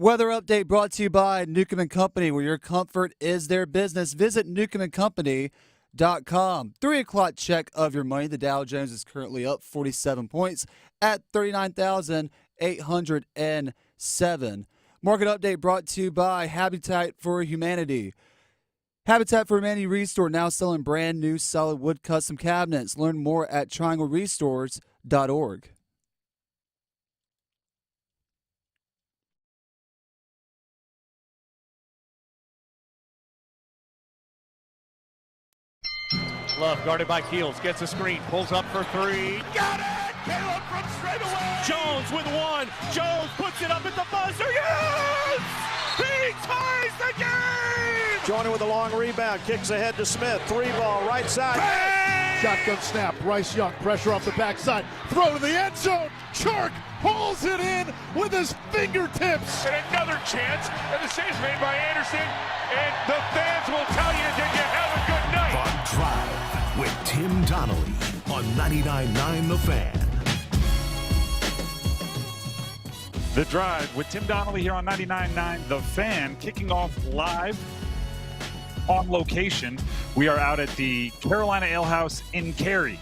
Weather update brought to you by Newcomb & Company, where your comfort is their business. Visit newcombandcompany.com. 3 o'clock check of your money. The Dow Jones is currently up 47 points at 39,807. Market update brought to you by Habitat for Humanity. Habitat for Humanity Restore now selling brand new solid wood custom cabinets. Learn more at trianglerestores.org. Love guarded by Keels, gets a screen, pulls up for three. Got it! Caleb from straight away! Jones with one. Jones puts it up at the buzzer. Yes! He ties the game! Joining with a long rebound, kicks ahead to Smith. 3-ball, right side. Bang! Shotgun snap, Bryce Young, pressure off the backside. Throw to the end zone. Chark pulls it in with his fingertips. And another chance, and the save's made by Anderson. And the fans will tell you, did you have a good night? On Drive with Tim Donnelly on 99.9 The Fan. The Drive with Tim Donnelly here on 99.9 The Fan, kicking off live on location. We are out at the Carolina Ale House in Cary.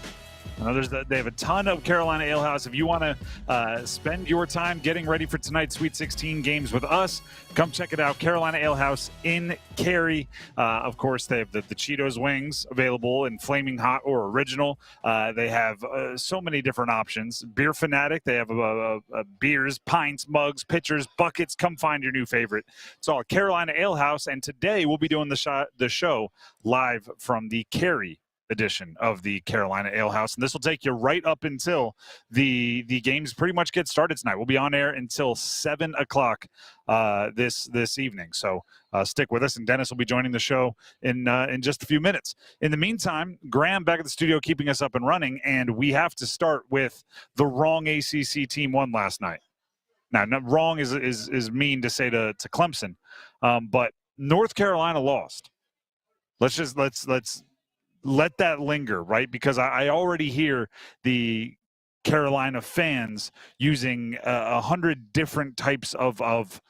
They have a ton of Carolina Ale House. If you want to spend your time getting ready for tonight's Sweet 16 games with us, come check it out. Carolina Ale House in Cary. Of course, they have the Cheetos wings available in flaming hot or original. They have so many different options. Beer Fanatic. They have beers, pints, mugs, pitchers, buckets. Come find your new favorite. It's all Carolina Ale House. And today we'll be doing the show live from the Cary edition of the Carolina Ale House, and this will take you right up until the games pretty much get started tonight. We'll be on air until 7 o'clock this evening, so stick with us, and Dennis will be joining the show in just a few minutes. In the meantime, Graham back at the studio keeping us up and running, and we have to start with the wrong ACC team won last night. Now, wrong is mean to say to Clemson, but North Carolina lost. Let's let that linger, right? Because I already hear the Carolina fans using 100 different types of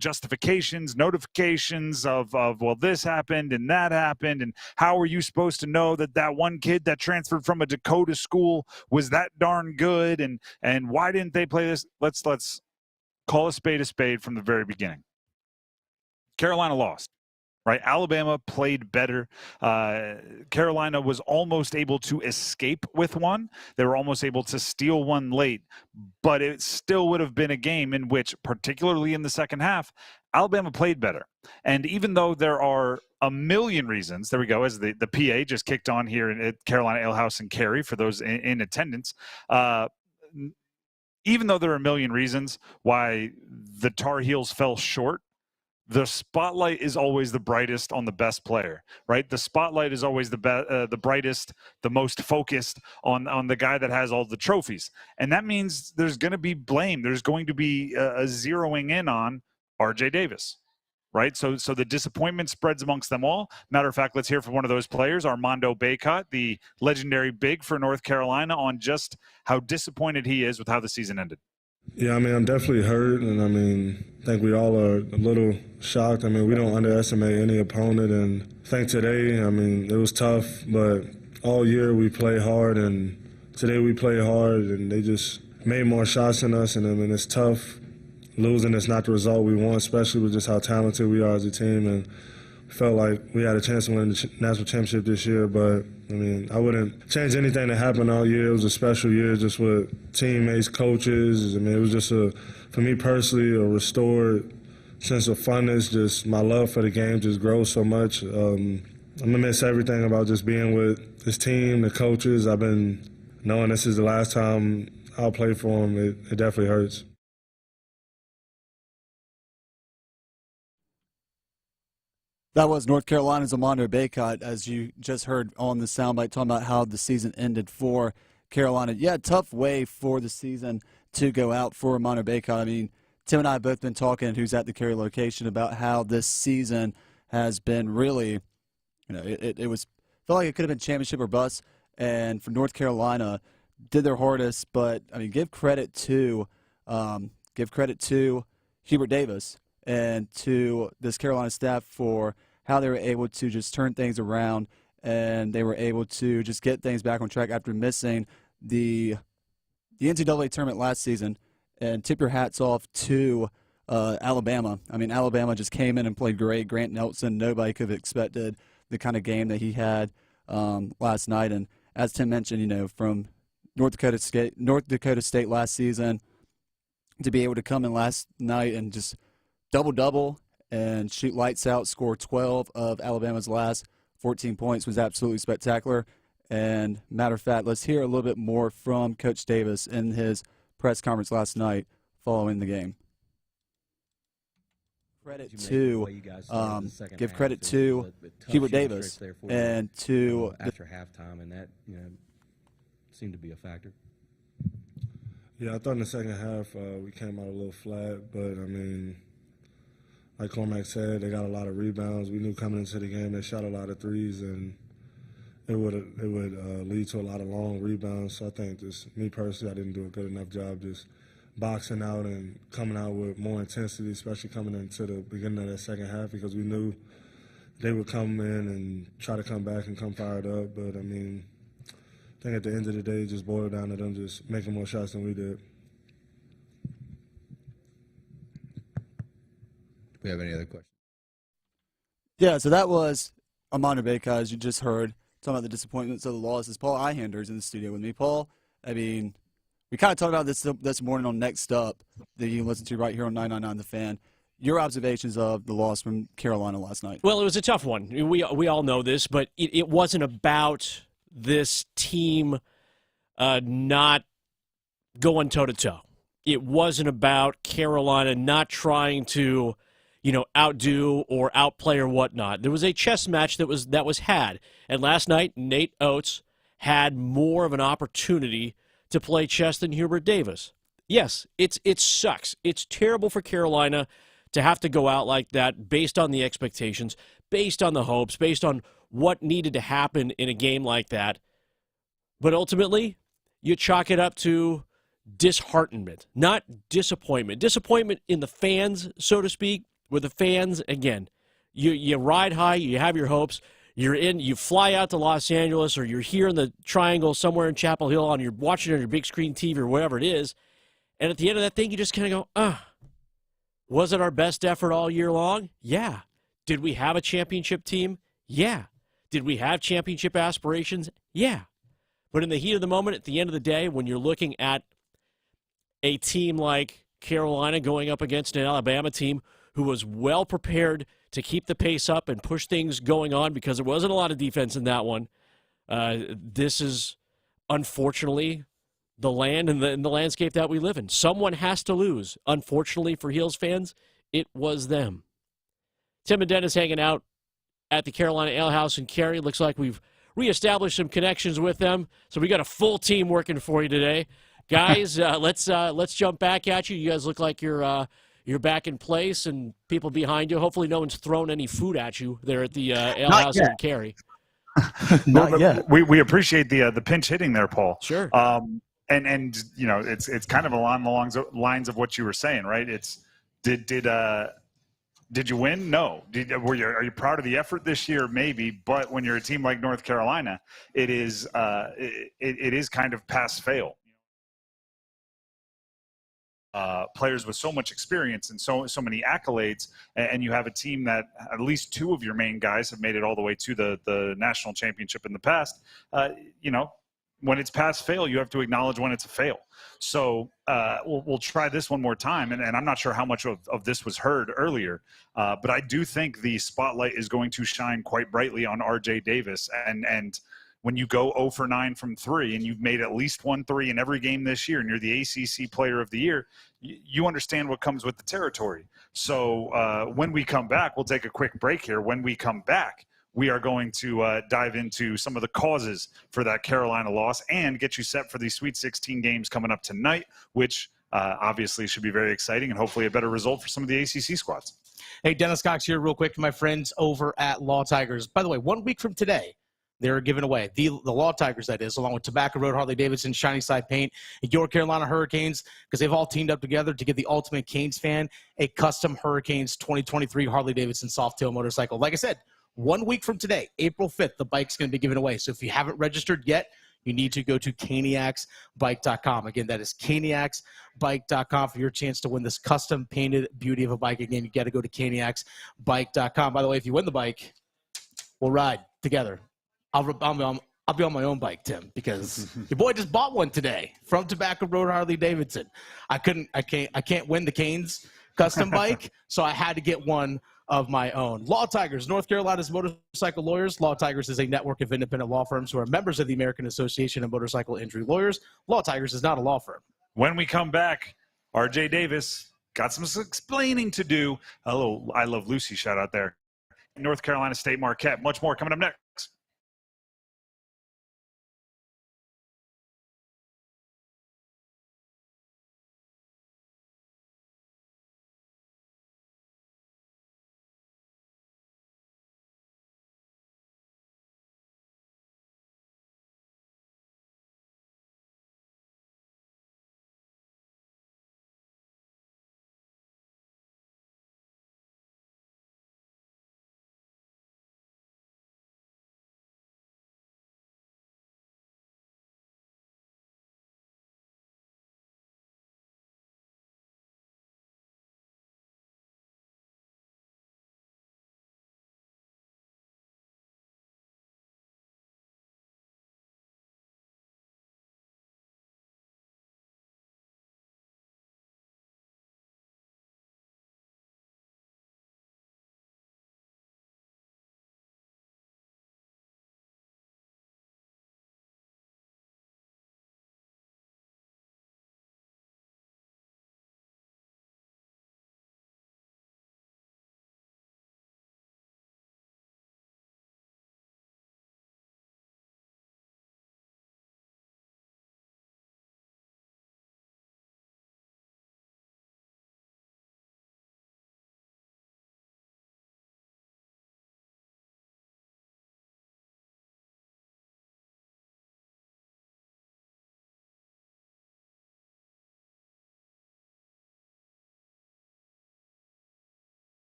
justifications, notifications of, well, this happened and that happened, and how are you supposed to know that one kid that transferred from a Dakota school was that darn good, and why didn't they play this? Let's call a spade from the very beginning. Carolina lost. Right, Alabama played better. Carolina was almost able to escape with one. They were almost able to steal one late, but it still would have been a game in which, particularly in the second half, Alabama played better. And even though there are a million reasons, there we go, as the PA just kicked on here at Carolina Ale House in Cary for those in attendance, even though there are a million reasons why the Tar Heels fell short, the spotlight is always the brightest on the best player, right? The spotlight is always the brightest, the most focused on the guy that has all the trophies. And that means there's going to be blame. There's going to be a zeroing in on RJ Davis, right? So the disappointment spreads amongst them all. Matter of fact, let's hear from one of those players, Armando Bacot, the legendary big for North Carolina, on just how disappointed he is with how the season ended. Yeah, I'm definitely hurt, and I think we all are a little shocked. We don't underestimate any opponent, and I think today, it was tough, but all year we play hard, and today we play hard, and they just made more shots than us, and it's tough. Losing is not the result we want, especially with just how talented we are as a team, and felt like we had a chance to win the national championship this year, but I wouldn't change anything that happened all year. It was a special year just with teammates, coaches. It was just for me personally, a restored sense of funness. Just my love for the game just grows so much. I'm gonna miss everything about just being with this team, the coaches. I've been knowing this is the last time I'll play for them. It definitely hurts. That was North Carolina's Armando Bacot, as you just heard on the soundbite, talking about how the season ended for Carolina. Yeah, tough way for the season to go out for Armando Bacot. Tim and I have both been talking, who's at the Cary location, about how this season has been really, it felt like it could have been championship or bust. And for North Carolina, did their hardest, but give credit to Hubert Davis and to this Carolina staff for how they were able to just turn things around, and they were able to just get things back on track after missing the NCAA tournament last season. And tip your hats off to Alabama. I mean, Alabama just came in and played great. Grant Nelson, nobody could have expected the kind of game that he had last night. And as Tim mentioned, from North Dakota State last season, to be able to come in last night and just double-double and shoot lights out, score 12 of Alabama's last 14 points was absolutely spectacular. And matter of fact, let's hear a little bit more from Coach Davis in his press conference last night following the game. Give credit to Hubert Davis and to after halftime, and that seemed to be a factor. Yeah, I thought in the second half we came out a little flat, but I mean, like Cormac said, they got a lot of rebounds. We knew coming into the game they shot a lot of threes, and it would lead to a lot of long rebounds. So I think me personally, I didn't do a good enough job just boxing out and coming out with more intensity, especially coming into the beginning of that second half, because we knew they would come in and try to come back and come fired up. But I mean, I think at the end of the day, it just boiled down to them just making more shots than we did. Do we have any other questions? Yeah, so that was Armando Bacot, as you just heard, talking about the disappointments of the losses. Paul Ihander's in the studio with me. Paul, I mean, we kind of talked about this morning on Next Up that you can listen to right here on 999 The Fan. Your observations of the loss from Carolina last night. Well, it was a tough one. We all know this, but it wasn't about this team not going toe-to-toe. It wasn't about Carolina not trying to, outdo or outplay or whatnot. There was a chess match that was had. And last night, Nate Oates had more of an opportunity to play chess than Hubert Davis. Yes, it sucks. It's terrible for Carolina to have to go out like that based on the expectations, based on the hopes, based on what needed to happen in a game like that. But ultimately, you chalk it up to disheartenment, not disappointment. Disappointment in the fans, so to speak, where the fans, again, you ride high, you have your hopes, you fly out to Los Angeles, or you're here in the Triangle somewhere in Chapel Hill and you're watching on your big screen TV or whatever it is, and at the end of that thing, you just kind of go, was it our best effort all year long? Yeah. Did we have a championship team? Yeah. Did we have championship aspirations? Yeah. But in the heat of the moment, at the end of the day, when you're looking at a team like Carolina going up against an Alabama team who was well prepared to keep the pace up and push things going on, because there wasn't a lot of defense in that one, this is unfortunately the land and the landscape that we live in. Someone has to lose. Unfortunately for Heels fans, it was them. Tim and Dennis hanging out at the Carolina Ale House in Cary. Looks like we've reestablished some connections with them, so we got a full team working for you today. Guys, let's jump back at you. You guys look like you're back in place, and people behind you. Hopefully no one's thrown any food at you there at the Ale House in Cary. Not yet. We appreciate the pinch hitting there, Paul. Sure. And it's kind of along the lines of what you were saying, right? It's did you win? No. Are you proud of the effort this year? Maybe, but when you're a team like North Carolina, it is kind of pass fail. Players with so much experience and so many accolades, and you have a team that at least two of your main guys have made it all the way to the national championship in the past. When it's pass fail, you have to acknowledge when it's a fail. So we'll try this one more time, and I'm not sure how much of this was heard earlier, but I do think the spotlight is going to shine quite brightly on R.J. Davis, and when you go 0 for 9 from 3 and you've made at least 1 3 in every game this year and you're the ACC Player of the Year, you understand what comes with the territory. So when we come back, we'll take a quick break here. When we come back, we are going to dive into some of the causes for that Carolina loss and get you set for the Sweet 16 games coming up tonight, which obviously should be very exciting and hopefully a better result for some of the ACC squads. Hey, Dennis Cox here real quick to my friends over at Law Tigers. By the way, 1 week from today, they're giving away. The Law Tigers, that is, along with Tobacco Road, Harley-Davidson, Shiny Side Paint, and your Carolina Hurricanes, because they've all teamed up together to give the ultimate Canes fan a custom Hurricanes 2023 Harley-Davidson Softail motorcycle. Like I said, 1 week from today, April 5th, the bike's going to be given away. So if you haven't registered yet, you need to go to caniacsbike.com. Again, that is caniacsbike.com for your chance to win this custom painted beauty of a bike. Again, you got to go to caniacsbike.com. By the way, if you win the bike, we'll ride together. I'll be on my own bike, Tim, because your boy just bought one today from Tobacco Road Harley-Davidson. I can't win the Canes custom bike, so I had to get one of my own. Law Tigers, North Carolina's motorcycle lawyers. Law Tigers is a network of independent law firms who are members of the American Association of Motorcycle Injury Lawyers. Law Tigers is not a law firm. When we come back, RJ Davis got some explaining to do. Hello, I Love Lucy shout out there. North Carolina State Marquette. Much more coming up next.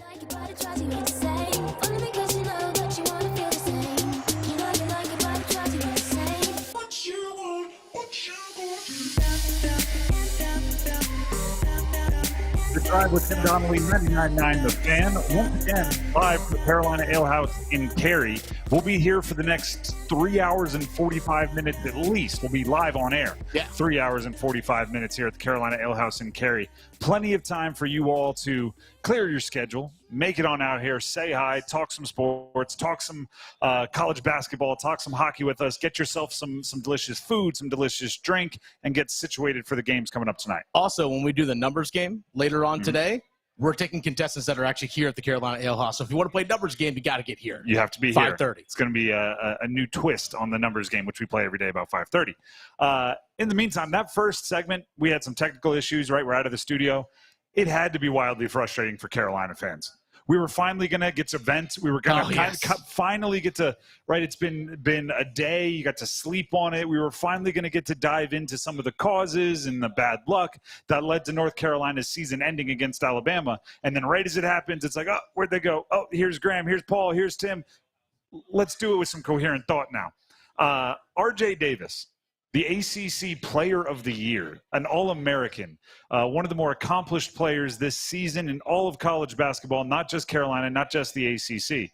The Drive with Tim Donnelly, 99.9 The Fan. Once again, live from the Carolina Ale House in Cary. We'll be here for the next 3 hours and 45 minutes at least. We'll be live on air. Yeah. 3 hours and 45 minutes here at the Carolina Ale House in Cary. Plenty of time for you all to clear your schedule, make it on out here, say hi, talk some sports, talk some college basketball, talk some hockey with us, get yourself some delicious food, some delicious drink, and get situated for the games coming up tonight. Also, when we do the numbers game later on today, we're taking contestants that are actually here at the Carolina Ale House. So if you want to play numbers game, you got to get here. You have to be here. 5:30. It's going to be a new twist on the numbers game, which we play every day about 5:30. In the meantime, that first segment, we had some technical issues, right? We're out of the studio. It had to be wildly frustrating for Carolina fans. We were finally going to get to vent. We were going to finally get to, right, it's been a day. You got to sleep on it. We were finally going to get to dive into some of the causes and the bad luck that led to North Carolina's season ending against Alabama. And then right as it happens, it's like, oh, where'd they go? Oh, here's Graham, here's Paul, here's Tim. Let's do it with some coherent thought now. R.J. Davis, the ACC Player of the Year, an All-American, one of the more accomplished players this season in all of college basketball, not just Carolina, not just the ACC.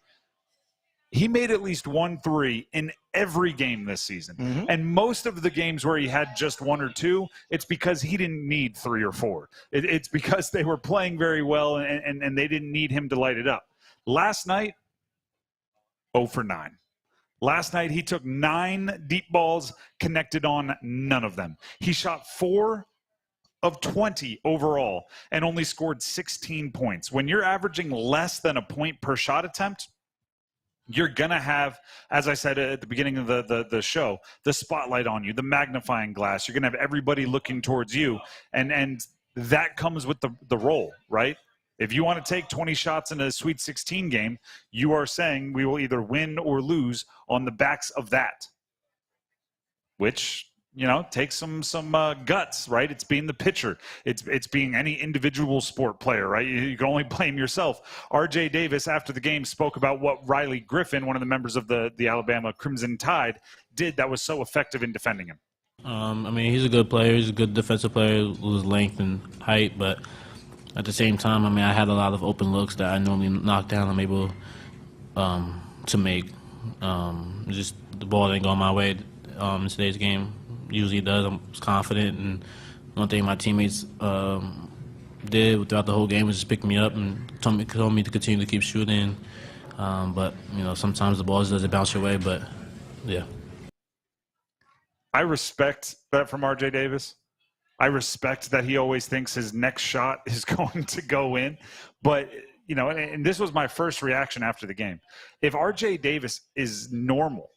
He made at least 1 3 in every game this season. And most of the games where he had just 1 or 2, it's because he didn't need 3 or 4. It's because they were playing very well and they didn't need him to light it up. Last night, 0 for 9. Last night, he took 9 deep balls, connected on none of them. He shot 4 of 20 overall and only scored 16 points. When you're averaging less than a point per shot attempt, you're going to have, as I said at the beginning of the show, the spotlight on you, the magnifying glass. You're going to have everybody looking towards you, and that comes with the role, right? If you want to take 20 shots in a Sweet 16 game, you are saying we will either win or lose on the backs of that, which, you know, takes some guts, right? It's being the pitcher. It's being any individual sport player, right? You can only blame yourself. R.J. Davis, after the game, spoke about what Riley Griffin, one of the members of the Alabama Crimson Tide, did that was so effective in defending him. I mean, he's a good player. He's a good defensive player with his length and height, but at the same time, I mean, I had a lot of open looks that I normally knock down. I'm able to make. Just the ball didn't go my way in today's game. Usually it does. I was confident, and one thing my teammates did throughout the whole game was just pick me up and told me to continue to keep shooting. But, you know, sometimes the ball just doesn't bounce your way, but, yeah. I respect that from R.J. Davis. I respect that he always thinks his next shot is going to go in. But, you know, and this was my first reaction after the game. If R.J. Davis is normal,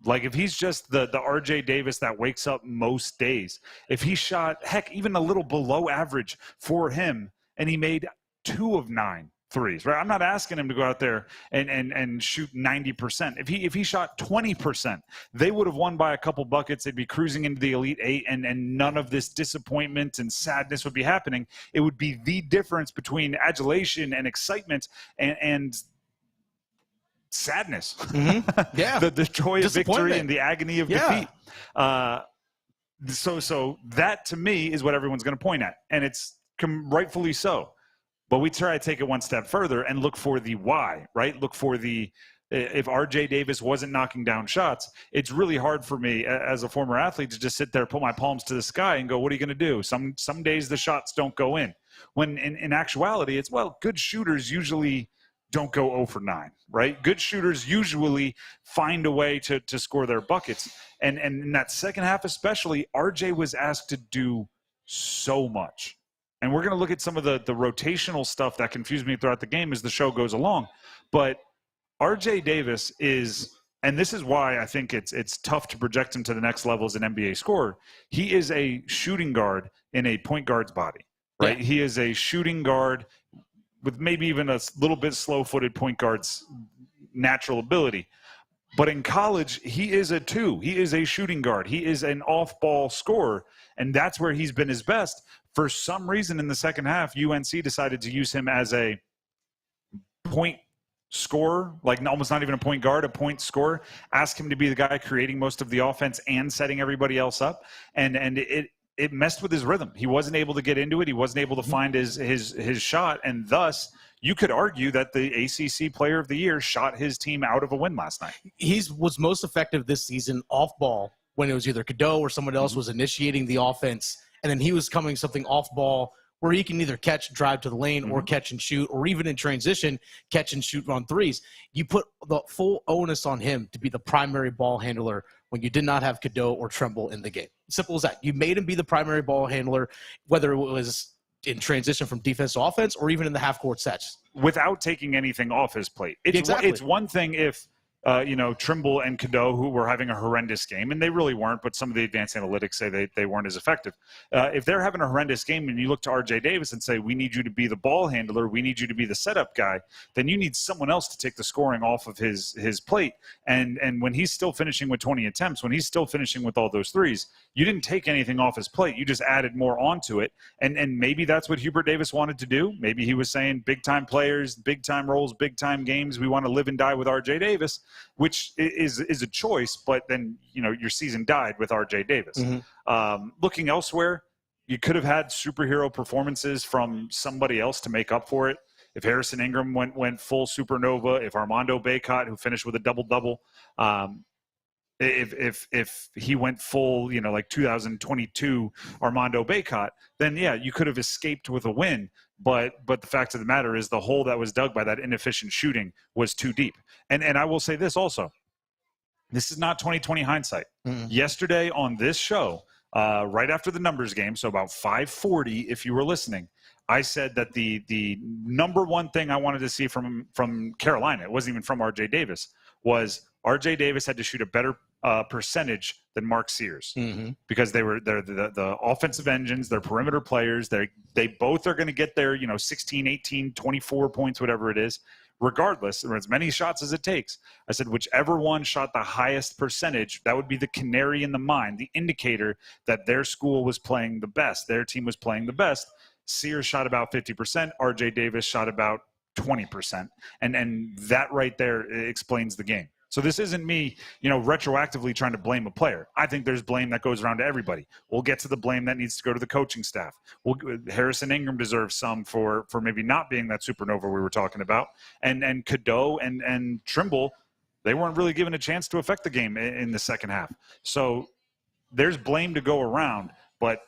like if he's just the R.J. Davis that wakes up most days, if he shot, heck, even a little below average for him, and he made 2 of 9 threes, right? I'm not asking him to go out there and shoot 90%. If he shot 20%, they would have won by a couple buckets. They'd be cruising into the Elite Eight, and none of this disappointment and sadness would be happening. It would be the difference between adulation and excitement and sadness. Yeah. the joy of victory and the agony of defeat. So that to me is what everyone's going to point at, and it's rightfully so. But we try to take it one step further and look for the why, right? Look for if R.J. Davis wasn't knocking down shots, it's really hard for me as a former athlete to just sit there, put my palms to the sky and go, what are you going to do? Some days the shots don't go in. When in actuality, it's, well, good shooters usually don't go 0 for 9, right? Good shooters usually find a way to score their buckets. And in that second half especially, R.J. was asked to do so much. And we're going to look at some of the rotational stuff that confused me throughout the game as the show goes along. But R.J. Davis is, and this is why I think it's tough to project him to the next level as an NBA scorer. He is a shooting guard in a point guard's body, right? Yeah. He is a shooting guard with maybe even a little bit slow-footed point guard's natural ability. But in college, he is a 2. He is a shooting guard. He is an off-ball scorer, and that's where he's been his best. For some reason in the second half, UNC decided to use him as a point scorer, like almost not even a point guard, a point scorer. Ask him to be the guy creating most of the offense and setting everybody else up. And it messed with his rhythm. He wasn't able to get into it. He wasn't able to find his shot. And thus, you could argue that the ACC Player of the Year shot his team out of a win last night. He was most effective this season off ball when it was either Cadeau or someone else was initiating the offense. And then he was coming something off ball where he can either catch, drive to the lane, or catch and shoot, or even in transition, catch and shoot on threes. You put the full onus on him to be the primary ball handler when you did not have Cadeau or Trimble in the game. Simple as that. You made him be the primary ball handler, whether it was in transition from defense to offense or even in the half-court sets. Without taking anything off his plate. It's one thing if Trimble and Cadeau, who were having a horrendous game, and they really weren't, but some of the advanced analytics say they weren't as effective. If they're having a horrendous game and you look to RJ Davis and say, we need you to be the ball handler, we need you to be the setup guy, then you need someone else to take the scoring off of his plate. And when he's still finishing with 20 attempts, when he's still finishing with all those threes, you didn't take anything off his plate. You just added more onto it. And maybe that's what Hubert Davis wanted to do. Maybe he was saying big-time players, big-time roles, big-time games, we want to live and die with RJ Davis, which is a choice, but then, your season died with RJ Davis. Looking elsewhere, you could have had superhero performances from somebody else to make up for it. If Harrison Ingram went full supernova, if Armando Bacot, who finished with a double-double, if he went full, like 2022 Armando Bacot, then yeah, you could have escaped with a win. But the fact of the matter is the hole that was dug by that inefficient shooting was too deep. And I will say this also. This is not 2020 hindsight. Yesterday on this show, right after the numbers game, so about 5:40 if you were listening, I said that the number one thing I wanted to see from Carolina, it wasn't even from RJ Davis, was RJ Davis had to shoot a better percentage than Mark Sears because they're the offensive engines, they're perimeter players. They both are going to get their 16, 18, 24 points, whatever it is, regardless, or as many shots as it takes. I said whichever one shot the highest percentage, that would be the canary in the mine, the indicator that their school was playing the best, their team was playing the best. Sears shot about 50%, RJ Davis shot about 20%, and that right there explains the game. So this isn't me, retroactively trying to blame a player. I think there's blame that goes around to everybody. We'll get to the blame that needs to go to the coaching staff. Harrison Ingram deserves some for maybe not being that supernova we were talking about. And Cadeau and Trimble, they weren't really given a chance to affect the game in the second half. So there's blame to go around. But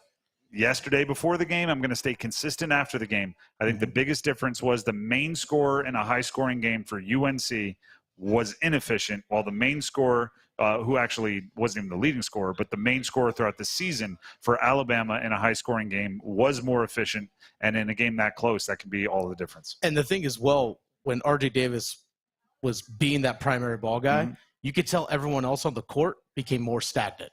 yesterday before the game, I'm going to stay consistent after the game. I think the biggest difference was the main scorer in a high-scoring game for UNC was inefficient, while the main scorer, who actually wasn't even the leading scorer, but the main scorer throughout the season for Alabama in a high-scoring game was more efficient. And in a game that close, that can be all the difference. And the thing is, when RJ Davis was being that primary ball guy, you could tell everyone else on the court became more stagnant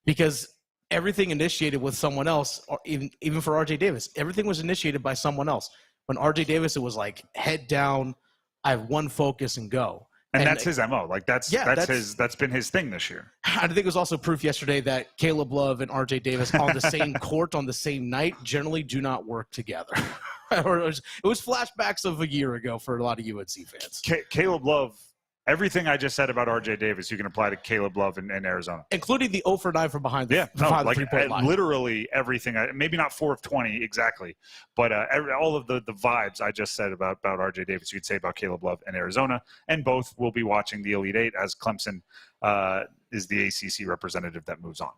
because everything initiated with someone else, or even for RJ Davis, everything was initiated by someone else. When RJ Davis, it was like head down, I have one focus and go. And that's his MO. Like that's been his thing this year. I think it was also proof yesterday that Caleb Love and RJ Davis on the same court on the same night generally do not work together. It was flashbacks of a year ago for a lot of UNC fans. Caleb Love, everything I just said about RJ Davis, you can apply to Caleb Love in Arizona. Including the 0 for 9 from behind the, the three-point line. Literally everything. Maybe not 4 of 20 exactly, but all of the vibes I just said about RJ Davis, you could say about Caleb Love in Arizona. And both will be watching the Elite Eight as Clemson is the ACC representative that moves on.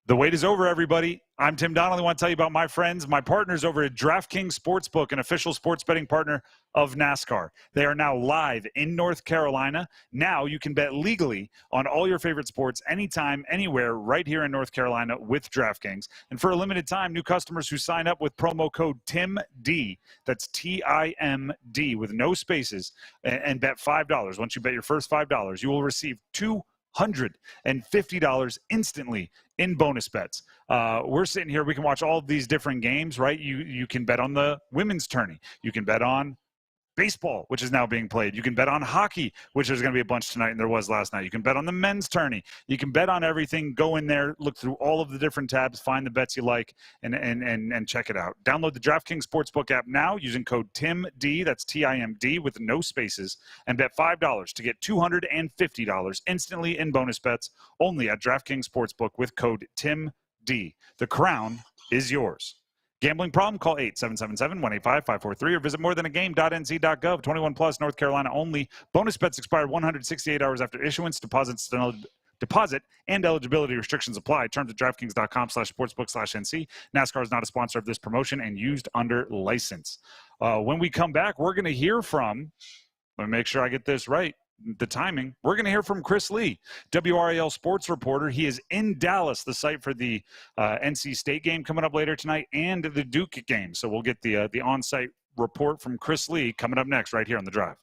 The wait is over, everybody. I'm Tim Donnelly. I want to tell you about my friends, my partners over at DraftKings Sportsbook, an official sports betting partner of NASCAR. They are now live in North Carolina. Now you can bet legally on all your favorite sports anytime, anywhere, right here in North Carolina with DraftKings. And for a limited time, new customers who sign up with promo code TIMD, that's TIMD with no spaces, and bet $5. Once you bet your first $5, you will receive $250 instantly in bonus bets. We're sitting here, we can watch all of these different games, right? You can bet on the women's tourney. You can bet on baseball, which is now being played. You can bet on hockey, which there's going to be a bunch tonight, and there was last night. You can bet on the men's tourney. You can bet on everything. Go in there, look through all of the different tabs, find the bets you like, and check it out. Download the DraftKings Sportsbook app now using code TIMD, that's TIMD, with no spaces, and bet $5 to get $250 instantly in bonus bets only at DraftKings Sportsbook with code TIMD. The crown is yours. Gambling problem? Call 877-185-543 or visit morethanagame.nc.gov. 21 plus, North Carolina only. Bonus bets expire 168 hours after issuance. Deposit and eligibility restrictions apply. Terms at DraftKings.com/sportsbook/NC. NASCAR is not a sponsor of this promotion and used under license. When we come back, we're going to hear from, let me make sure I get this right, the timing. We're going to hear from Chris Lee, WRAL sports reporter. He is in Dallas, the site for the NC State game coming up later tonight and the Duke game. So we'll get the on-site report from Chris Lee coming up next right here on The Drive.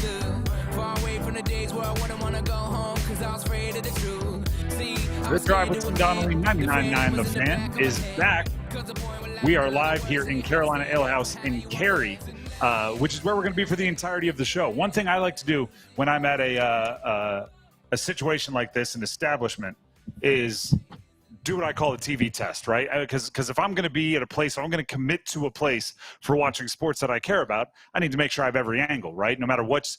understood. Far away from the days where I wouldn't want to go home because I was afraid of the truth. See, The Drive with Tim Donnelly, 99.9 The Fan, is back. We are live here in Carolina Ale House in Cary, which is where we're going to be for the entirety of the show. One thing I like to do when I'm at a situation like this, an establishment, is do what I call a TV test, right? Because if I'm going to be at a place, or I'm going to commit to a place for watching sports that I care about, I need to make sure I have every angle, right? No matter what's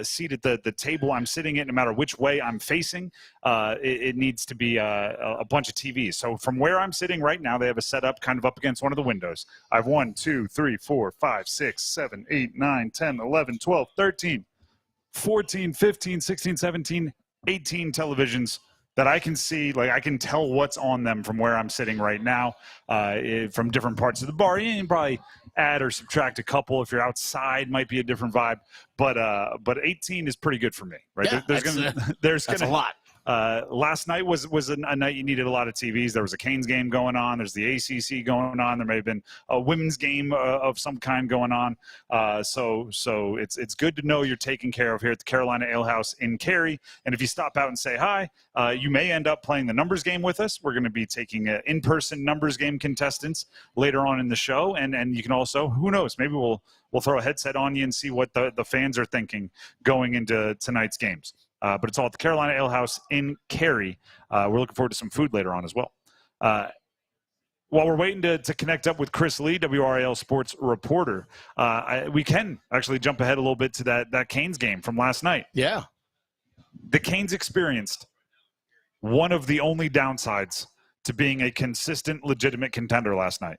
seat at the table I'm sitting at, no matter which way I'm facing, it needs to be a bunch of TVs. So from where I'm sitting right now, they have a setup kind of up against one of the windows. I have 1, 2, 3, 4, 5, 6, 7, 8, 9, 10, 11, 12, 13, 14, 15, 16, 17, 18 televisions that I can see. Like, I can tell what's on them from where I'm sitting right now, from different parts of the bar. You can probably add or subtract a couple. If you're outside, might be a different vibe. But 18 is pretty good for me, right? Yeah, there's a lot. Last night was a night you needed a lot of TVs. There was a Canes game going on. There's the ACC going on. There may have been a women's game of some kind going on. So it's good to know you're taken care of here at the Carolina Ale House in Cary. And if you stop out and say hi, you may end up playing the numbers game with us. We're going to be taking in-person numbers game contestants later on in the show. And you can also, who knows, maybe we'll throw a headset on you and see what the fans are thinking going into tonight's games. But it's all at the Carolina Ale House in Cary. We're looking forward to some food later on as well. While we're waiting to connect up with Chris Lee, WRAL sports reporter, we can actually jump ahead a little bit to that Canes game from last night. Yeah. The Canes experienced one of the only downsides to being a consistent, legitimate contender last night.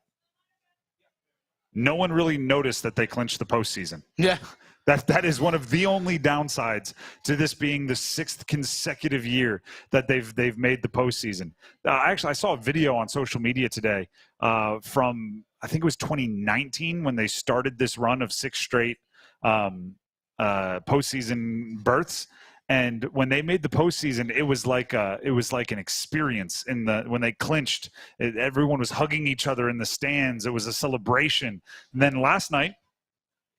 No one really noticed that they clinched the postseason. Yeah. That is one of the only downsides to this being the 6th consecutive year that they've made the postseason. Actually, I saw a video on social media today from, I think it was 2019, when they started this run of 6 straight postseason berths. And when they made the postseason, it was like an experience. When they clinched, everyone was hugging each other in the stands. It was a celebration. And then last night,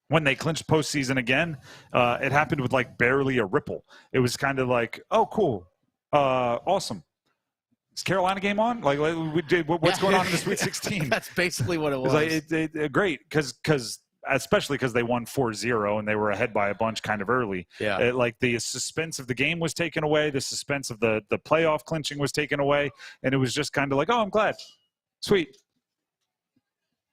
when they clinched postseason again, it happened with like barely a ripple. It was kind of like, oh, cool, awesome. Is Carolina game on? Like, what's going on in the Sweet 16? That's basically what it was. Great, because especially because they won 4-0 and they were ahead by a bunch kind of early. Yeah. Like, the suspense of the game was taken away. The suspense of the playoff clinching was taken away. And it was just kind of like, oh, I'm glad. Sweet.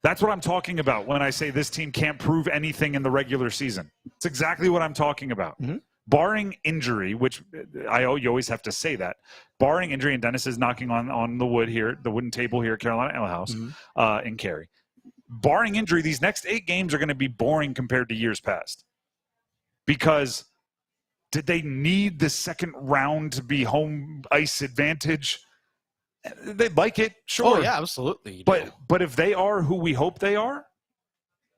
That's what I'm talking about when I say this team can't prove anything in the regular season. It's exactly what I'm talking about. Mm-hmm. Barring injury, which you always have to say that. Barring injury, and Dennis is knocking on the wooden table here at Carolina Ale House in Cary. Barring injury, these next 8 games are going to be boring compared to years past. Because did they need the second round to be home ice advantage? They'd like it, sure. Oh, yeah, absolutely. But if they are who we hope they are,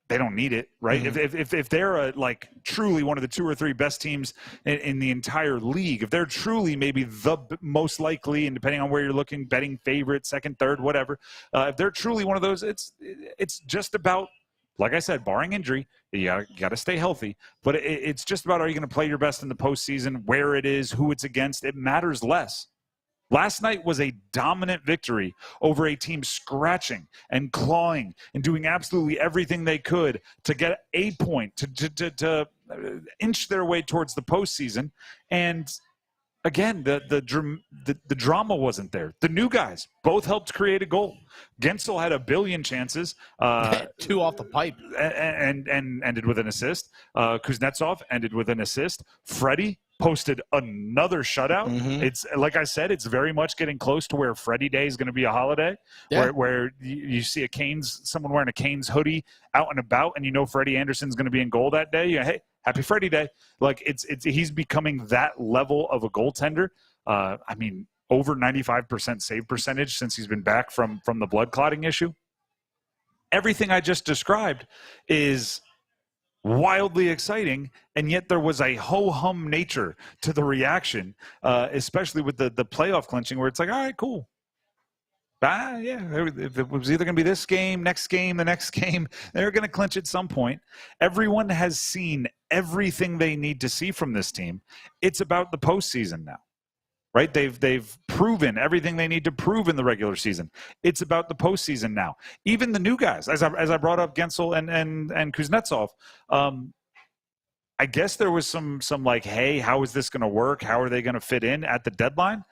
they don't need it, right? Mm-hmm. If they're truly one of the 2 or 3 best teams in the entire league, if they're truly maybe the most likely, and depending on where you're looking, betting favorite, second, third, whatever, if they're truly one of those, it's just about, like I said, barring injury, you got to stay healthy. But it's just about, are you going to play your best in the postseason, where it is, who it's against? It matters less. Last night was a dominant victory over a team scratching and clawing and doing absolutely everything they could to get a point, to inch their way towards the postseason. And again, the drama wasn't there. The new guys both helped create a goal. Gensel had a billion chances. 2 off the pipe. And ended with an assist. Kuznetsov ended with an assist. Freddie posted another shutout. Mm-hmm. It's, like I said, it's very much getting close to where Freddie Day is going to be a holiday, where you see someone wearing a Canes hoodie out and about, and you know Freddie Anderson's going to be in goal that day. Hey, happy Freddie Day. Like, he's becoming that level of a goaltender. I mean, over 95% save percentage since he's been back from the blood clotting issue. Everything I just described is wildly exciting, and yet there was a ho-hum nature to the reaction, especially with the playoff clinching, where it's like, all right, cool. If it was either going to be this game, next game, the next game, they're going to clinch at some point. Everyone has seen everything they need to see from this team. It's about the postseason now, right? They've proven everything they need to prove in the regular season. It's about the postseason now. Even the new guys, as I brought up Gensel and Kuznetsov, I guess there was some like, hey, how is this going to work? How are they going to fit in at the deadline?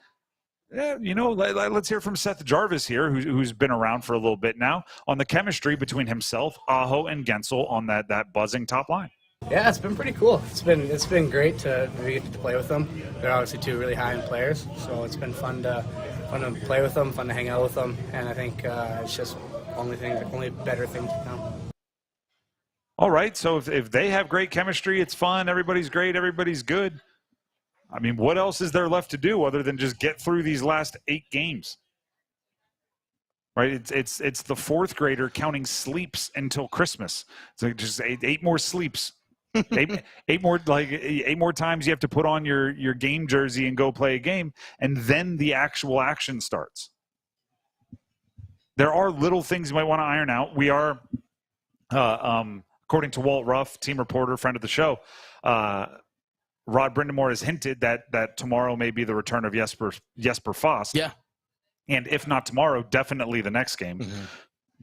Yeah, let's hear from Seth Jarvis here, who's been around for a little bit now, on the chemistry between himself, Aho, and Gensel on that buzzing top line. Yeah, it's been pretty cool. It's been great to get to play with them. They're obviously two really high-end players, so it's been fun to play with them, fun to hang out with them, and I think it's just only better things to come. All right, so if they have great chemistry, it's fun, everybody's great, everybody's good. I mean, what else is there left to do other than just get through these last 8 games? Right? It's the fourth grader counting sleeps until Christmas. It's like just eight more sleeps. eight more times you have to put on your game jersey and go play a game, and then the actual action starts. There are little things you might want to iron out. We are, according to Walt Ruff, team reporter, friend of the show, Rod Brindamore has hinted that tomorrow may be the return of Jesper Fast. Yeah. And if not tomorrow, definitely the next game. Mm-hmm.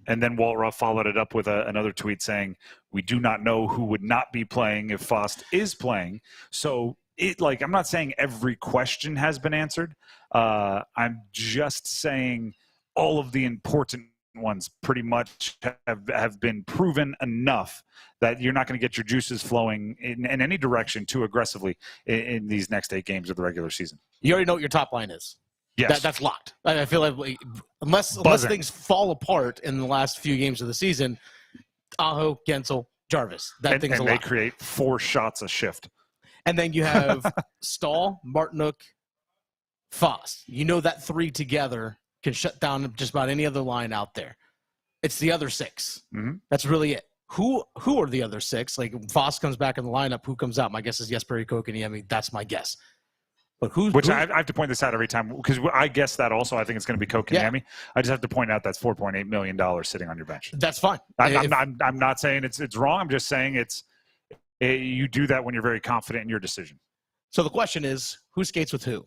And then Walt Ruff followed it up with another tweet saying, we do not know who would not be playing if Fast is playing. So I'm not saying every question has been answered. I'm just saying all of the important ones pretty much have been proven enough that you're not going to get your juices flowing in any direction too aggressively in these next 8 games of the regular season. You already know what your top line is. Yes. That's locked. I feel like unless things fall apart in the last few games of the season, Aho, Gensel, Jarvis. Thing's a lot. And they create 4 shots a shift. And then you have Stahl, Martinook, Fast. You know that 3 together can shut down just about any other line out there. It's the other 6. Mm-hmm. That's really it. Who are the other 6? Like, Fast comes back in the lineup. Who comes out? My guess is Jesper Kotkaniemi. That's my guess. But I have to point this out every time because I guess that also. I think it's going to be Kotkaniemi. Yeah. I just have to point out that's $4.8 million sitting on your bench. That's fine. I'm not saying it's wrong. I'm just saying you do that when you're very confident in your decision. So the question is, who skates with who?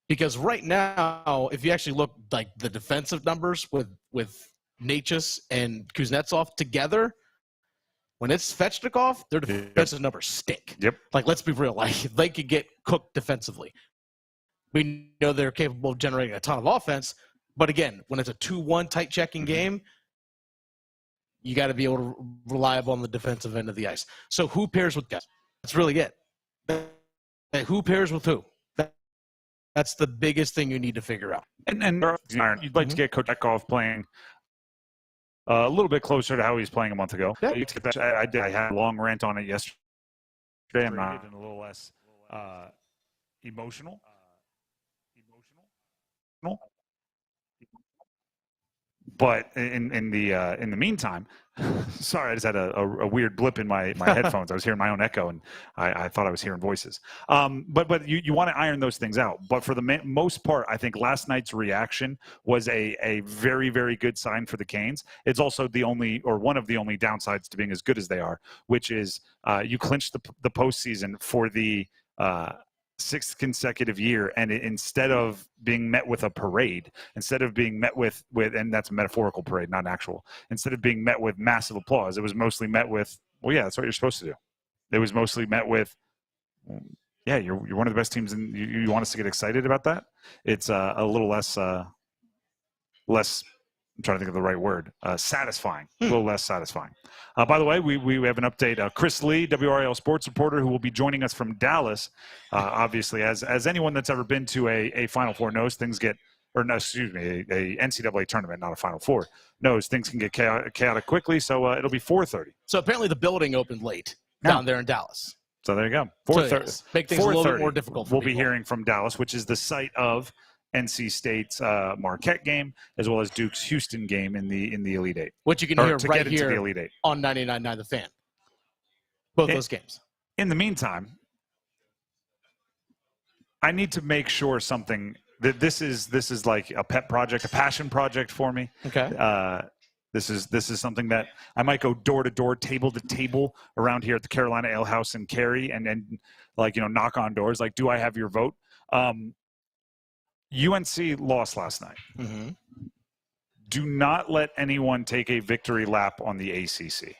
Because right now, if you actually look like the defensive numbers with Necas and Kuznetsov together, when it's Svechnikov, their defensive numbers stink. Yep. Like, let's be real. Like, they could get cooked defensively. We know they're capable of generating a ton of offense. But again, when it's a 2-1 tight checking game, you got to be able to rely on the defensive end of the ice. So who pairs with guys? That's really it. Who pairs with who? That's the biggest thing you need to figure out. And you'd like to get Kochetkov playing a little bit closer to how he was playing a month ago. Yeah. I had a long rant on it yesterday. I'm not a little less emotional. But in the meantime, sorry, I just had a weird blip in my headphones. I was hearing my own echo, and I thought I was hearing voices. But you want to iron those things out. But for the most part, I think last night's reaction was a very, very good sign for the Canes. It's also one of the only downsides to being as good as they are, which is you clinched the postseason for the 6th consecutive year, and instead of being met with a parade, instead of being met with and that's a metaphorical parade, not an actual, instead of being met with massive applause, it was mostly met with, well, yeah, that's what you're supposed to do. It was mostly met with, yeah, you're one of the best teams, and you want us to get excited about that. It's a little less I'm trying to think of the right word. Satisfying. A little less satisfying. By the way, we have an update. Chris Lee, WRAL sports reporter, who will be joining us from Dallas. Obviously, as anyone that's ever been to a Final Four knows, a NCAA tournament, not a Final Four, knows things can get chaotic quickly. So it'll be 4:30. So apparently the building opened late down there in Dallas. So there you go. 4:30. Make things a little bit more difficult for We'll be hearing from Dallas, which is the site of NC State's Marquette game, as well as Duke's Houston game in the Elite Eight. Which you can hear right here on 99.9 The Fan. Both those games. In the meantime, I need to make sure something that this is like a pet project, a passion project for me. Okay. This is something that I might go door to door, table to table around here at the Carolina Ale House in Cary, and like, knock on doors. Like, do I have your vote? UNC lost last night. Mm-hmm. Do not let anyone take a victory lap on the ACC.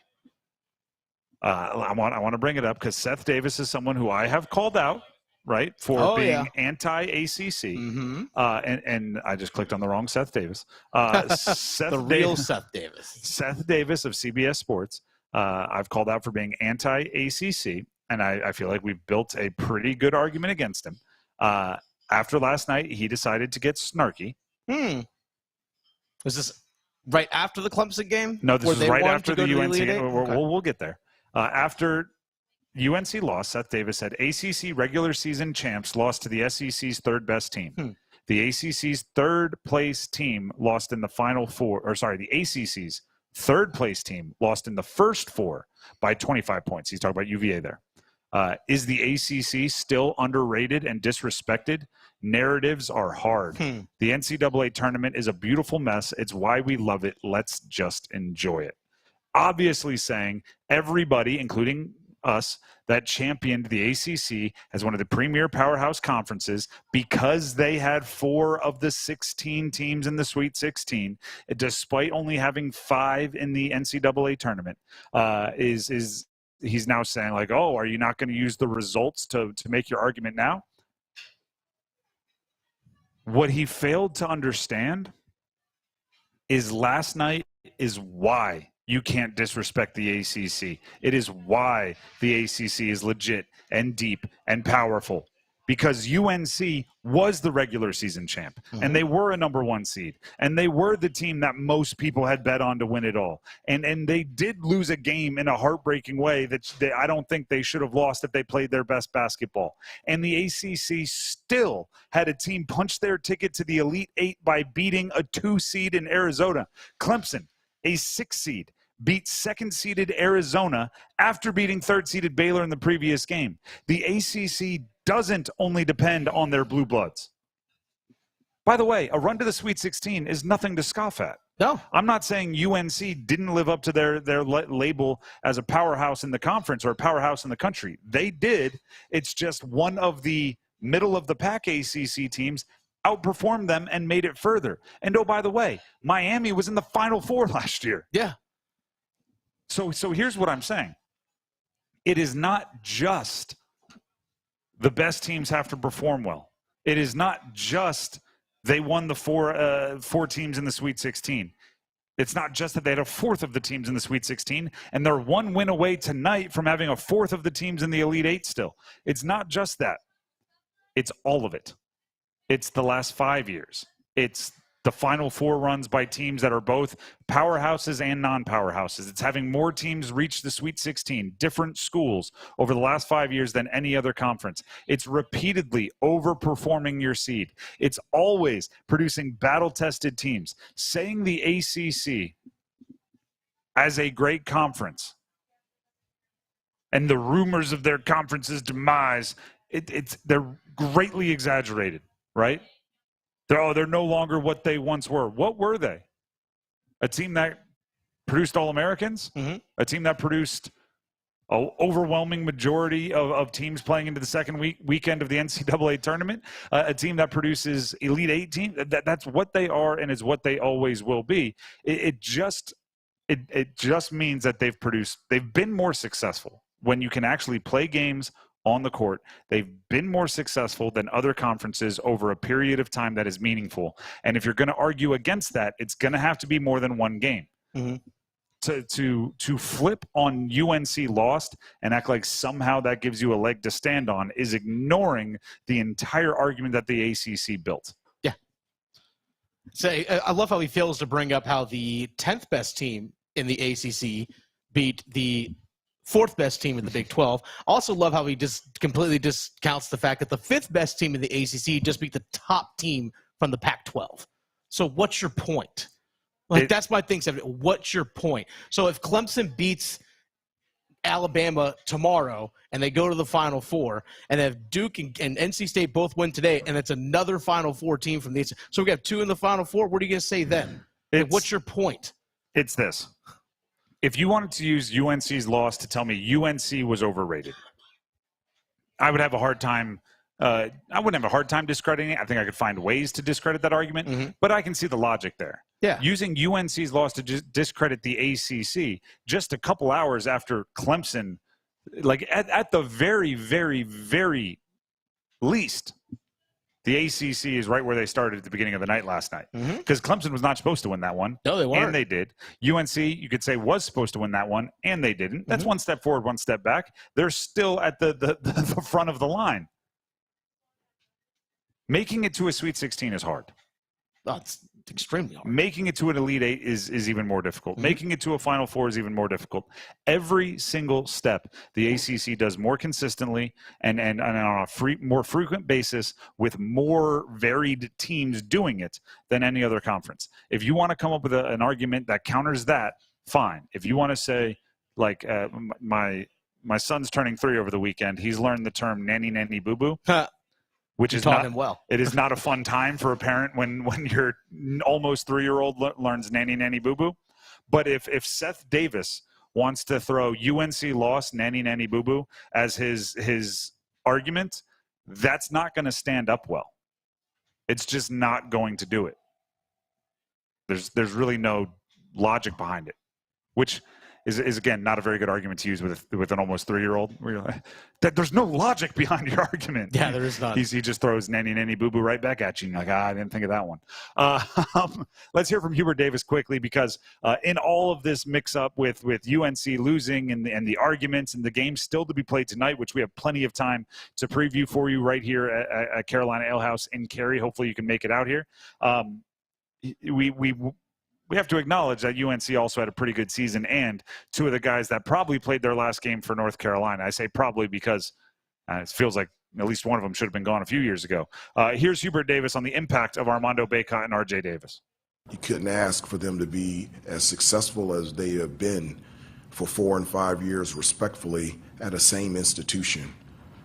I want to bring it up because Seth Davis is someone who I have called out, right, for being anti-ACC. Mm-hmm. And I just clicked on the wrong Seth Davis. Seth Davis. Seth Davis of CBS Sports. I've called out for being anti-ACC, and I feel like we've built a pretty good argument against him. After last night, he decided to get snarky. Was this right after the Clemson game? No, this is right after the UNC game. Okay. We'll get there. After UNC lost, Seth Davis said, ACC regular season champs lost to the SEC's third best team. The ACC's third place team lost in the final four, the ACC's third place team lost in the first four by 25 points. He's talking about UVA there. Is the ACC still underrated and disrespected? Narratives are hard. The NCAA tournament is a beautiful mess. It's why we love it. Let's just enjoy it. Obviously saying everybody, including us, that championed the ACC as one of the premier powerhouse conferences because they had 4 of the 16 teams in the Sweet 16, despite only having 5 in the NCAA tournament, he's now saying, like, oh, are you not going to use the results to make your argument now? What he failed to understand is last night is why you can't disrespect the ACC. It is why the ACC is legit and deep and powerful. Because UNC was the regular season champ, and they were a number 1 seed, and they were the team that most people had bet on to win it all. And they did lose a game in a heartbreaking way that I don't think they should have lost if they played their best basketball. And the ACC still had a team punch their ticket to the Elite 8 by beating a 2 seed in Arizona. Clemson, a 6 seed, beat 2nd-seeded Arizona after beating 3rd-seeded Baylor in the previous game. The ACC doesn't only depend on their blue bloods. By the way, a run to the Sweet 16 is nothing to scoff at. No. I'm not saying UNC didn't live up to their label as a powerhouse in the conference or a powerhouse in the country. They did. It's just one of the middle-of-the-pack ACC teams outperformed them and made it further. And, oh, by the way, Miami was in the Final Four last year. Yeah. So here's what I'm saying. It is not just the best teams have to perform well. It is not just they won the four teams in the Sweet 16. It's not just that they had a 4th of the teams in the Sweet 16, and they're 1 win away tonight from having a 4th of the teams in the Elite 8 still. It's not just that. It's all of it. It's the last 5 years. It's the Final Four runs by teams that are both powerhouses and non-powerhouses. It's having more teams reach the Sweet 16, different schools, over the last 5 years than any other conference. It's repeatedly overperforming your seed. It's always producing battle-tested teams. Saying the ACC as a great conference and the rumors of their conference's demise, they're greatly exaggerated, right? They're no longer what they once were. What were they? A team that produced All-Americans? A team that produced an overwhelming majority of teams playing into the second weekend of the NCAA tournament? A team that produces Elite 8 teams? That's what they are, and is what they always will be. It just means that they've been more successful when you can actually play games on the court. They've been more successful than other conferences over a period of time that is meaningful. And if you're going to argue against that, it's going to have to be more than one game. To flip on UNC lost and act like somehow that gives you a leg to stand on is ignoring the entire argument that the ACC built. Yeah. So I love how he fails to bring up how the 10th best team in the ACC beat the 4th best team in the Big 12. Also love how he just completely discounts the fact that the 5th best team in the ACC just beat the top team from the Pac-12. So what's your point? That's my thing. What's your point? So if Clemson beats Alabama tomorrow and they go to the Final Four, and if Duke and NC State both win today, and it's another Final Four team from the ACC, so we got 2 in the Final Four, what are you going to say then? What's your point? It's this. If you wanted to use UNC's loss to tell me UNC was overrated, I would have a hard time. I wouldn't have a hard time discrediting it. I think I could find ways to discredit that argument, but I can see the logic there. Yeah. Using UNC's loss to discredit the ACC just a couple hours after Clemson, like at the very, very, very least, the ACC is right where they started at the beginning of the night last night. Because Clemson was not supposed to win that one. No, they weren't. And they did. UNC, you could say, was supposed to win that one, and they didn't. That's one step forward, one step back. They're still at the front of the line. Making it to a Sweet 16 is hard. Oh, it's extremely hard. Making it to an Elite Eight is even more difficult. Making it to a Final Four is even more difficult. Every single step, the ACC does more consistently and on a more frequent basis with more varied teams doing it than any other conference. If you want to come up with an argument that counters that, fine. If you want to say, like, my son's turning 3 over the weekend, he's learned the term nanny, nanny, boo-boo. Which is not well. It is not a fun time for a parent when your almost 3-year-old learns nanny nanny boo boo. But if Seth Davis wants to throw UNC loss nanny nanny boo boo as his argument, that's not going to stand up well. It's just not going to do it. There's really no logic behind it, which is again not a very good argument to use with an almost 3-year-old. That there's no logic behind your argument. Yeah, there is not. He just throws nanny nanny boo boo right back at you. And you're like, I didn't think of that one. Let's hear from Hubert Davis quickly, because in all of this mix up with UNC losing and the arguments and the game still to be played tonight, which we have plenty of time to preview for you right here at Carolina Ale House in Cary. Hopefully you can make it out here. We have to acknowledge that UNC also had a pretty good season, and 2 of the guys that probably played their last game for North Carolina. I say probably because it feels like at least one of them should have been gone a few years ago. Here's Hubert Davis on the impact of Armando Bacot and RJ Davis. You couldn't ask for them to be as successful as they have been for 4 and 5 years, respectfully, at a same institution.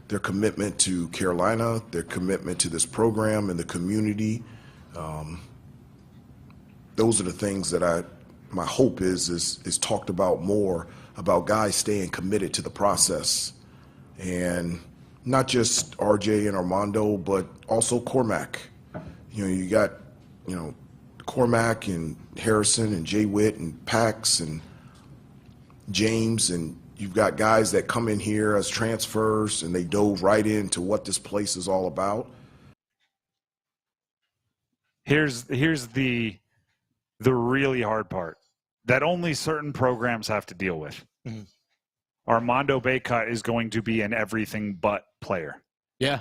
Their commitment to Carolina, their commitment to this program and the community, those are the things that my hope is talked about more, about guys staying committed to the process. And not just RJ and Armando, but also Cormac. You got, Cormac and Harrison and Jay Witt and Pax and James, and you've got guys that come in here as transfers and they dove right into what this place is all about. Here's the really hard part that only certain programs have to deal with. Armando Bacot is going to be an everything but player. Yeah.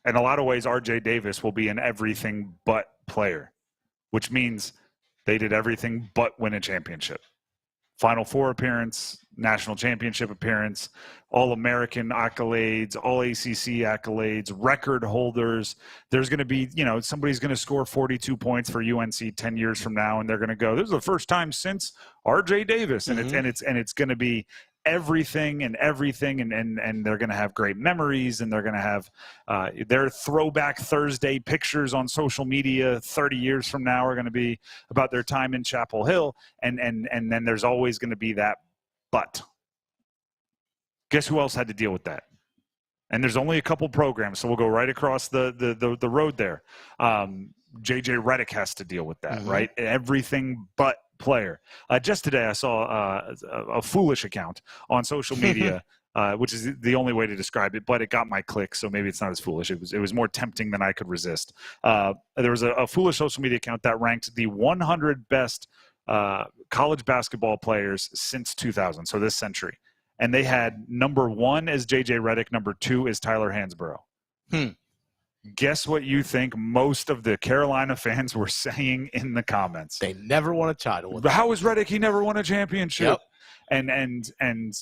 In a lot of ways, RJ Davis will be an everything but player, which means they did everything but win a championship. Final Four appearance, national championship appearance, All-American accolades, All-ACC accolades, record holders. There's going to be, somebody's going to score 42 points for UNC 10 years from now, and they're going to go, this is the first time since RJ Davis, and it's going to be everything, and they're going to have great memories, and they're going to have their throwback Thursday pictures on social media 30 years from now are going to be about their time in Chapel Hill, and then there's always going to be that but. Guess who else had to deal with that? And there's only a couple programs, so we'll go right across the road there. JJ Redick has to deal with that, right? Everything but player. Just today I saw a foolish account on social media, which is the only way to describe it, but it got my clicks, so maybe it's not as foolish. It was more tempting than I could resist. There was a foolish social media account that ranked the 100 best college basketball players since 2000, so this century. And they had number 1 as JJ Redick, number 2 is Tyler Hansborough. Guess what you think most of the Carolina fans were saying in the comments? They never won a title. How is Redick? He never won a championship. Yep. And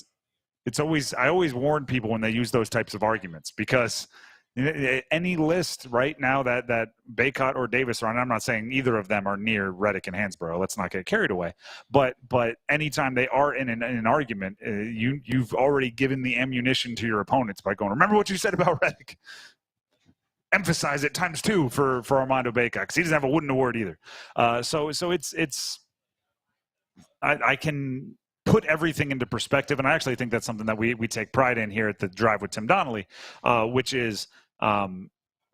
it's always, I always warn people when they use those types of arguments, because any list right now that Bacot or Davis are on, I'm not saying either of them are near Redick and Hansborough. Let's not get carried away. But anytime they are in an argument, you've already given the ammunition to your opponents by going, remember what you said about Redick? Emphasize it times 2 for Armando Bacot, because he doesn't have a wooden award either. So it's I can put everything into perspective, and I actually think that's something that we take pride in here at the Drive with Tim Donnelly, which is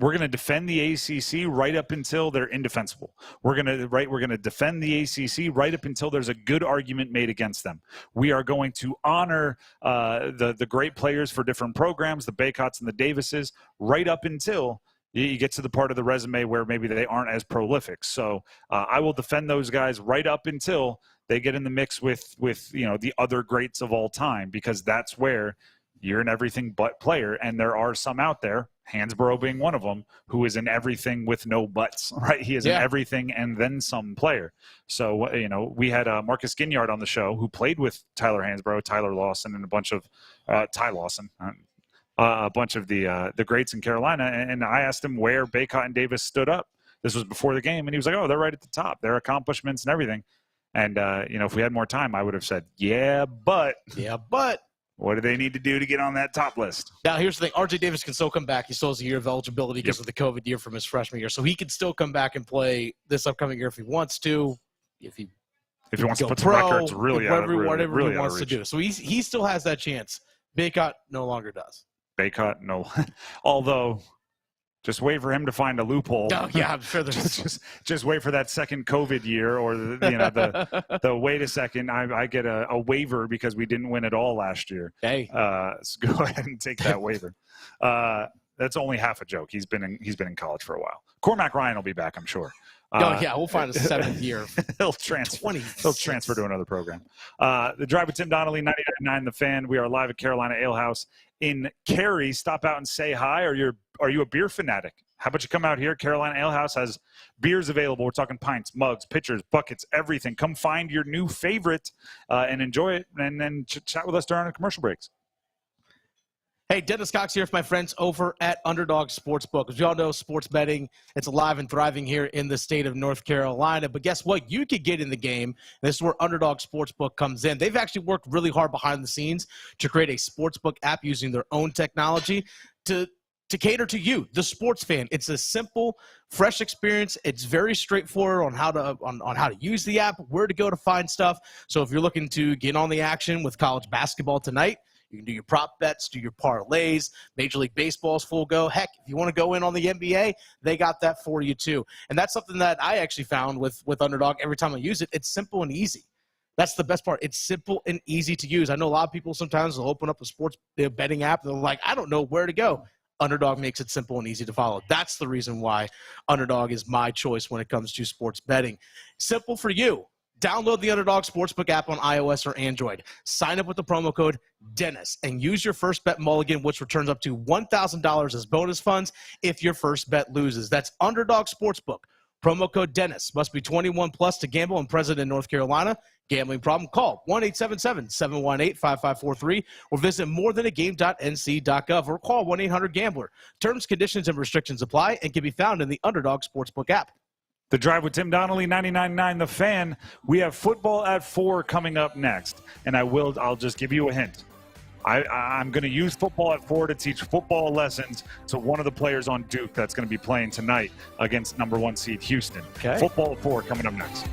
we're going to defend the ACC right up until they're indefensible. We're going to defend the ACC right up until there's a good argument made against them. We are going to honor the great players for different programs, the Baycotts and the Davises, right up until you get to the part of the resume where maybe they aren't as prolific. So I will defend those guys right up until they get in the mix with the other greats of all time, because that's where you're an everything but player. And there are some out there, Hansborough being one of them, who is an everything with no buts, right? He is an everything and then some player. So, we had Marcus Ginyard on the show, who played with Tyler Hansborough, Tyler Lawson, and a bunch of Ty Lawson, a bunch of the greats in Carolina. And I asked him where Baycott and Davis stood up. This was before the game. And he was like, oh, they're right at the top. Their accomplishments and everything. And, if we had more time, I would have said, yeah, but what do they need to do to get on that top list? Now, here's the thing. RJ Davis can still come back. He still has a year of eligibility because of the COVID year from his freshman year. So he can still come back and play this upcoming year if he wants to. If he wants to put some records, whatever he wants to do. So he still has that chance. Baycott no longer does. Baycott, no. Although, just wait for him to find a loophole. Oh, yeah, I'm sure there's just wait for that second COVID year, or the wait a second, I get a waiver because we didn't win at all last year. Hey, so go ahead and take that waiver. That's only half a joke. He's been in college for a while. Cormac Ryan will be back, I'm sure. We'll find a seventh year. He'll transfer to another program. The Drive with Tim Donnelly, 99.9 The Fan. We are live at Carolina Ale House in Cary. Stop out and say hi. Are you a beer fanatic? How about you come out here? Carolina Ale House has beers available. We're talking pints, mugs, pitchers, buckets, everything. Come find your new favorite and enjoy it, and then chat with us during the commercial breaks. Hey, Dennis Cox here with my friends over at Underdog Sportsbook. As you all know, sports betting, it's alive and thriving here in the state of North Carolina. But guess what? You could get in the game. This is where Underdog Sportsbook comes in. They've actually worked really hard behind the scenes to create a sportsbook app using their own technology to cater to you, the sports fan. It's a simple, fresh experience. It's very straightforward on how to use the app, where to go to find stuff. So if you're looking to get on the action with college basketball tonight, you can do your prop bets, do your parlays. Major League Baseball's full go. Heck, if you want to go in on the NBA, they got that for you too. And that's something that I actually found with Underdog. Every time I use it, it's simple and easy. That's the best part. It's simple and easy to use. I know a lot of people sometimes will open up a sports betting app. They're like, I don't know where to go. Underdog makes it simple and easy to follow. That's the reason why Underdog is my choice when it comes to sports betting. Simple for you. Download the Underdog Sportsbook app on iOS or Android. Sign up with the promo code Dennis and use your first bet mulligan, which returns up to $1,000 as bonus funds if your first bet loses. That's Underdog Sportsbook. Promo code Dennis. Must be 21 plus to gamble and present in North Carolina. Gambling problem? Call 1-877-718-5543 or visit morethanagame.nc.gov or call 1-800-GAMBLER. Terms, conditions, and restrictions apply and can be found in the Underdog Sportsbook app. The Drive with Tim Donnelly, 99.9 The Fan. We have football at 4 coming up next, and I'll just give you a hint. I'm going to use football at 4 to teach football lessons to one of the players on Duke that's going to be playing tonight against number 1 seed Houston. Okay. Football at 4 coming up next.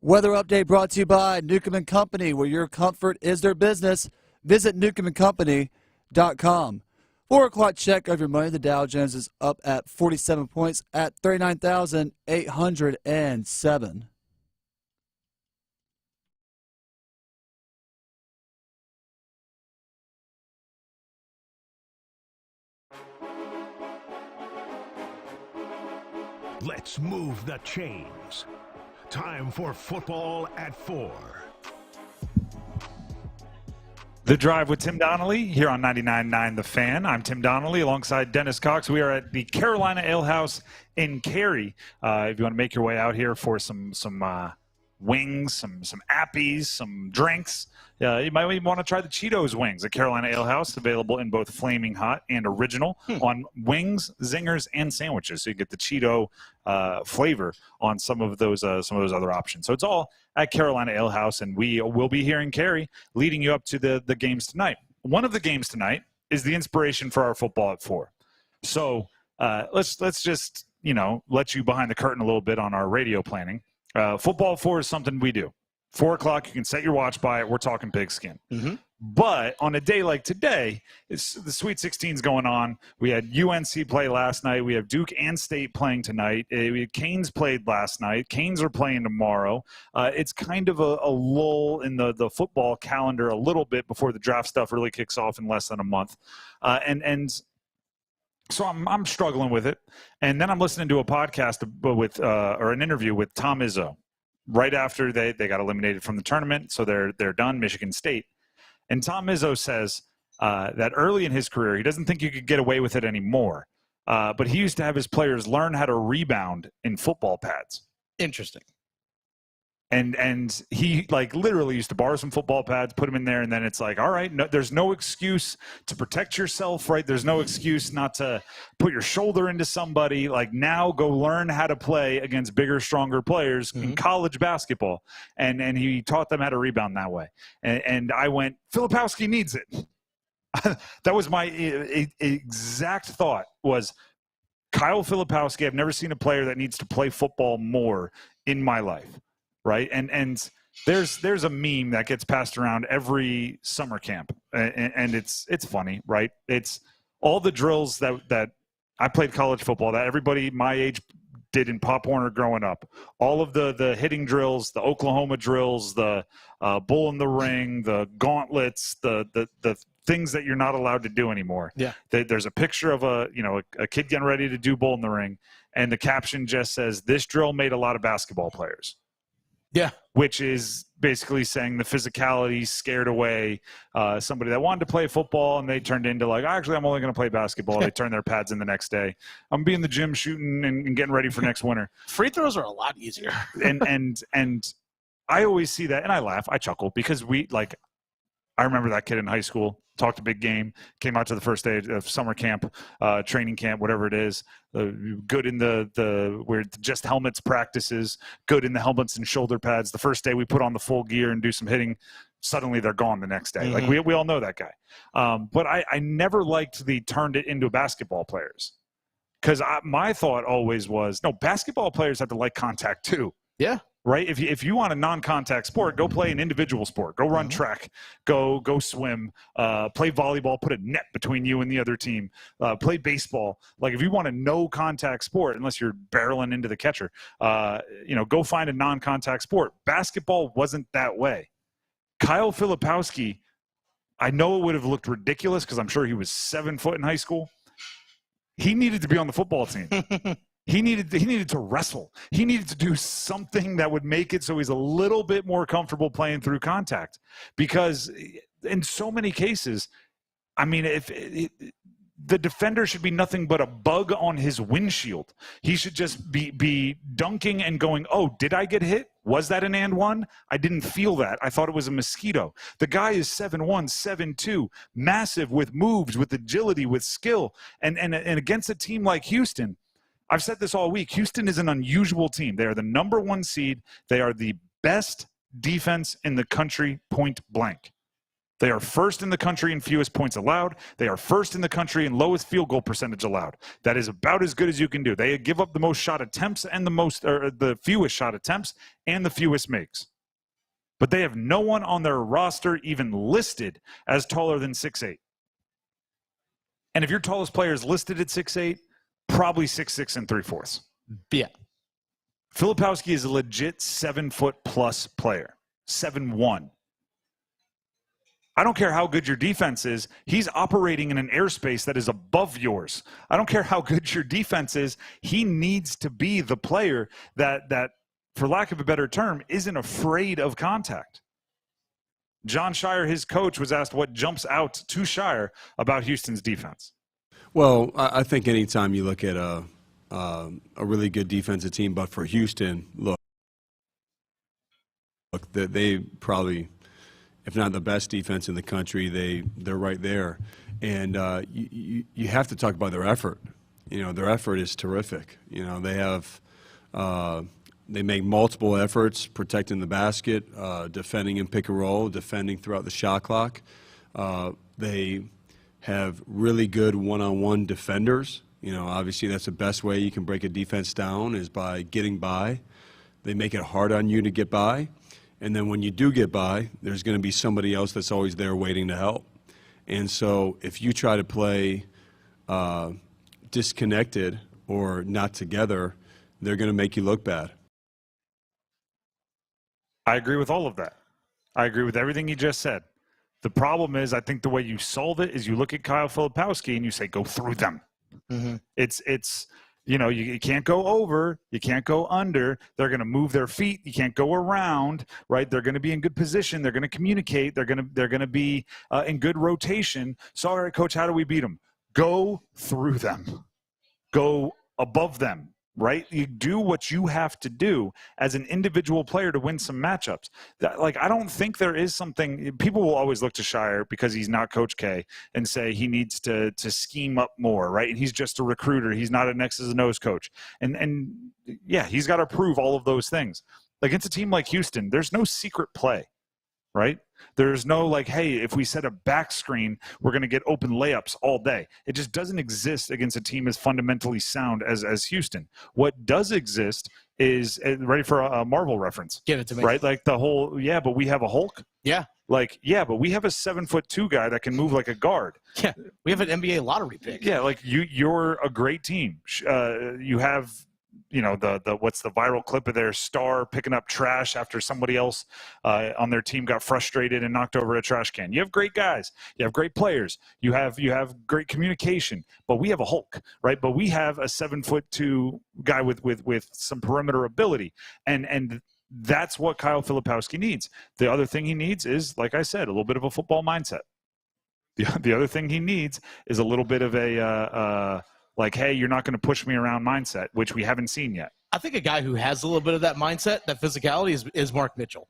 Weather update brought to you by Newcomb & Company, where your comfort is their business. Visit newcombandcompany.com. 4 o'clock check of your money. The Dow Jones is up at 47 points at 39,807. Let's move the chains. Time for football at 4. The Drive with Tim Donnelly here on 99.9 The Fan. I'm Tim Donnelly alongside Dennis Cox. We are at the Carolina Ale House in Cary. If you want to make your way out here for some wings, some appies, some drinks, you might even want to try the Cheetos wings at Carolina Ale House, available in both Flaming Hot and Original on wings, zingers, and sandwiches. So you get the Cheeto flavor on some of those other options. So it's all at Carolina Ale House, and we will be here in Cary leading you up to the games tonight. One of the games tonight is the inspiration for our football at 4. So let's just let you behind the curtain a little bit on our radio planning. Football 4 is something we do. 4 o'clock, you can set your watch by it. We're talking pigskin. But on a day like today, the Sweet 16's going on. We had UNC play last night. We have Duke and State playing tonight. Canes played last night. Canes are playing tomorrow. It's kind of a lull in the football calendar a little bit before the draft stuff really kicks off in less than a month. So I'm struggling with it. And then I'm listening to a podcast or an interview with Tom Izzo right after they got eliminated from the tournament. So they're done, Michigan State. And Tom Izzo says that early in his career, he doesn't think you could get away with it anymore. But he used to have his players learn how to rebound in football pads. Interesting. And he literally used to borrow some football pads, put them in there, and then it's like, all right, no, there's no excuse to protect yourself, right? There's no excuse not to put your shoulder into somebody. Now go learn how to play against bigger, stronger players in college basketball. And he taught them how to rebound that way. And I went, Filipowski needs it. That was my exact thought was Kyle Filipowski. I've never seen a player that needs to play football more in my life. Right. And there's a meme that gets passed around every summer camp. And it's funny. Right. It's all the drills that I played college football that everybody my age did in Pop Warner growing up. All of the hitting drills, the Oklahoma drills, the bull in the ring, the gauntlets, the things that you're not allowed to do anymore. Yeah. There's a picture of a kid getting ready to do bull in the ring. And the caption just says, this drill made a lot of basketball players. Yeah. Which is basically saying the physicality scared away somebody that wanted to play football, and they turned into actually, I'm only going to play basketball. They turn their pads in the next day. I'm be in the gym shooting and getting ready for next winter. Free throws are a lot easier. and I always see that, and I laugh, I chuckle, because I remember that kid in high school, talked a big game, came out to the first day of summer camp, training camp, whatever it is, good in the where just helmets practices, good in the helmets and shoulder pads. The first day we put on the full gear and do some hitting, suddenly they're gone the next day. We all know that guy. But I never liked the turned it into basketball players, because my thought always was, no, basketball players have to like contact too. Yeah. Right? If you want a non-contact sport, go play an individual sport. Go run track. Go swim. Play volleyball. Put a net between you and the other team. Play baseball. If you want a no-contact sport, unless you're barreling into the catcher, go find a non-contact sport. Basketball wasn't that way. Kyle Filipowski, I know it would have looked ridiculous because I'm sure he was 7 foot in high school. He needed to be on the football team. He needed to wrestle. He needed to do something that would make it so he's a little bit more comfortable playing through contact. Because in so many cases, I mean, the defender should be nothing but a bug on his windshield. He should just be dunking and going, oh, did I get hit? Was that an and one? I didn't feel that. I thought it was a mosquito. The guy is 7'1", 7'2", massive, with moves, with agility, with skill. And against a team like Houston, I've said this all week, Houston is an unusual team. They are the number 1 seed. They are the best defense in the country, point blank. They are first in the country in fewest points allowed. They are first in the country in lowest field goal percentage allowed. That is about as good as you can do. They give up the most shot attempts and the fewest shot attempts and the fewest makes. But they have no one on their roster even listed as taller than 6'8". And if your tallest player is listed at 6'8", probably 6'6 3/4. Yeah. Filipowski is a legit 7-foot-plus player, 7'1". I don't care how good your defense is. He's operating in an airspace that is above yours. I don't care how good your defense is. He needs to be the player that, for lack of a better term, isn't afraid of contact. John Shire, his coach, was asked what jumps out to Shire about Houston's defense. Well, I think anytime you look at a really good defensive team, but for Houston, look, they probably, if not the best defense in the country, they're right there. And you have to talk about their effort. You know, their effort is terrific. You know, they have they make multiple efforts protecting the basket, defending in pick and roll, defending throughout the shot clock. They have really good one-on-one defenders. You know, obviously that's the best way you can break a defense down is by getting by. They make it hard on you to get by. And then when you do get by, there's going to be somebody else that's always there waiting to help. And so if you try to play disconnected or not together, they're going to make you look bad. I agree with all of that. I agree with everything you just said. The problem is, I think the way you solve it is you look at Kyle Filipowski and you say, go through them. Mm-hmm. It's you know, you can't go over, you can't go under. They're going to move their feet. You can't go around, right? They're going to be in good position. They're going to communicate. They're going to be in good rotation. So, all right, coach, how do we beat them? Go through them. Go above them. Right? You do what you have to do as an individual player to win some matchups. I don't think there is something – people will always look to Shire because he's not Coach K and say he needs to scheme up more, right? And he's just a recruiter. He's not an X's and O's coach. And yeah, he's got to prove all of those things. Against a team like Houston, there's no secret play, right? There's no like, hey, if we set a back screen, we're going to get open layups all day. It just doesn't exist against a team as fundamentally sound as Houston. What does exist is, ready for a Marvel reference? Give it to me. Right? Like the whole, yeah, but we have a Hulk. Yeah. Like, yeah, but we have a 7'2" guy that can move like a guard. Yeah. We have an NBA lottery pick. Yeah, like you're a great team. You have, you know, the what's the viral clip of their star picking up trash after somebody else on their team got frustrated and knocked over a trash can. You have great guys. You have great players. You have great communication. But we have a Hulk, right? But we have a 7'2" guy with some perimeter ability, and that's what Kyle Filipowski needs. The other thing he needs is, like I said, a little bit of a football mindset. The other thing he needs is a little bit of a like, hey, you're not going to push me around mindset, which we haven't seen yet. I think a guy who has a little bit of that mindset, that physicality, is Mark Mitchell.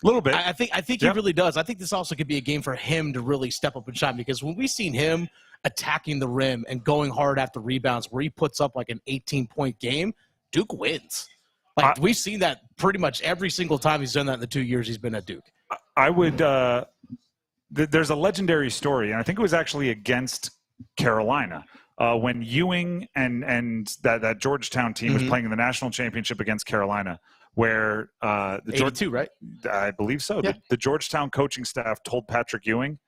A little bit. I think he really does. I think this also could be a game for him to really step up and shine, because when we've seen him attacking the rim and going hard after rebounds where he puts up like an 18-point game, Duke wins. Like, we've seen that pretty much every single time he's done that in the 2 years he's been at Duke. I would there's a legendary story, and I think it was actually against Carolina. When Ewing and that Georgetown team was playing in the national championship against Carolina, where the 82, right? I believe so. Yeah. The Georgetown coaching staff told Patrick Ewing,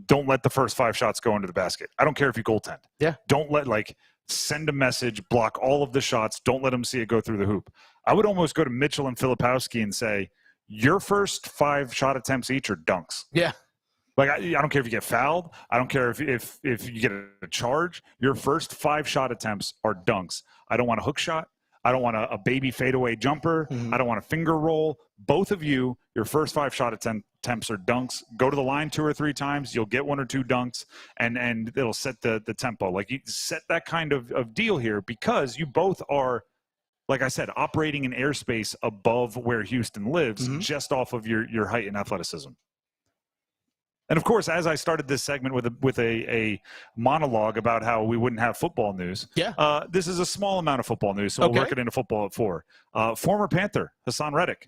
don't let the first 5 shots go into the basket. I don't care if you goaltend. Yeah. Don't send a message, block all of the shots. Don't let them see it go through the hoop. I would almost go to Mitchell and Filipowski and say, your first 5 shot attempts each are dunks. Yeah. Like, I don't care if you get fouled. I don't care if you get a charge. Your first 5 shot attempts are dunks. I don't want a hook shot. I don't want a baby fadeaway jumper. I don't want a finger roll. Both of you, your first 5 shot attempts are dunks. Go to the line 2 or 3 times. You'll get 1 or 2 dunks, and it'll set the tempo. Like, you set that kind of deal here, because you both are, like I said, operating in airspace above where Houston lives, just off of your height and athleticism. And, of course, as I started this segment with a monologue about how we wouldn't have football news, this is a small amount of football news, so we'll work it into football at 4. Former Panther Hassan Reddick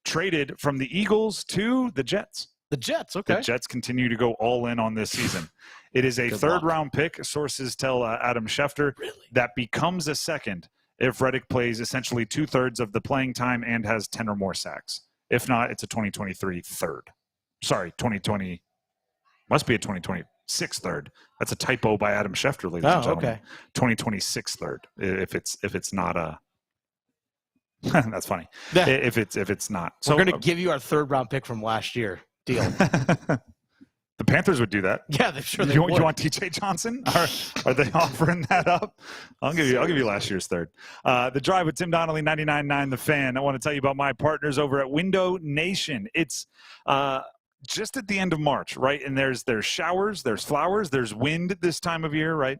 traded from the Eagles to the Jets. The Jets, okay. The Jets continue to go all in on this season. It is a third-round pick, sources tell Adam Schefter, that becomes a second if Reich plays essentially 2/3 of the playing time and has 10 or more sacks. If not, it's a 2023 third. Sorry, 2020. Must be a 2026 third. That's a typo by Adam Schefter, ladies and gentlemen. Okay. 2026 third. If it's not a that's funny. Yeah. If it's not. So we're going to give you our third-round pick from last year. Deal. The Panthers would do that. Yeah, they're sure they would. would. You want TJ Johnson? Are they offering that up? I'll give you last year's third. The Drive with Tim Donnelly, 99.9 The Fan. I want to tell you about my partners over at Window Nation. It's just at the end of March, right? And there's showers, there's flowers, there's wind this time of year, right?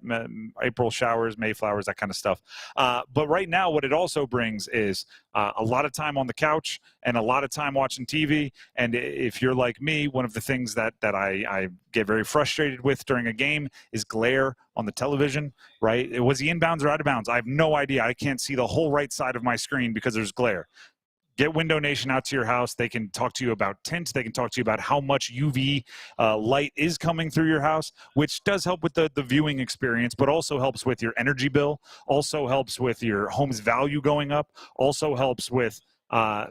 April showers, May flowers, that kind of stuff. But right now, what it also brings is a lot of time on the couch and a lot of time watching TV. And if you're like me, one of the things that I get very frustrated with during a game is glare on the television, right? Was he inbounds or out of bounds? I have no idea. I can't see the whole right side of my screen because there's glare. Get Window Nation out to your house. They can talk to you about tint. They can talk to you about how much UV light is coming through your house, which does help with the viewing experience, but also helps with your energy bill, also helps with your home's value going up, also helps with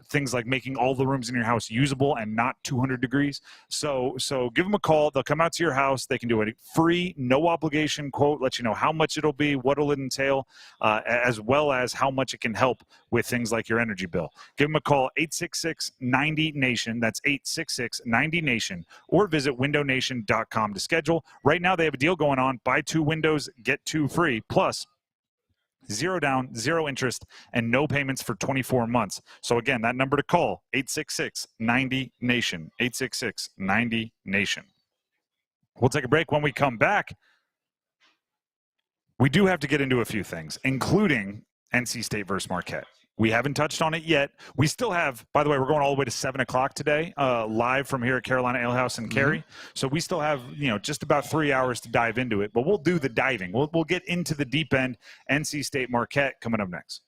things like making all the rooms in your house usable and not 200 degrees. So give them a call. They'll come out to your house. They can do a free, no obligation quote, let you know how much it'll be, what it'll entail, as well as how much it can help with things like your energy bill. Give them a call, 866-90-NATION. That's 866-90-NATION. Or visit windownation.com to schedule. Right now they have a deal going on. Buy 2 windows, get 2 free. Plus, 0 down, 0 interest, and no payments for 24 months. So again, that number to call, 866-90-NATION, 866-90-NATION. We'll take a break. When we come back, we do have to get into a few things, including NC State versus Marquette. We haven't touched on it yet. We still have, by the way, we're going all the way to 7 o'clock today, live from here at Carolina Ale House in Cary. Mm-hmm. So we still have, just about 3 hours to dive into it, but we'll do the diving. We'll get into the deep end. NC State Marquette coming up next.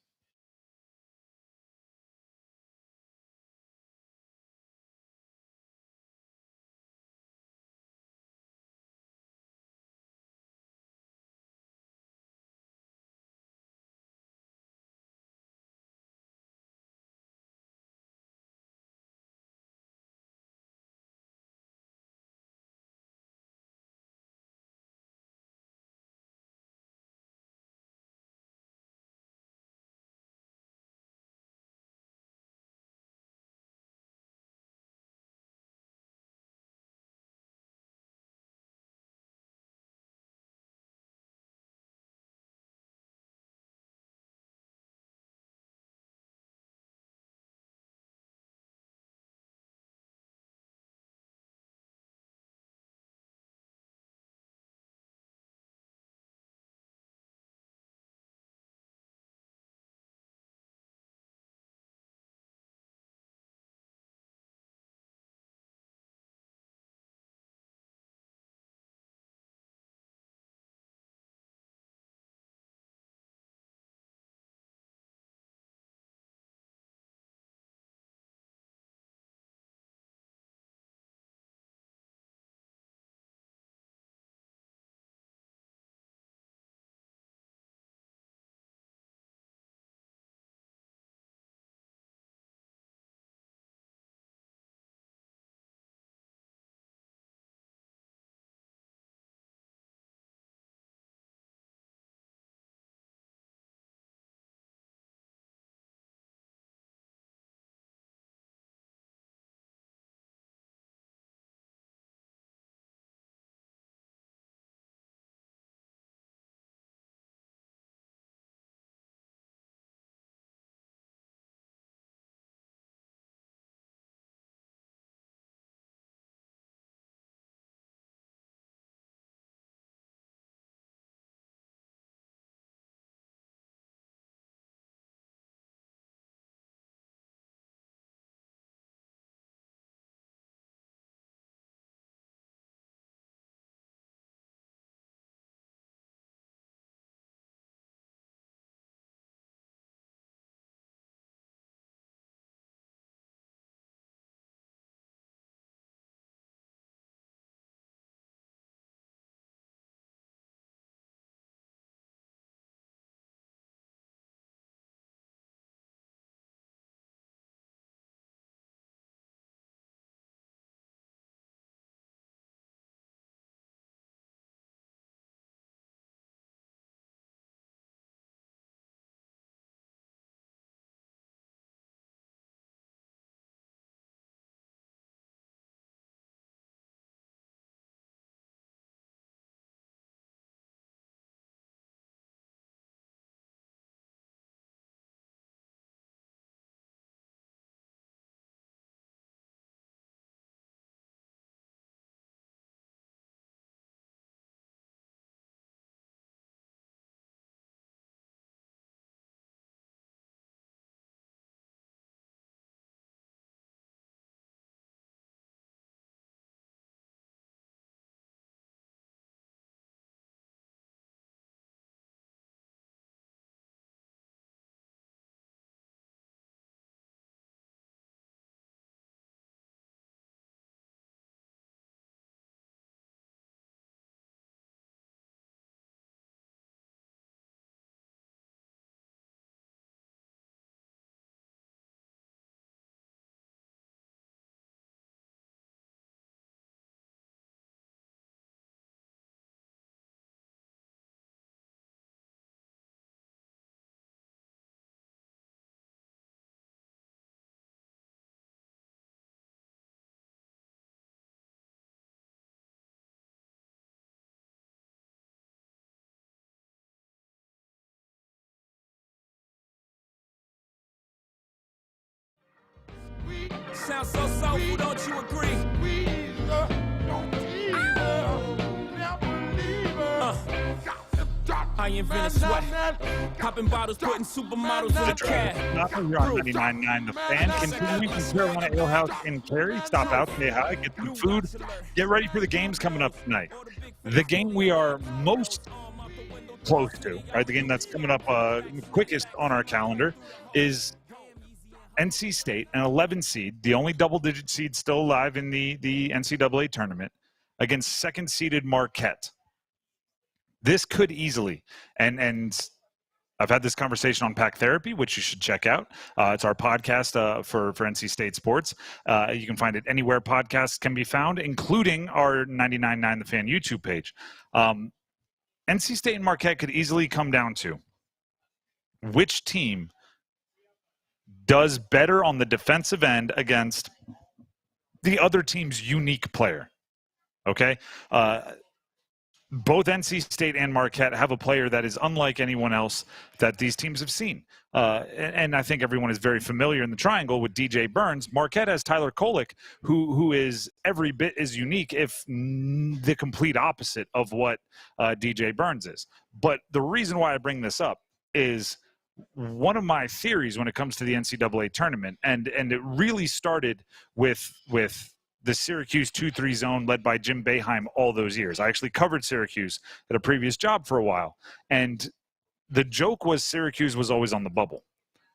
Sounds so soulful, don't you agree? I invented sweat. Popping bottles, putting supermodels in a cab. Not here on 99.9 The Fan. Continuing from Carolina Ale House in Cary. Stop out, say hi, get some food. Get ready for the games coming up tonight. The game we are most close to, right? The game that's coming up quickest on our calendar is NC State, an 11 seed, the only double-digit seed still alive in the NCAA tournament, against second-seeded Marquette. This could easily, and I've had this conversation on Pack Therapy, which you should check out. It's our podcast for NC State sports. You can find it anywhere podcasts can be found, including our 99.9 The Fan YouTube page. NC State and Marquette could easily come down to which team does better on the defensive end against the other team's unique player. Okay? Both NC State and Marquette have a player that is unlike anyone else that these teams have seen. And I think everyone is very familiar in the triangle with DJ Burns. Marquette has Tyler Kolek, who is every bit as unique, if the complete opposite of what DJ Burns is. But the reason why I bring this up is one of my theories when it comes to the NCAA tournament, and it really started with the Syracuse 2-3 zone led by Jim Boeheim all those years. I actually covered Syracuse at a previous job for a while. And the joke was Syracuse was always on the bubble.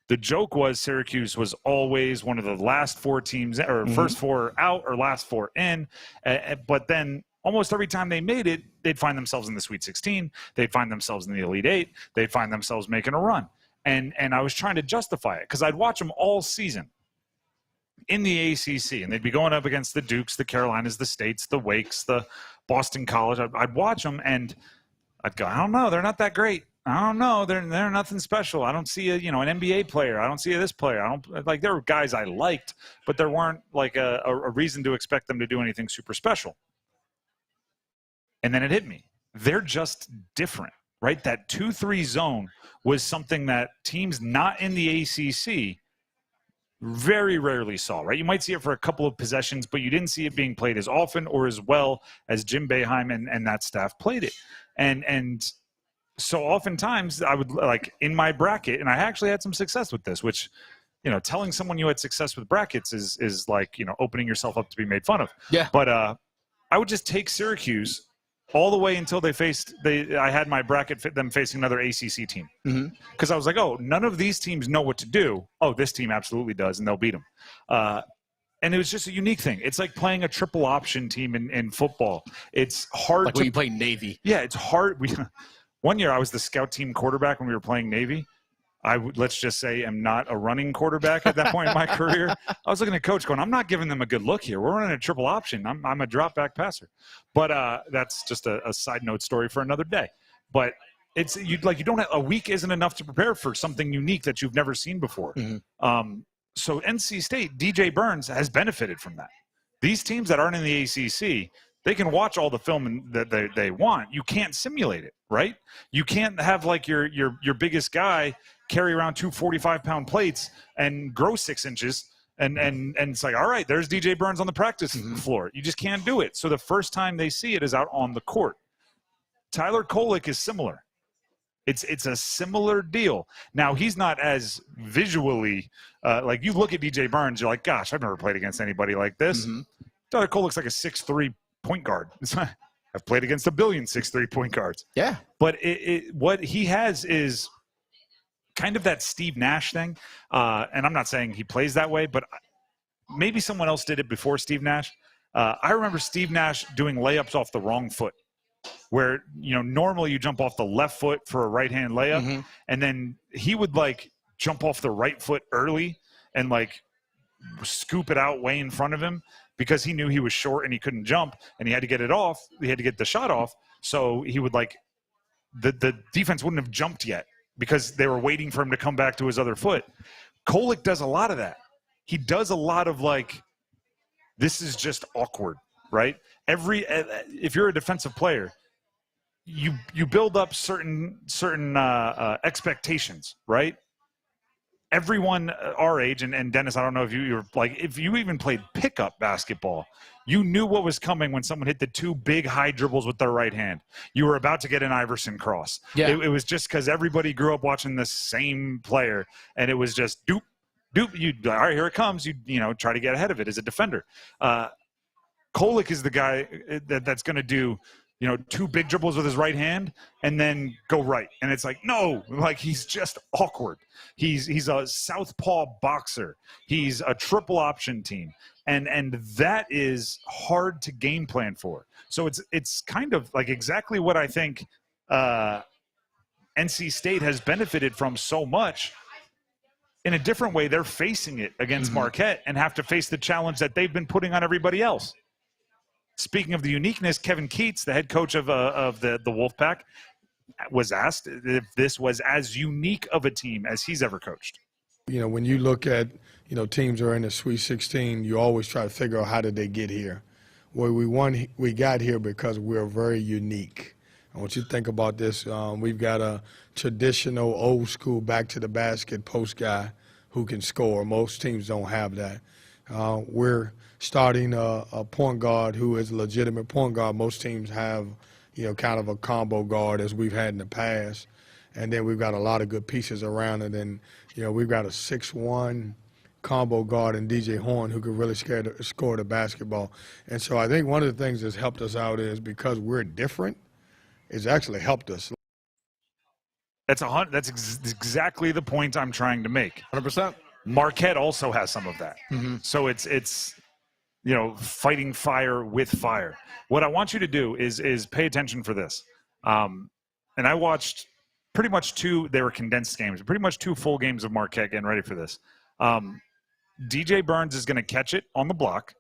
The joke was Syracuse was always one of the last four teams, or first four out or last four in. But then almost every time they made it, they'd find themselves in the Sweet 16. They'd find themselves in the Elite Eight. They'd find themselves making a run. And I was trying to justify it because I'd watch them all season in the ACC, and they'd be going up against the Dukes, the Carolinas, the States, the Wakes, the Boston College. I'd watch them, and I'd go, I don't know, they're not that great. I don't know, they're nothing special. I don't see an NBA player. I don't see this player. There were guys I liked, but there weren't like a reason to expect them to do anything super special. And then it hit me. They're just different, right? That 2-3 zone was something that teams not in the ACC very rarely saw, right? You might see it for a couple of possessions, but you didn't see it being played as often or as well as Jim Boeheim and that staff played it. And so oftentimes I would, like, in my bracket, and I actually had some success with this, which, telling someone you had success with brackets is like, opening yourself up to be made fun of. Yeah. But I would just take Syracuse all the way until I had my bracket fit them facing another ACC team. Because I was like, oh, none of these teams know what to do. Oh, this team absolutely does, and they'll beat them. And it was just a unique thing. It's like playing a triple option team in football. It's hard like when you play Navy. Yeah, it's hard. One year I was the scout team quarterback when we were playing Navy. Let's just say, am not a running quarterback at that point in my career. I was looking at coach going, I'm not giving them a good look here. We're running a triple option. I'm a drop back passer. But that's just a side note story for another day. But it's you don't have, a week isn't enough to prepare for something unique that you've never seen before. So NC State, DJ Burns has benefited from that. These teams that aren't in the ACC, they can watch all the film that they want. You can't simulate it, right? You can't have like your biggest guy carry around 2 45-pound plates and grow 6 inches and it's like, all right, there's DJ Burns on the practice floor. You just can't do it. So the first time they see it is out on the court. Tyler Kolek is similar. It's a similar deal. Now, he's not as visually like you look at DJ Burns, you're like, gosh, I've never played against anybody like this. Tyler Kolek's like a 6'3" point guard. I've played against a billion 6'3" point guards. Yeah. But what he has is kind of that Steve Nash thing. And I'm not saying he plays that way, but maybe someone else did it before Steve Nash. I remember Steve Nash doing layups off the wrong foot, where, normally you jump off the left foot for a right-hand layup, and then he would, like, jump off the right foot early and, like, scoop it out way in front of him because he knew he was short and he couldn't jump, and he had to get it off. He had to get the shot off, so he would, like, the defense wouldn't have jumped yet because they were waiting for him to come back to his other foot. Kolek does a lot of that. He does a lot of, like, this is just awkward, right? If you're a defensive player, you build up certain expectations, right? everyone our age, and Dennis, I don't know if you were like, if you even played pickup basketball, you knew what was coming when someone hit the two big high dribbles with their right hand. You were about to get an Iverson cross. Yeah. It was just because everybody grew up watching the same player, and it was just doop, doop. You all right, here it comes. You know, try to get ahead of it as a defender. Kolek is the guy that's going to do, you know, two big dribbles with his right hand and then go right. And it's like, no, like he's just awkward. He's a southpaw boxer. He's a triple option team. And that is hard to game plan for. So it's kind of like exactly what I think NC State has benefited from so much. In a different way, they're facing it against Marquette and have to face the challenge that they've been putting on everybody else. Speaking of the uniqueness, Kevin Keats, the head coach of the Wolfpack, was asked if this was as unique of a team as he's ever coached. You know, when you look at, you know, teams that are in the Sweet 16, you always try to figure out how did they get here. Well, we got here because we're very unique. I want you to think about this. We've got a traditional, old school, back to the basket post guy who can score. Most teams don't have that. We're starting a point guard who is a legitimate point guard. Most teams have, you know, kind of a combo guard as we've had in the past. And then we've got a lot of good pieces around it. And, you know, we've got a 6'1" combo guard in DJ Horn who could really score the basketball. And so I think one of the things that's helped us out is because we're different, it's actually helped us. That's exactly the point I'm trying to make. 100%. Marquette also has some of that. So it's you know, fighting fire with fire. What I want you to do is pay attention for this. And I watched pretty much they were condensed games, pretty much 2 full games of Marquette getting ready for this. DJ Burns is going to catch it on the block.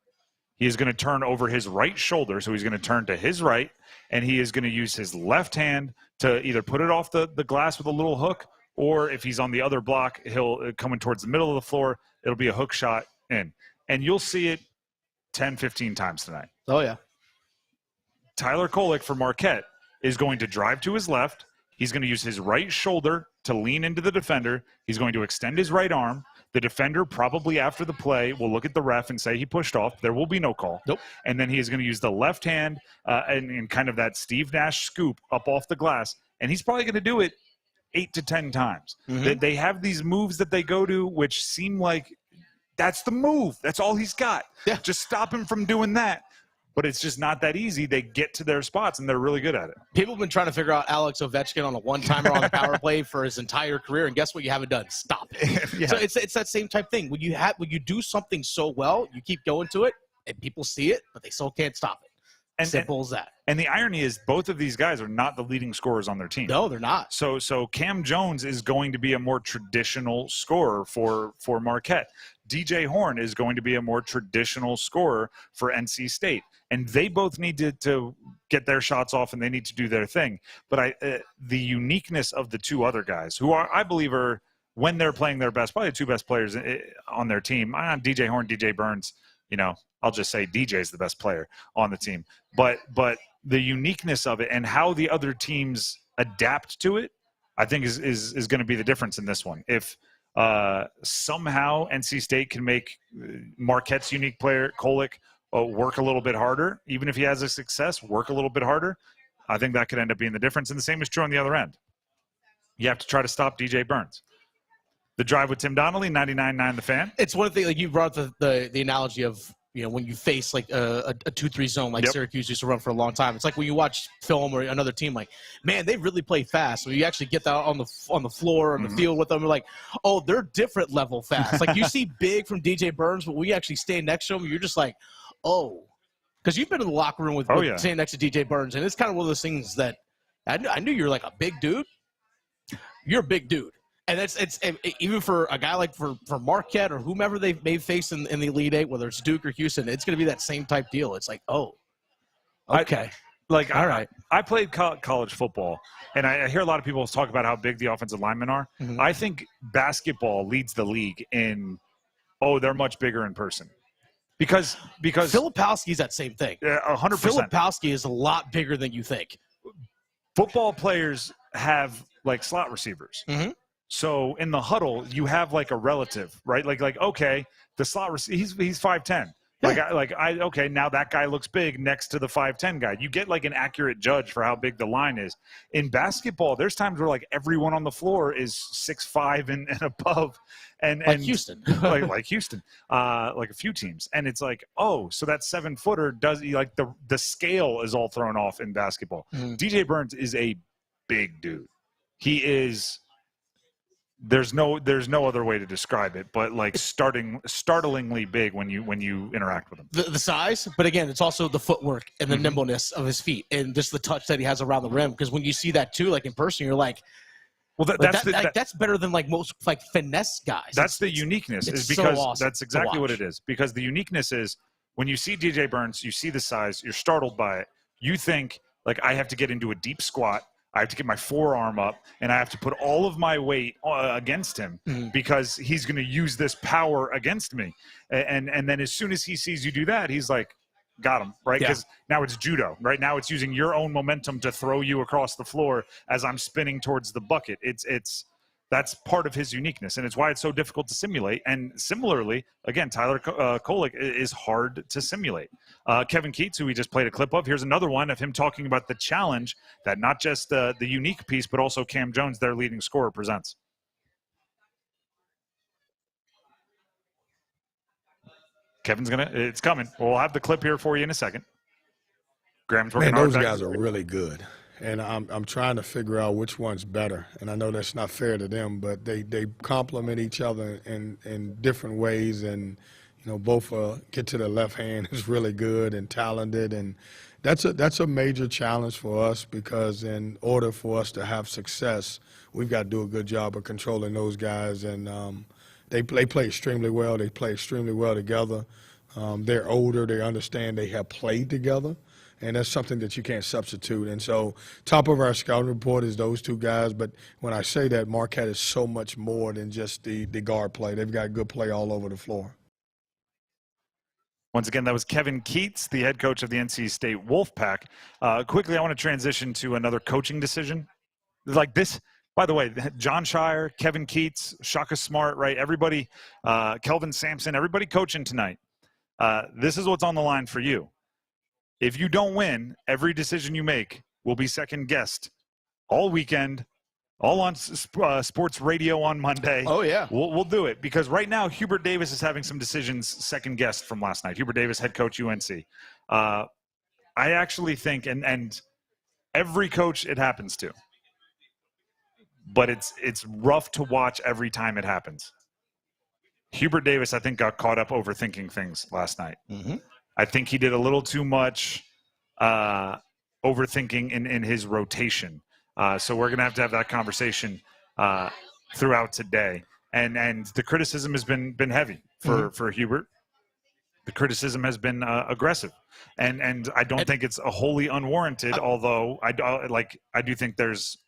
He is going to turn over his right shoulder, so he's going to turn to his right, and he is going to use his left hand to either put it off the glass with a little hook, or if he's on the other block, he'll coming towards the middle of the floor, it'll be a hook shot in. And you'll see it 10, 15 times tonight. Oh, yeah. Tyler Kolek for Marquette is going to drive to his left. He's going to use his right shoulder to lean into the defender. He's going to extend his right arm. The defender, probably after the play, will look at the ref and say he pushed off. There will be no call. Nope. And then he is going to use the left hand and kind of that Steve Nash scoop up off the glass. And he's probably going to do it 8 to 10 times. They have these moves that they go to which seem like that's the move. That's all he's got. Yeah. Just stop him from doing that. But it's just not that easy. They get to their spots, and they're really good at it. People have been trying to figure out Alex Ovechkin on a one-timer on the power play for his entire career, and guess what you haven't done? Stop it. Yeah. So it's that same type thing. When you do something so well, you keep going to it, and people see it, but they still can't stop it. Simple as that. And the irony is both of these guys are not the leading scorers on their team. No, they're not. So Cam Jones is going to be a more traditional scorer for Marquette. DJ Horn is going to be a more traditional scorer for NC State. And they both need to get their shots off, and they need to do their thing. But the uniqueness of the two other guys, who I believe are, when they're playing their best, probably the 2 best players on their team. DJ Horn, DJ Burns, you know, I'll just say DJ is the best player on the team. But the uniqueness of it and how the other teams adapt to it, I think is going to be the difference in this one. If somehow NC State can make Marquette's unique player, Kolek, work a little bit harder, even if he has a success, work a little bit harder, I think that could end up being the difference. And the same is true on the other end. You have to try to stop DJ Burns. The Drive with Tim Donnelly, 99.9 The Fan. It's one thing, like you brought the analogy of, you know, when you face like a 2-3 zone like Syracuse used to run for a long time. It's like when you watch film or another team, like, man, they really play fast. So you actually get that on the floor or on the field with them. You're like, oh, they're different level fast. Like you see big from DJ Burns, but we actually stay next to him. You're just like, oh, because you've been in the locker room with staying next to DJ Burns, and it's kind of one of those things that I knew you were like a big dude. You're a big dude. And it's even for a guy like for Marquette or whomever they may face in the Elite Eight, whether it's Duke or Houston, it's going to be that same type deal. It's like, oh, okay. All right. I played college football, and I hear a lot of people talk about how big the offensive linemen are. I think basketball leads the league in, they're much bigger in person. Because Filipowski's that same thing. 100%. Filipowski is a lot bigger than you think. Football players have like slot receivers. So in the huddle, you have like a relative, right? Like okay, the slot he's 5'10". Okay, now that guy looks big next to the 5'10" guy. You get like an accurate judge for how big the line is. In basketball, there's times where like everyone on the floor is 6'5" and above, and Houston, like Houston, like a few teams, and it's like, oh, so that 7-footer does like the scale is all thrown off in basketball. DJ Burns is a big dude. He is. There's no other way to describe it, but like startlingly big when you interact with him. The size, but again, it's also the footwork and the nimbleness of his feet and just the touch that he has around the rim. Because when you see that too, like in person, you're like, well, that's better than like most like finesse guys. That's the uniqueness, is because so awesome that's exactly what it is. Because the uniqueness is when you see DJ Burns, you see the size, you're startled by it. You think like, I have to get into a deep squat. I have to get my forearm up, and I have to put all of my weight against him because he's going to use this power against me. And then as soon as he sees you do that, he's like, got him, right? Because now it's judo, right? Now it's using your own momentum to throw you across the floor as I'm spinning towards the bucket. That's part of his uniqueness, and it's why it's so difficult to simulate. And similarly, again, Tyler Kolek is hard to simulate. Kevin Keats, who we just played a clip of, here's another one of him talking about the challenge that not just the unique piece, but also Cam Jones, their leading scorer, presents. It's coming. We'll have the clip here for you in a second. Graham's working hard. Those guys are really good. And I'm trying to figure out which one's better. And I know that's not fair to them, but they complement each other in different ways. And, you know, both get to the left hand is really good and talented. And that's a major challenge for us, because in order for us to have success, we've got to do a good job of controlling those guys. And they play extremely well. They play extremely well together. They're older. They understand they have played together. And that's something that you can't substitute. And so top of our scouting report is those two guys. But when I say that, Marquette is so much more than just the guard play. They've got good play all over the floor. Once again, that was Kevin Keats, the head coach of the NC State Wolfpack. Quickly, I want to transition to another coaching decision. Like this, by the way, John Shire, Kevin Keats, Shaka Smart, right? Everybody, Kelvin Sampson, everybody coaching tonight. This is what's on the line for you. If you don't win, every decision you make will be second-guessed all weekend, all on sports radio on Monday. Oh, yeah. We'll do it, because right now Hubert Davis is having some decisions second-guessed from last night. Hubert Davis, head coach, UNC. I actually think, and every coach it happens to, but it's rough to watch every time it happens. Hubert Davis, I think, got caught up overthinking things last night. I think he did a little too much overthinking in his rotation. So we're going to have that conversation throughout today. And the criticism has been heavy for Hubert. The criticism has been aggressive. And I don't think it's a wholly unwarranted, although I do think there's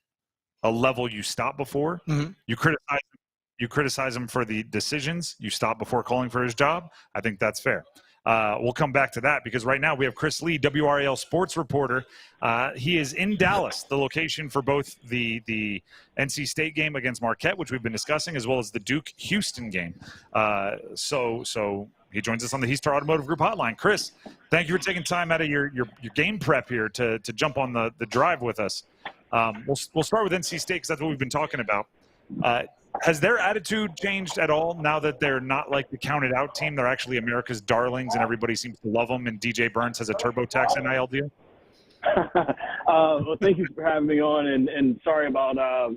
a level you stop before. You criticize him for the decisions. You stop before calling for his job. I think that's fair. We'll come back to that, because right now we have Chris Lee, WRAL sports reporter. He is in Dallas, the location for both the NC State game against Marquette, which we've been discussing, as well as the Duke-Houston game. So he joins us on the Heastar Automotive Group hotline. Chris, thank you for taking time out of your game prep here to jump on the drive with us. We'll start with NC State, because that's what we've been talking about. Has their attitude changed at all now that they're not like the counted out team? They're actually America's darlings, and everybody seems to love them, and DJ Burns has a TurboTax NIL deal? Well, thank you for having me on, and sorry about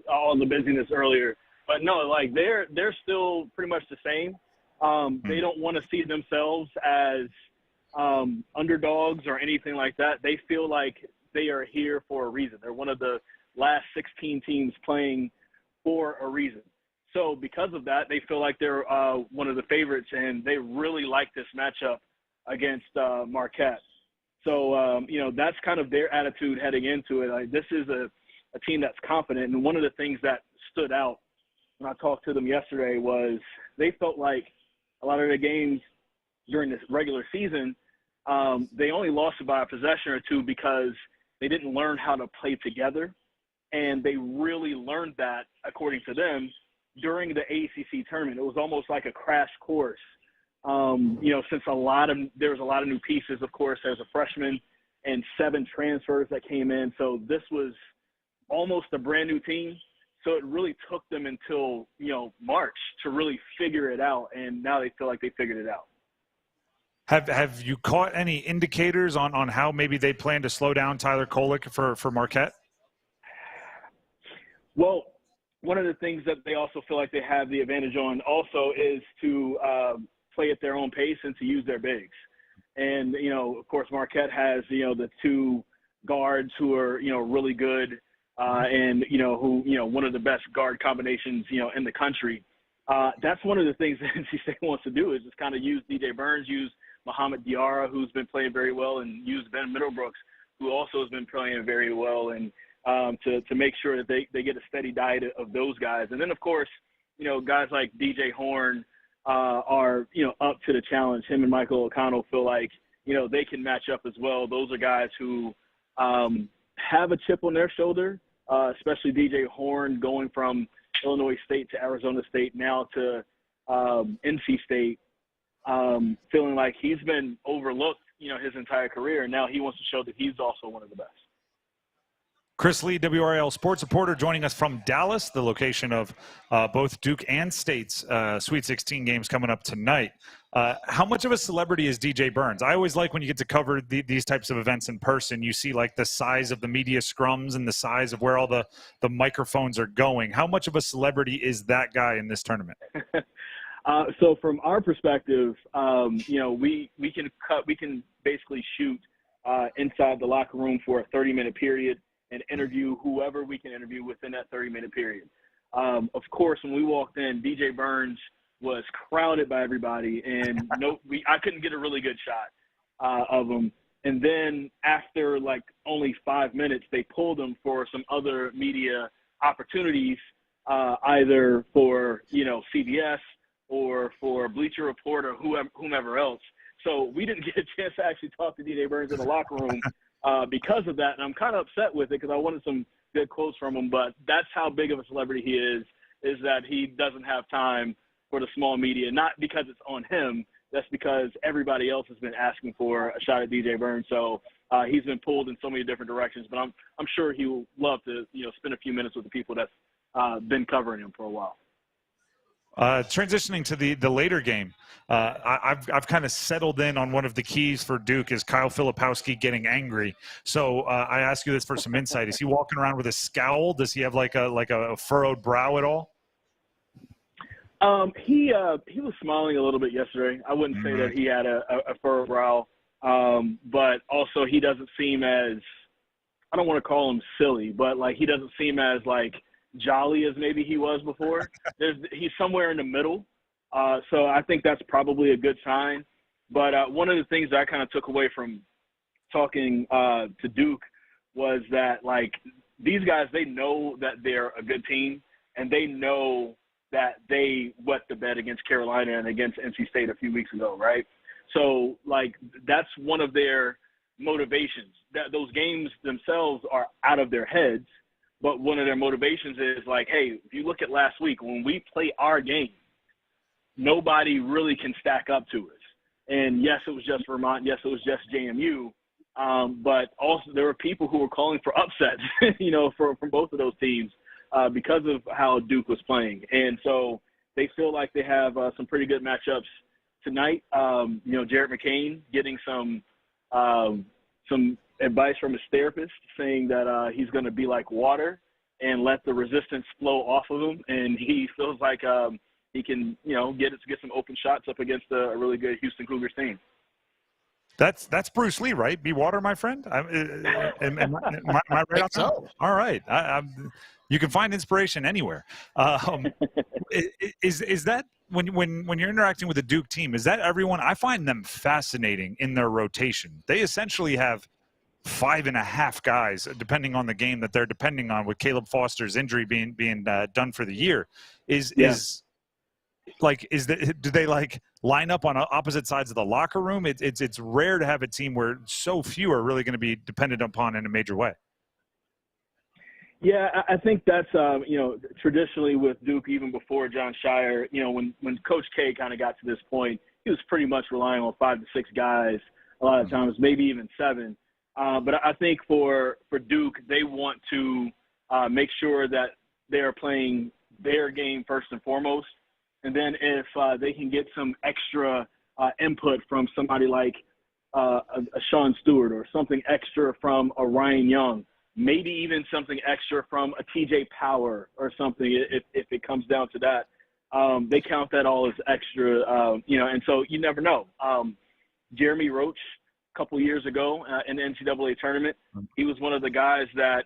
all the busyness earlier. But no, like they're still pretty much the same. They don't want to see themselves as underdogs or anything like that. They feel like they are here for a reason. They're one of the last 16 teams playing for a reason. So because of that, they feel like they're one of the favorites, and they really like this matchup against Marquette. So, that's kind of their attitude heading into it. Like, this is a team that's confident. And one of the things that stood out when I talked to them yesterday was they felt like a lot of the games during this regular season, they only lost by a possession or two because they didn't learn how to play together. And they really learned that, according to them, during the ACC tournament. It was almost like a crash course. Since there was a lot of new pieces, of course, as a freshman and 7 transfers that came in. So this was almost a brand new team. So it really took them until, March to really figure it out. And now they feel like they figured it out. Have you caught any indicators on how maybe they plan to slow down Tyler Kolek for Marquette? Well, one of the things that they also feel like they have the advantage on also is to play at their own pace and to use their bigs. And, of course, Marquette has, the 2 guards who are, really good and, who, one of the best guard combinations, in the country. That's one of the things that NC State wants to do is just kind of use DJ Burns, use Mohamed Diarra, who's been playing very well, and use Ben Middlebrooks, who also has been playing very well, and to make sure that they get a steady diet of those guys. And then, of course, guys like DJ Horn are, up to the challenge. Him and Michael O'Connell feel like, they can match up as well. Those are guys who have a chip on their shoulder, especially DJ Horn going from Illinois State to Arizona State, now to NC State, feeling like he's been overlooked, his entire career, and now he wants to show that he's also one of the best. Chris Lee, WRAL sports reporter, joining us from Dallas, the location of both Duke and State's Sweet 16 games coming up tonight. How much of a celebrity is DJ Burns? I always like when you get to cover these types of events in person, you see like the size of the media scrums and the size of where all the microphones are going. How much of a celebrity is that guy in this tournament? So from our perspective, we can basically shoot inside the locker room for a 30-minute period and interview whoever we can interview within that 30-minute period. Of course, when we walked in, DJ Burns was crowded by everybody, and I couldn't get a really good shot of him. And then after like only 5 minutes, they pulled him for some other media opportunities, either for CBS or for Bleacher Report or whomever else. So we didn't get a chance to actually talk to DJ Burns in the locker room because of that. And I'm kind of upset with it because I wanted some good quotes from him. But that's how big of a celebrity he is that he doesn't have time for the small media, not because it's on him. That's because everybody else has been asking for a shot at DJ Burns. So he's been pulled in so many different directions. But I'm sure he will love to spend a few minutes with the people that's been covering him for a while. Transitioning to the later game, I've kind of settled in on one of the keys for Duke is Kyle Filipowski getting angry. So I ask you this for some insight: is he walking around with a scowl? Does he have like a furrowed brow at all? He was smiling a little bit yesterday. I wouldn't say that he had a furrowed brow, but also he doesn't seem as, I don't want to call him silly, but like he doesn't seem as like jolly as maybe he was before. He's somewhere in the middle. So I think that's probably a good sign. But one of the things that I kind of took away from talking to Duke was that, like, these guys, they know that they're a good team, and they know that they wet the bed against Carolina and against NC State a few weeks ago, right? So, like, that's one of their motivations. That those games themselves are out of their heads, but one of their motivations is like, hey, if you look at last week, when we play our game, nobody really can stack up to us. And yes, it was just Vermont. Yes, it was just JMU. But also there were people who were calling for upsets, from both of those teams because of how Duke was playing. And so they feel like they have some pretty good matchups tonight. Jarrett McCain getting some advice from his therapist saying that he's going to be like water and let the resistance flow off of him. And he feels like he can, get some open shots up against a really good Houston Cougars team. That's Bruce Lee, right? Be water, my friend. Am I right on that? All right. You can find inspiration anywhere. Is that when you're interacting with a Duke team? Is that everyone? I find them fascinating in their rotation. They essentially have 5.5 guys, depending on the game that they're depending on. With Caleb Foster's injury being done for the year, do they like line up on opposite sides of the locker room? It's rare to have a team where so few are really going to be dependent upon in a major way. Yeah, I think that's, traditionally with Duke, even before John Shire, when Coach K kind of got to this point, he was pretty much relying on 5 to 6 guys a lot of times, maybe even 7. But I think for Duke, they want to make sure that they're playing their game first and foremost. And then if they can get some extra input from somebody like a Sean Stewart or something extra from a Ryan Young, maybe even something extra from a TJ Power or something, if it comes down to that. They count that all as extra, and so you never know. Jeremy Roach, a couple years ago in the NCAA tournament, he was one of the guys that,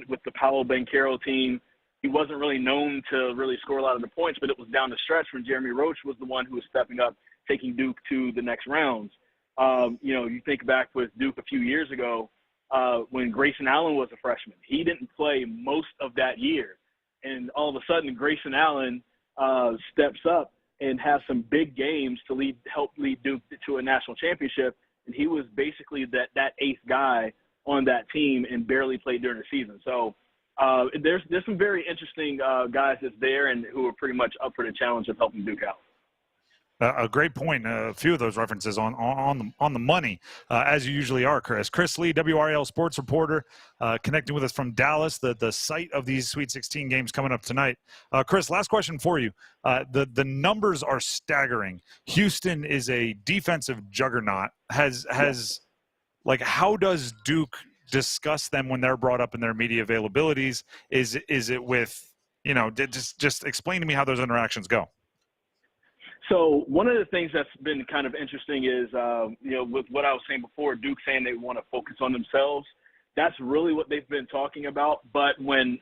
with the Paolo Banchero team, he wasn't really known to really score a lot of the points, but it was down the stretch when Jeremy Roach was the one who was stepping up, taking Duke to the next rounds. You think back with Duke a few years ago, when Grayson Allen was a freshman. He didn't play most of that year. And all of a sudden, Grayson Allen steps up and has some big games to help lead Duke to a national championship. And he was basically that eighth guy on that team and barely played during the season. So there's some very interesting guys that's there and who are pretty much up for the challenge of helping Duke out. A great point. A few of those references on the money, as you usually are, Chris. Chris Lee, WRAL sports reporter, connecting with us from Dallas, the site of these Sweet 16 games coming up tonight. Chris, last question for you. The numbers are staggering. Houston is a defensive juggernaut. How does Duke discuss them when they're brought up in their media availabilities? Is it with, just explain to me how those interactions go. So one of the things that's been kind of interesting is, with what I was saying before, Duke saying they want to focus on themselves. That's really what they've been talking about. But when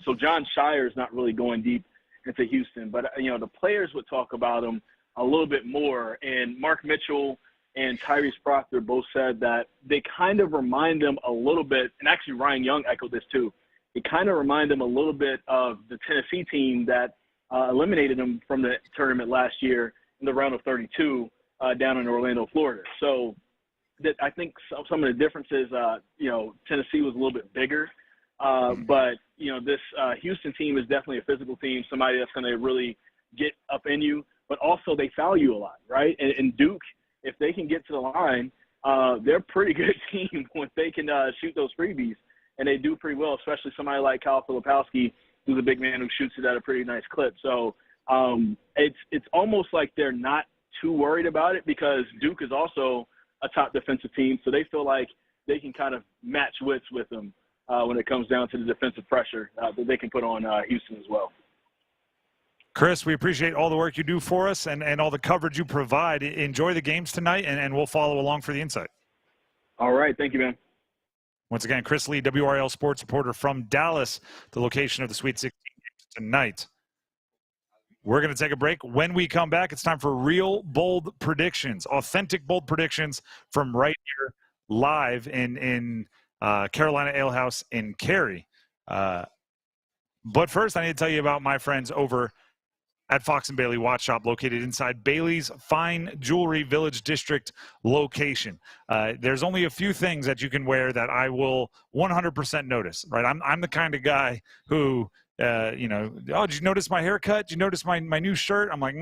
so John Shire is not really going deep into Houston, but, the players would talk about him a little bit more. And Mark Mitchell and Tyrese Proctor both said that they kind of remind them a little bit, and actually Ryan Young echoed this too. They kind of remind them a little bit of the Tennessee team that eliminated them from the tournament last year in the round of 32 down in Orlando, Florida. So that I think some of the differences, Tennessee was a little bit bigger, but this Houston team is definitely a physical team, somebody that's going to really get up in you, but also they foul you a lot, right? And Duke, if they can get to the line, they're a pretty good team when they can shoot those freebies, and they do pretty well, especially somebody like Kyle Filipowski, who's a big man who shoots it at a pretty nice clip. So it's almost like they're not too worried about it because Duke is also a top defensive team, so they feel like they can kind of match wits with them when it comes down to the defensive pressure that they can put on Houston as well. Chris, we appreciate all the work you do for us and all the coverage you provide. Enjoy the games tonight, and we'll follow along for the insight. All right. Thank you, man. Once again, Chris Lee, WRAL sports reporter from Dallas, the location of the Sweet 16 games tonight. We're going to take a break. When we come back, it's time for real bold predictions, authentic bold predictions from right here live in Carolina Ale House in Cary. But first, I need to tell you about my friends over at Fox and Bailey Watch Shop, located inside Bailey's Fine Jewelry Village District location. There's only a few things that you can wear that I will 100% notice, right? I'm the kind of guy who, oh, did you notice my haircut? Did you notice my new shirt? I'm like,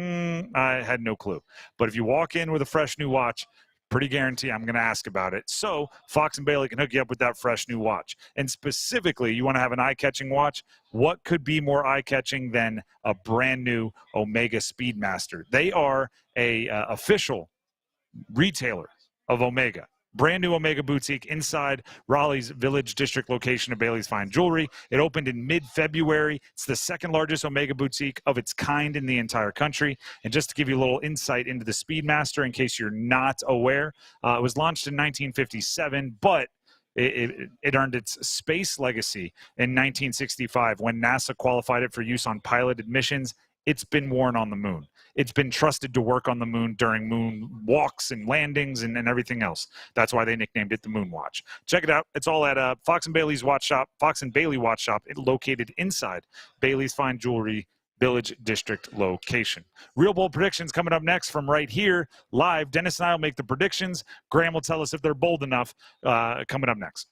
I had no clue. But if you walk in with a fresh new watch, pretty guarantee I'm going to ask about it. So Fox and Bailey can hook you up with that fresh new watch. And specifically, you want to have an eye-catching watch. What could be more eye-catching than a brand new Omega Speedmaster? They are a official retailer of Omega. Brand new Omega boutique inside Raleigh's Village District location of Bailey's Fine Jewelry. It opened in mid-February. It's the second largest Omega boutique of its kind in the entire country. And just to give you a little insight into the Speedmaster, in case you're not aware, it was launched in 1957, but it earned its space legacy in 1965 when NASA qualified it for use on piloted missions. It's been worn on the moon. It's been trusted to work on the moon during moon walks and landings and everything else. That's why they nicknamed it the Moon Watch. Check it out. It's all at Fox and Bailey's Watch Shop, Fox and Bailey Watch Shop, located inside Bailey's Fine Jewelry Village District location. Real bold predictions coming up next from right here live. Dennis and I will make the predictions. Graham will tell us if they're bold enough coming up next.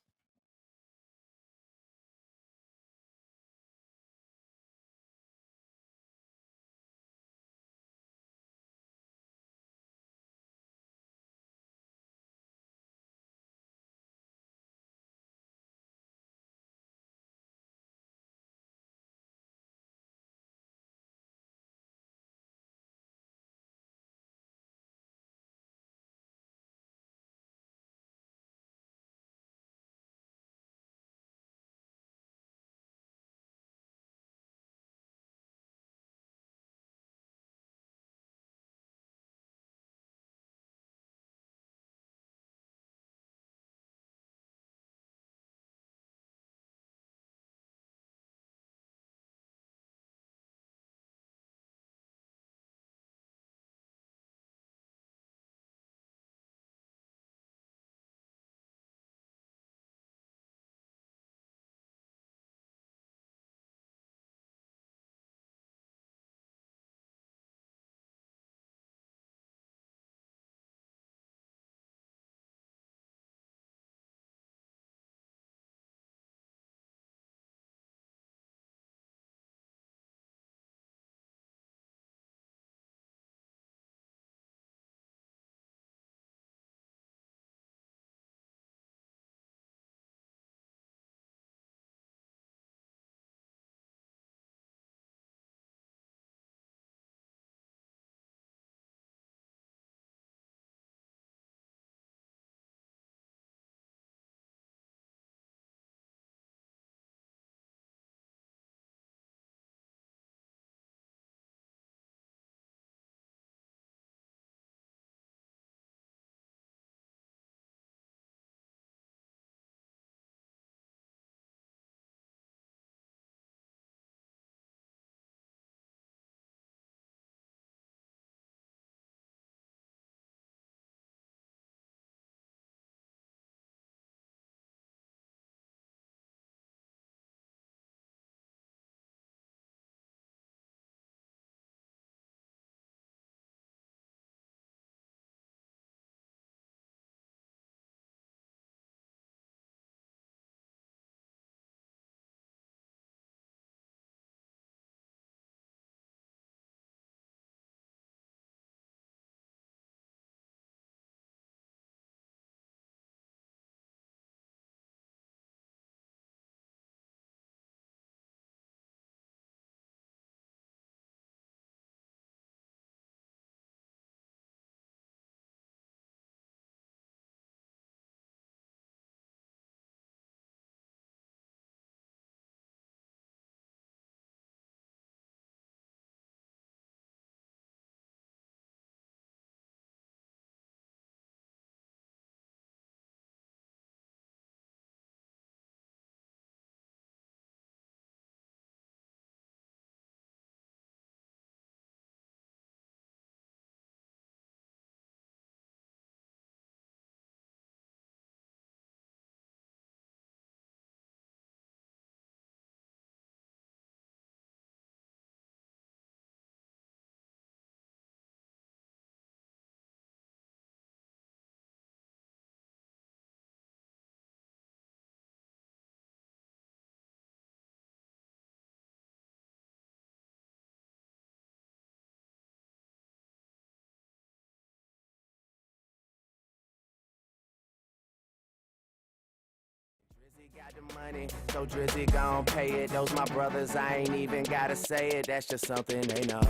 So Drizzy gon' pay it. Those my brothers, I ain't even gotta say it. That's just something they know.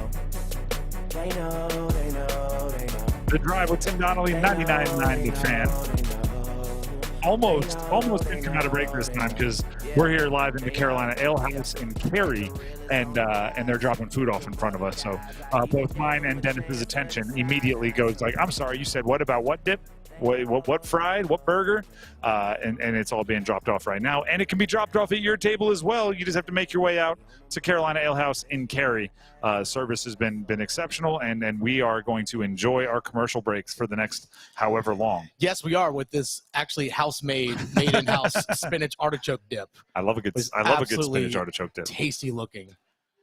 They know. The Drive with Tim Donnelly, 99.9 The Fan. Almost didn't come out of break this time because we're here live in the Carolina Ale House in Cary, and they're dropping food off in front of us. So both mine and Dennis's attention immediately goes like, I'm sorry, you said what about what dip? What fried? What burger? And it's all being dropped off right now. And it can be dropped off at your table as well. You just have to make your way out to Carolina Ale House in Cary. Service has been exceptional, and we are going to enjoy our commercial breaks for the next however long. Yes, we are, with this actually made in-house spinach artichoke dip. I love a good spinach artichoke dip. Tasty looking.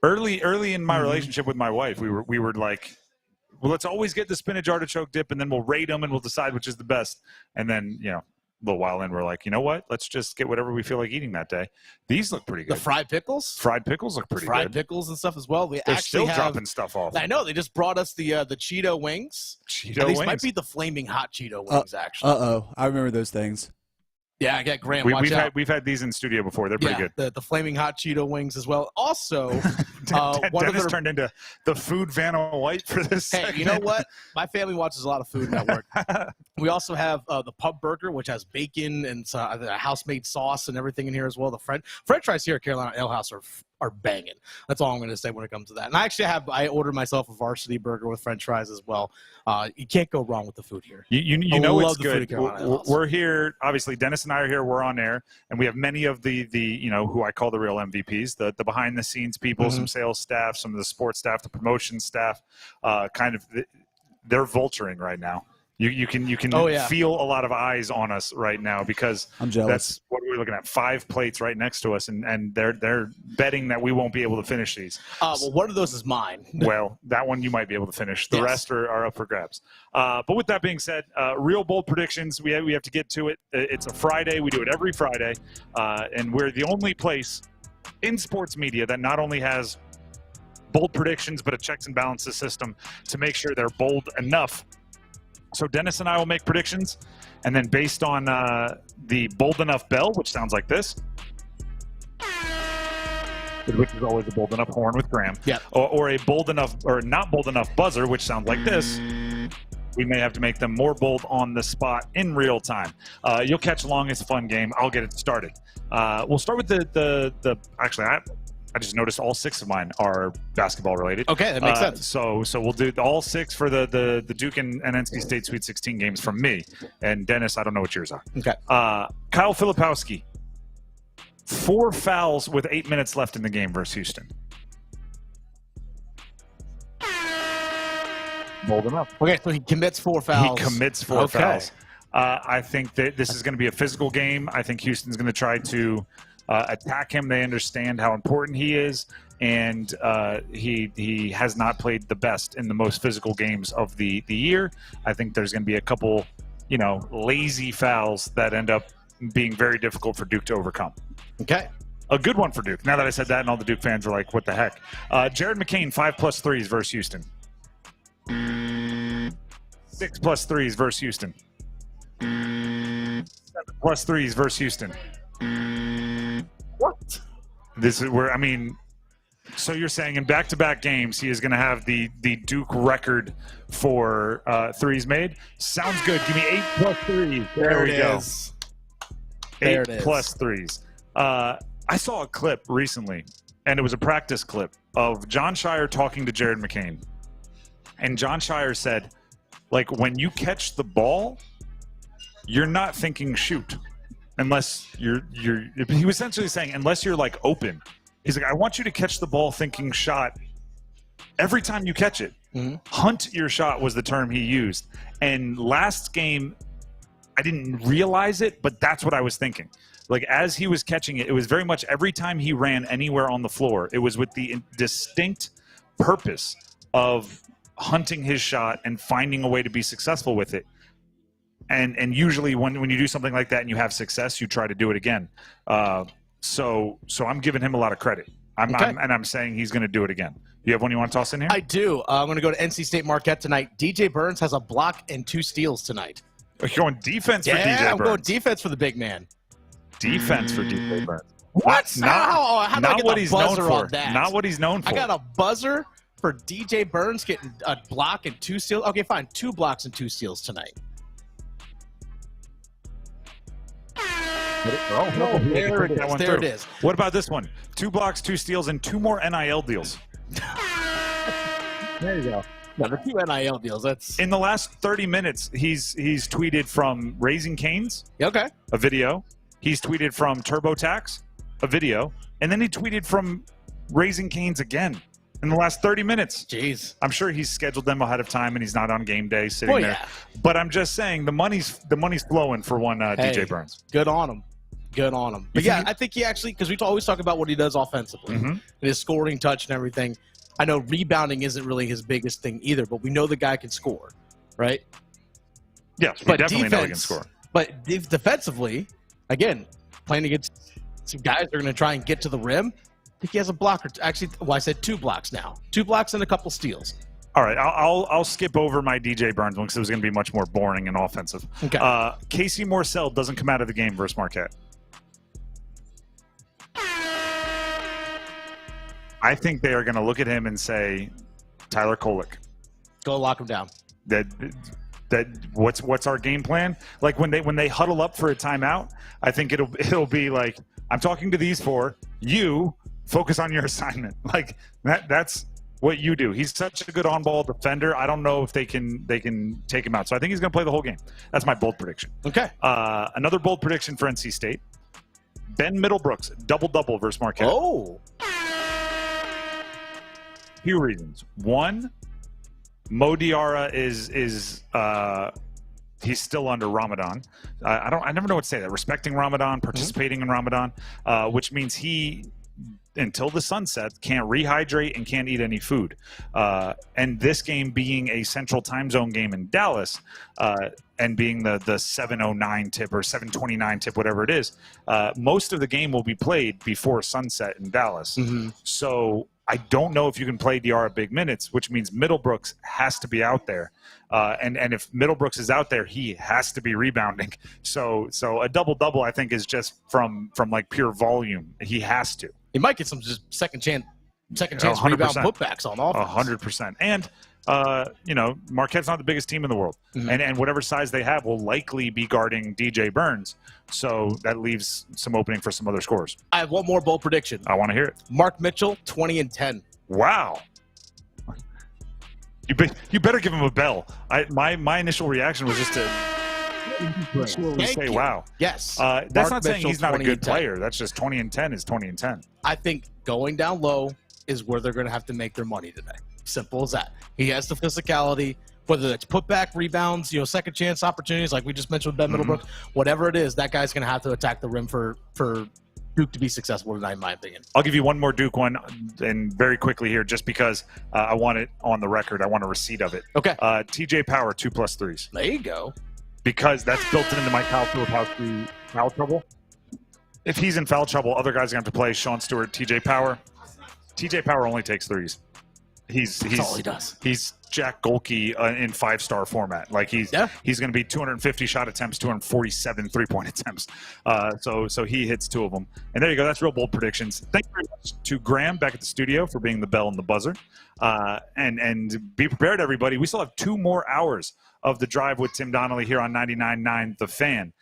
Early in my relationship with my wife, we were like, well, let's always get the spinach artichoke dip, and then we'll rate them, and we'll decide which is the best. And then, a little while in, we're like, you know what? Let's just get whatever we feel like eating that day. These look pretty good. The fried pickles? Fried pickles look pretty good. Fried pickles and stuff as well. They're still dropping stuff off. I know. They just brought us the Cheeto wings. Cheeto wings? These might be the flaming hot Cheeto wings, actually. I remember those things. Yeah, I got Graham. We've had these in studio before. They're pretty good. The flaming hot Cheeto wings as well. Also, Dennis turned into the food Vanna White for this. Hey, segment. you know what? My family watches a lot of Food Network. We also have the pub burger, which has bacon and the house-made sauce and everything in here as well. The French fries here at Carolina Ale House are banging. That's all I'm going to say when it comes to that. And I ordered myself a varsity burger with French fries as well. You can't go wrong with the food here. You know it's good. We're here. Obviously, Dennis and I are here. We're on air, and we have many of the who I call the real MVPs, the behind the scenes people, some sales staff, some of the sports staff, the promotion staff. They're vulturing right now. You can feel a lot of eyes on us right now because I'm jealous. That's what we're looking at. 5 plates right next to us, and they're betting that we won't be able to finish these. Well, one of those is mine. Well, that one you might be able to finish. The rest are up for grabs. But with that being said, real bold predictions. We have to get to it. It's a Friday. We do it every Friday, and we're the only place in sports media that not only has bold predictions but a checks and balances system to make sure they're bold enough. So Dennis and I will make predictions, and then based on the bold enough bell, which sounds like this, which is always a bold enough horn with Graham, or a bold enough or not bold enough buzzer, which sounds like this, we may have to make them more bold on the spot in real time. You'll catch along. It's a fun game. I'll get it started. We'll start with I just noticed all 6 of mine are basketball related. Okay, that makes sense. So we'll do all 6 for the Duke and NC State Sweet 16 games from me. And Dennis, I don't know what yours are. Okay. Kyle Filipowski, 4 fouls with 8 minutes left in the game versus Houston. Bold enough. Okay, so he commits 4 fouls. He commits 4 fouls. I think that this is going to be a physical game. I think Houston's going to try to attack him. They understand how important he is, and he has not played the best in the most physical games of the year. I think there's going to be a couple, lazy fouls that end up being very difficult for Duke to overcome. Okay. A good one for Duke. Now that I said that, and all the Duke fans are like, what the heck? Jared McCain, 5+ threes versus Houston. 6+ threes versus Houston. 7+ threes versus Houston. What? This is where, so you're saying in back-to-back games he is going to have the Duke record for threes made? Sounds good. Give me 8+ threes. There we go. 8+ threes. I saw a clip recently, and it was a practice clip of John Shire talking to Jared McCain. And John Shire said, when you catch the ball, you're not thinking shoot. Unless he was essentially saying, unless you're open. He's like, I want you to catch the ball thinking shot every time you catch it. Mm-hmm. Hunt your shot was the term he used. And last game, I didn't realize it, but that's what I was thinking. As he was catching it, it was very much every time he ran anywhere on the floor, it was with the distinct purpose of hunting his shot and finding a way to be successful with it. And usually when you do something like that and you have success, you try to do it again. So I'm giving him a lot of credit. I'm saying he's going to do it again. You have one you want to toss in here? I do. I'm going to go to NC State Marquette tonight. DJ Burns has a block and 2 steals tonight. You're going defense for DJ Burns? Yeah, I'm going defense for the big man. defense for DJ Burns. What? How do I Not get what the he's known buzzer for. on that? Not what he's known for. I got a buzzer for DJ Burns getting a block and 2 steals. Okay, fine. 2 blocks and 2 steals tonight. Oh, there it is. There it is. What about this one? 2 blocks, 2 steals, and 2 more NIL deals. There you go. No, the 2 NIL deals. That's in the last 30 minutes. He's tweeted from Raising Cane's. Okay. A video. He's tweeted from TurboTax, a video, and then he tweeted from Raising Cane's again in the last 30 minutes. Jeez. I'm sure he's scheduled them ahead of time, and he's not on game day sitting there. Yeah. But I'm just saying the money's flowing for one DJ Burns. Good on him. Good on him. But yeah, I think he actually, because we always talk about what he does offensively, and his scoring touch and everything. I know rebounding isn't really his biggest thing either, but we know the guy can score, right? Yes, we definitely know he can score. But defensively, again, playing against some guys that are going to try and get to the rim, I think he has a block or actually, well, I said 2 blocks now. 2 blocks and a couple steals. All right, I'll skip over my DJ Burns one because it was going to be much more boring and offensive. Okay. Casey Morsel doesn't come out of the game versus Marquette. I think they are going to look at him and say, Tyler Kolek, go lock him down. That what's our game plan? Like when they huddle up for a timeout, I think it'll be like, I'm talking to these 4. You focus on your assignment. Like that's what you do. He's such a good on-ball defender. I don't know if they can take him out. So I think he's going to play the whole game. That's my bold prediction. Okay. Another bold prediction for NC State. Ben Middlebrooks, double-double versus Marquette. Oh. Few reasons. One, Mo Diarra is he's still under Ramadan. I never know what to say that. Respecting Ramadan, participating in Ramadan, which means he, until the sunset, can't rehydrate and can't eat any food. And this game being a central time zone game in Dallas, and being the 7:09 tip or 7:29 tip, whatever it is, most of the game will be played before sunset in Dallas. So I don't know if you can play Diarra big minutes, which means Middlebrooks has to be out there. And if Middlebrooks is out there, he has to be rebounding. So a double-double, I think, is just from like pure volume. He has to. He might get some just second chance rebound putbacks on offense. 100%. And Marquette's not the biggest team in the world, and whatever size they have will likely be guarding DJ Burns. So that leaves some opening for some other scores. I have one more bold prediction. I want to hear it. Mark Mitchell, 20 and 10. Wow. You better give him a bell. My initial reaction was just to say, wow. Yes. That's Mark not saying Mitchell, he's not a good 20 and 10. player. That's just 20 and 10 is 20 and 10. I think going down low is where they're going to have to make their money today. Simple as that. He has the physicality, whether it's putback, rebounds, second chance opportunities, like we just mentioned with Ben Middlebrooks, whatever it is, that guy's going to have to attack the rim for Duke to be successful tonight, in my opinion. I'll give you one more Duke one, and very quickly here, just because I want it on the record. I want a receipt of it. Okay. TJ Power, 2+ threes. There you go. Because that's built into my foul trouble. If he's in foul trouble, other guys are going to have to play Sean Stewart, TJ Power. TJ Power only takes threes. That's all he does. He's Jack Golke in 5-star format. Like he's going to be 250 shot attempts, 247 3-point attempts. So he hits 2 of them. And there you go. That's real bold predictions. Thank you very much to Graham back at the studio for being the bell and the buzzer. And be prepared, everybody. We still have 2 more hours of the drive with Tim Donnelly here on 99.9 The Fan,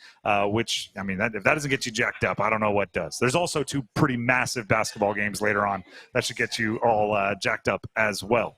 which, I mean, if that doesn't get you jacked up, I don't know what does. There's also 2 pretty massive basketball games later on that should get you all jacked up as well.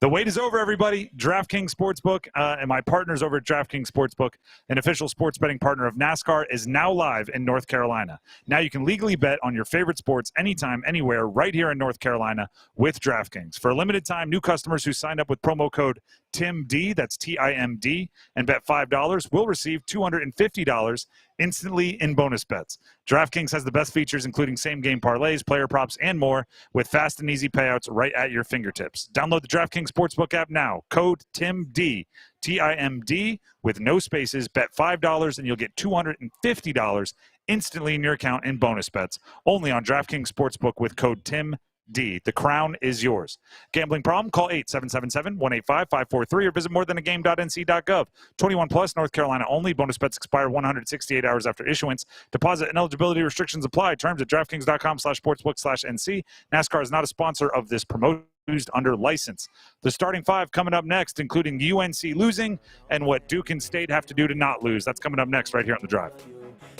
The wait is over, everybody. DraftKings Sportsbook and my partners over at DraftKings Sportsbook, an official sports betting partner of NASCAR, is now live in North Carolina. Now you can legally bet on your favorite sports anytime, anywhere, right here in North Carolina with DraftKings. For a limited time, new customers who sign up with promo code TIMD, that's TIMD, and bet $5 will receive $250 instantly in bonus bets. DraftKings has the best features, including same-game parlays, player props, and more, with fast and easy payouts right at your fingertips. Download the DraftKings Sportsbook app now. Code TIMD, TIMD, with no spaces. Bet $5, and you'll get $250 instantly in your account in bonus bets. Only on DraftKings Sportsbook with code TIMD. The crown is yours. Gambling problem? Call 877-785-543 or visit morethanagame.nc.gov. 21 plus, North Carolina only. Bonus bets expire 168 hours after issuance. Deposit and eligibility restrictions apply. Terms at DraftKings.com/sportsbook/NC. NASCAR is not a sponsor of this promotion. Used under license. The starting five coming up next, including UNC losing and what Duke and State have to do to not lose. That's coming up next right here on The Drive.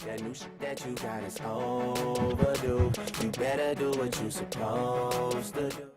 That new shit that you got is overdue. You better do what you supposed to do.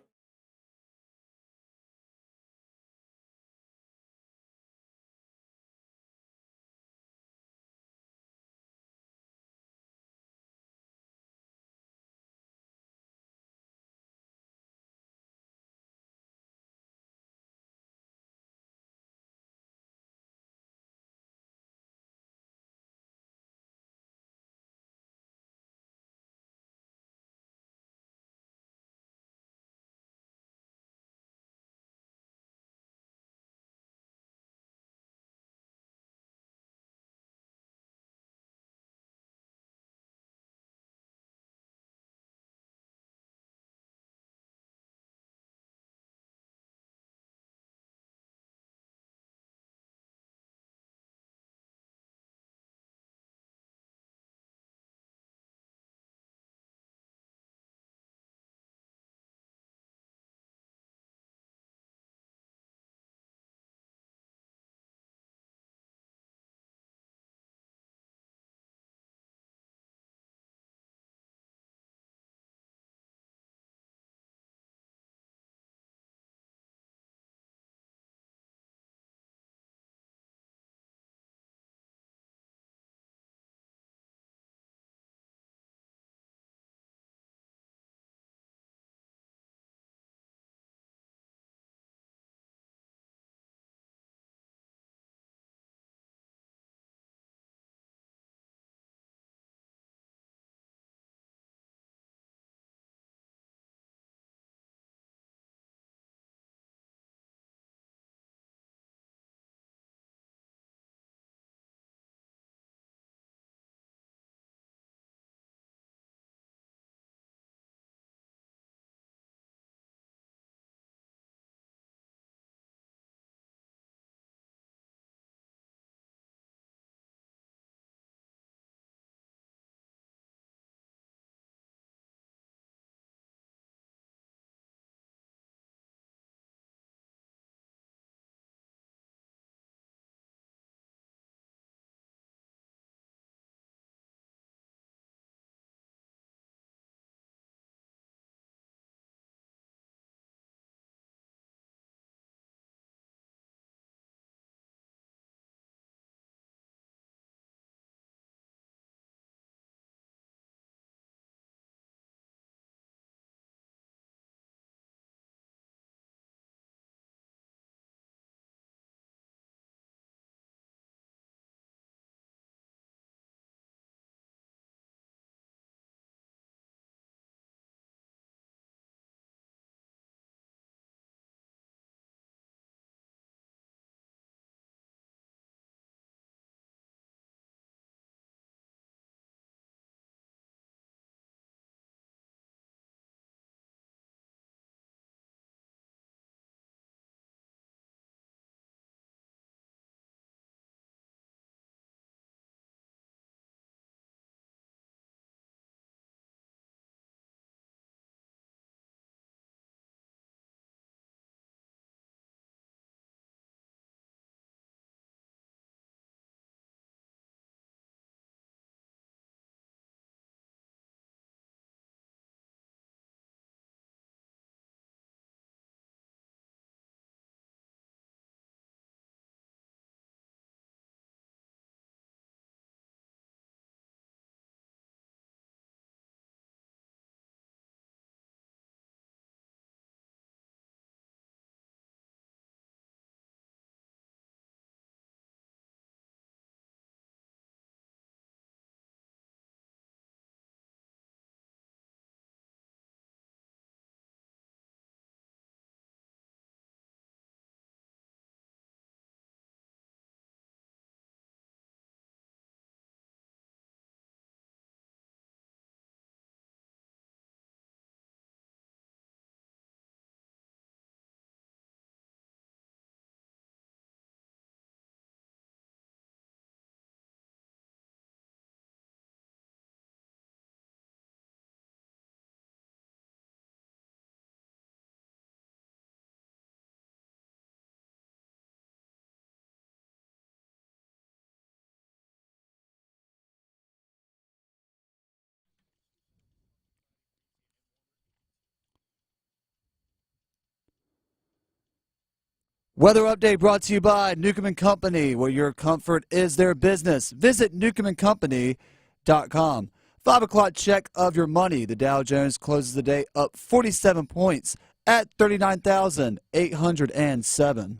Weather update brought to you by Newcomb & Company, where your comfort is their business. Visit newcombandcompany.com. 5 o'clock check of your money. The Dow Jones closes the day up 47 points at 39,807.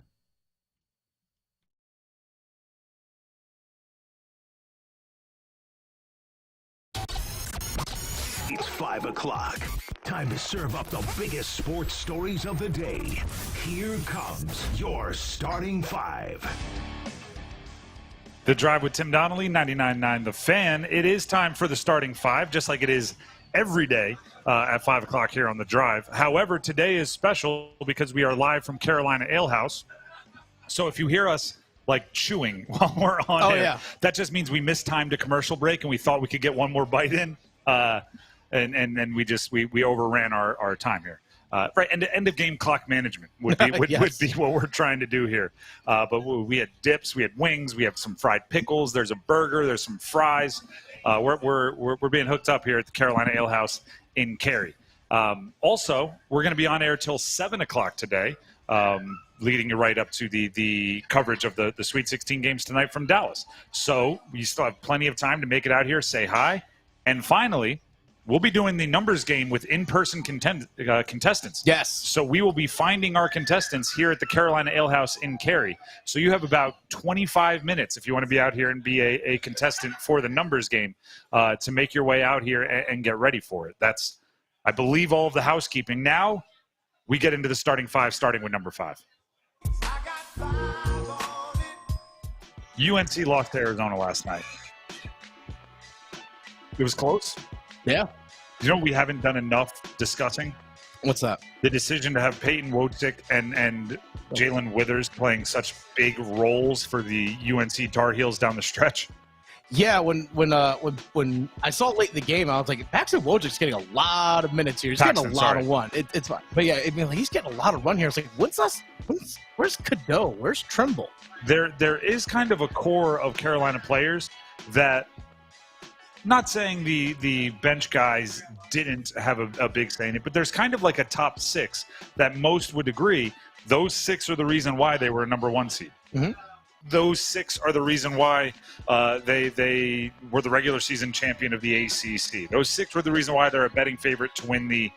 It's 5 o'clock. Time to serve up the biggest sports stories of the day. Here comes your starting five. The Drive with Tim Donnelly, 99.9 The Fan. It is time for the starting five, just like it is every day at 5 o'clock here on The Drive. However, today is special because we are live from Carolina Ale House. So if you hear us like chewing while we're on air, that just means we mistimed a commercial break and we thought we could get one more bite in. And then we overran our time here. Right, and end of game clock management would be would be what we're trying to do here. But we had dips, we had wings, we have some fried pickles. There's a burger, there's some fries. We're being hooked up here at the Carolina Ale House in Cary. Also, we're going to be on air till 7 o'clock today, leading you right up to the coverage of the Sweet 16 games tonight from Dallas. So we still have plenty of time to make it out here, say hi. And finally, we'll be doing the numbers game with in-person contestants. Yes. So we will be finding our contestants here at the Carolina Ale House in Cary. So you have about 25 minutes if you want to be out here and be a contestant for the numbers game to make your way out here and get ready for it. That's, I believe, all of the housekeeping. Now we get into the starting five, starting with number 5. UNC lost to Arizona last night. It was close. Yeah. You know what we haven't done enough discussing? What's that? The decision to have Peyton Wojcik and Jalen Withers playing such big roles for the UNC Tar Heels down the stretch. Yeah, when I saw it late in the game, I was like, Paxton Wojcik's getting a lot of minutes here. He's getting a lot of run. It's fine. But yeah, I mean, he's getting a lot of run here. It's like, where's Cadeau? Where's Trimble? There is kind of a core of Carolina players that, not saying the bench guys didn't have a big say in it, but there's kind of like a top 6 that most would agree those 6 are the reason why they were a number 1 seed. Mm-hmm. Those 6 are the reason why they were the regular season champion of the ACC. Those 6 were the reason why they're a betting favorite to win the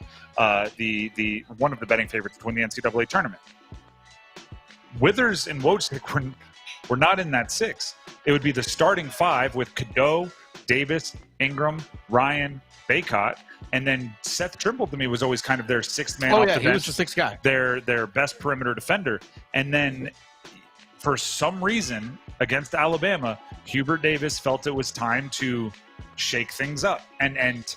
one of the betting favorites to win the NCAA tournament. Withers and Wojcik were not in that 6. It would be the starting 5 with Cadeau, Davis, Ingram, Ryan, Baycott, and then Seth Trimble to me was always kind of their 6th man off the bench. He was the 6th guy. Their best perimeter defender. And then for some reason against Alabama, Hubert Davis felt it was time to shake things up. And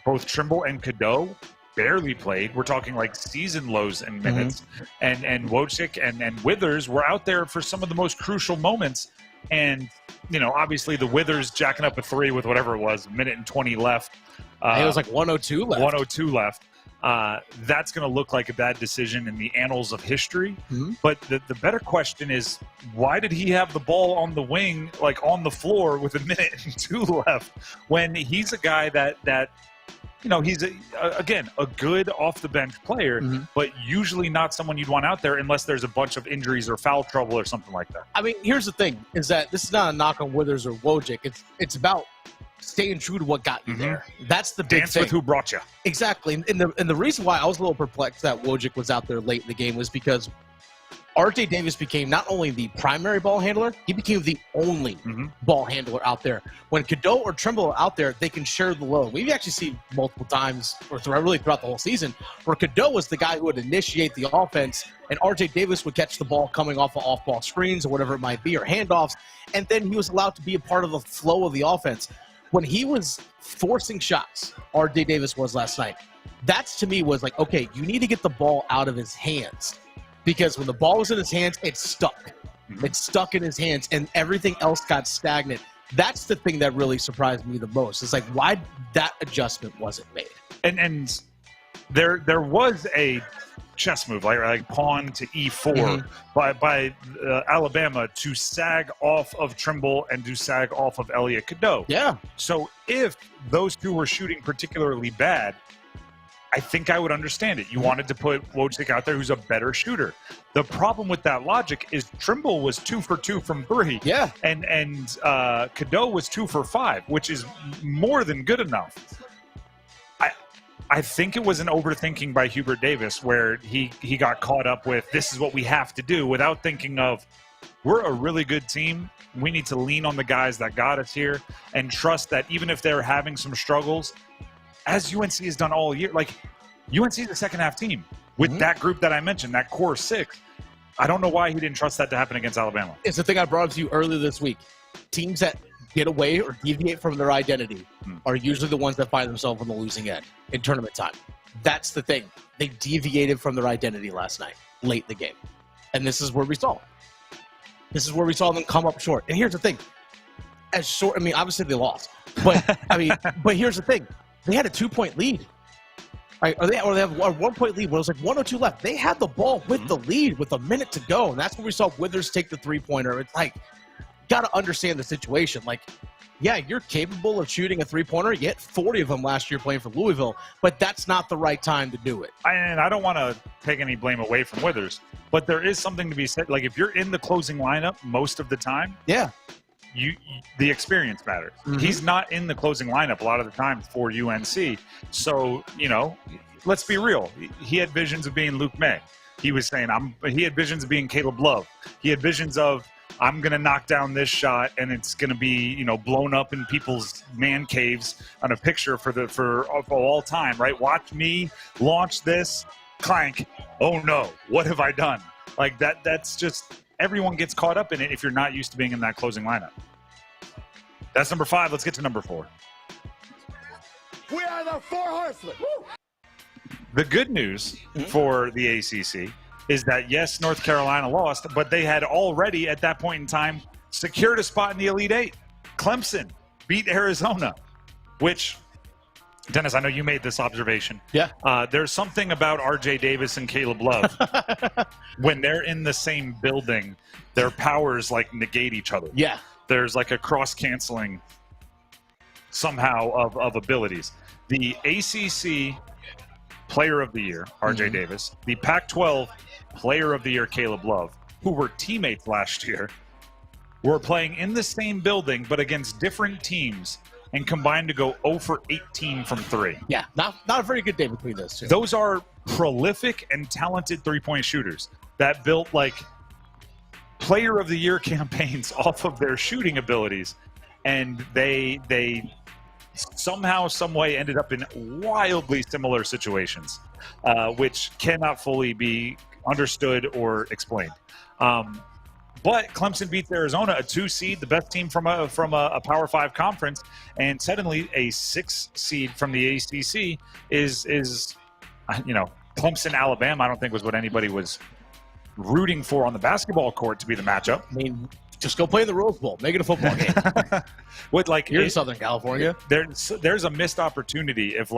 both Trimble and Cadeau barely played. We're talking like season lows in minutes. Mm-hmm. And Wojcik and Withers were out there for some of the most crucial moments. And, you know, obviously the Withers jacking up a 3 with whatever it was, 1:20 left. It was like 102 left. 102 left. That's going to look like a bad decision in the annals of history. Mm-hmm. But the better question is, why did he have the ball on the wing, like on the floor with 1:02 left, when he's a guy that you know, he's, again, a good off-the-bench player, mm-hmm. but usually not someone you'd want out there unless there's a bunch of injuries or foul trouble or something like that. I mean, here's the thing, is that this is not a knock on Withers or Wojcik. It's about staying true to what got you mm-hmm. there. That's the big Dance thing. with who brought you. Exactly. And the reason why I was a little perplexed that Wojcik was out there late in the game was because R.J. Davis became not only the primary ball handler, he became the only mm-hmm. ball handler out there. When Cadeau or Trimble are out there, they can share the load. We've actually seen multiple times, or really throughout the whole season, where Cadeau was the guy who would initiate the offense, and R.J. Davis would catch the ball coming off of off-ball screens or whatever it might be, or handoffs, and then he was allowed to be a part of the flow of the offense. When he was forcing shots, R.J. Davis was last night, that to me was like, okay, you need to get the ball out of his hands. Because when the ball was in his hands, it stuck. It stuck in his hands, and everything else got stagnant. That's the thing that really surprised me the most. It's like, why that adjustment wasn't made. And there was a chess move, like pawn to E4 mm-hmm. by Alabama to sag off of Trimble and to sag off of Elliot Cadeau. Yeah. So if those two were shooting particularly bad, I think I would understand it. You wanted to put Wojcik out there who's a better shooter. The problem with that logic is Trimble was 2 for 2 from 3. Yeah. And Cadeau was 2 for 5, which is more than good enough. I think it was an overthinking by Hubert Davis where he got caught up with this is what we have to do without thinking of we're a really good team. We need to lean on the guys that got us here and trust that even if they're having some struggles, as UNC has done all year, like UNC is a second-half team with that group that I mentioned, that core 6. I don't know why he didn't trust that to happen against Alabama. It's the thing I brought up to you earlier this week. Teams that get away or deviate from their identity are usually the ones that find themselves on the losing end in tournament time. That's the thing. They deviated from their identity last night, late in the game. And this is where we saw it. This is where we saw them come up short. And here's the thing. Obviously they lost. But, but here's the thing. They had a 2-point lead. Right? Or they have a 1-point lead when it was like 1:02 left. They had the ball with the lead with a minute to go. And that's when we saw Withers take the 3-pointer. It's like, got to understand the situation. Like, yeah, you're capable of shooting a 3-pointer. You hit 40 of them last year playing for Louisville, but that's not the right time to do it. And I don't want to take any blame away from Withers, but there is something to be said. Like, if you're in the closing lineup most of the time, the experience matters. He's not in the closing lineup a lot of the time for UNC. So, let's be real. He had visions of being Luke May. He was saying, he had visions of being Caleb Love. He had visions of, I'm going to knock down this shot and it's going to be, blown up in people's man caves on a picture for all time, right? Watch me launch this, clank. Oh no, what have I done? Like that's just, everyone gets caught up in it if you're not used to being in that closing lineup. That's number 5. Let's get to number 4. We are the 4 horsemen. Woo! The good news for the ACC is that, yes, North Carolina lost, but they had already, at that point in time, secured a spot in the Elite 8. Clemson beat Arizona, which, Dennis, I know you made this observation. Yeah. There's something about R.J. Davis and Caleb Love. When they're in the same building, their powers, negate each other. Yeah. There's, a cross-canceling somehow of abilities. The ACC Player of the Year, R.J. Davis. The Pac-12 Player of the Year, Caleb Love, who were teammates last year, were playing in the same building but against different teams and combined to go 0 for 18 from 3. Yeah, not a very good day between those two. Those are prolific and talented three-point shooters that built, Player of the Year campaigns off of their shooting abilities, and they somehow, some way ended up in wildly similar situations, which cannot fully be understood or explained. But Clemson beats Arizona, a 2 seed, the best team from a Power 5 conference, and suddenly a 6 seed from the ACC is Clemson, Alabama. I don't think was what anybody was rooting for on the basketball court to be the matchup. I mean, just go play in the Rose Bowl, make it a football game. You're in Southern California. There's a missed opportunity if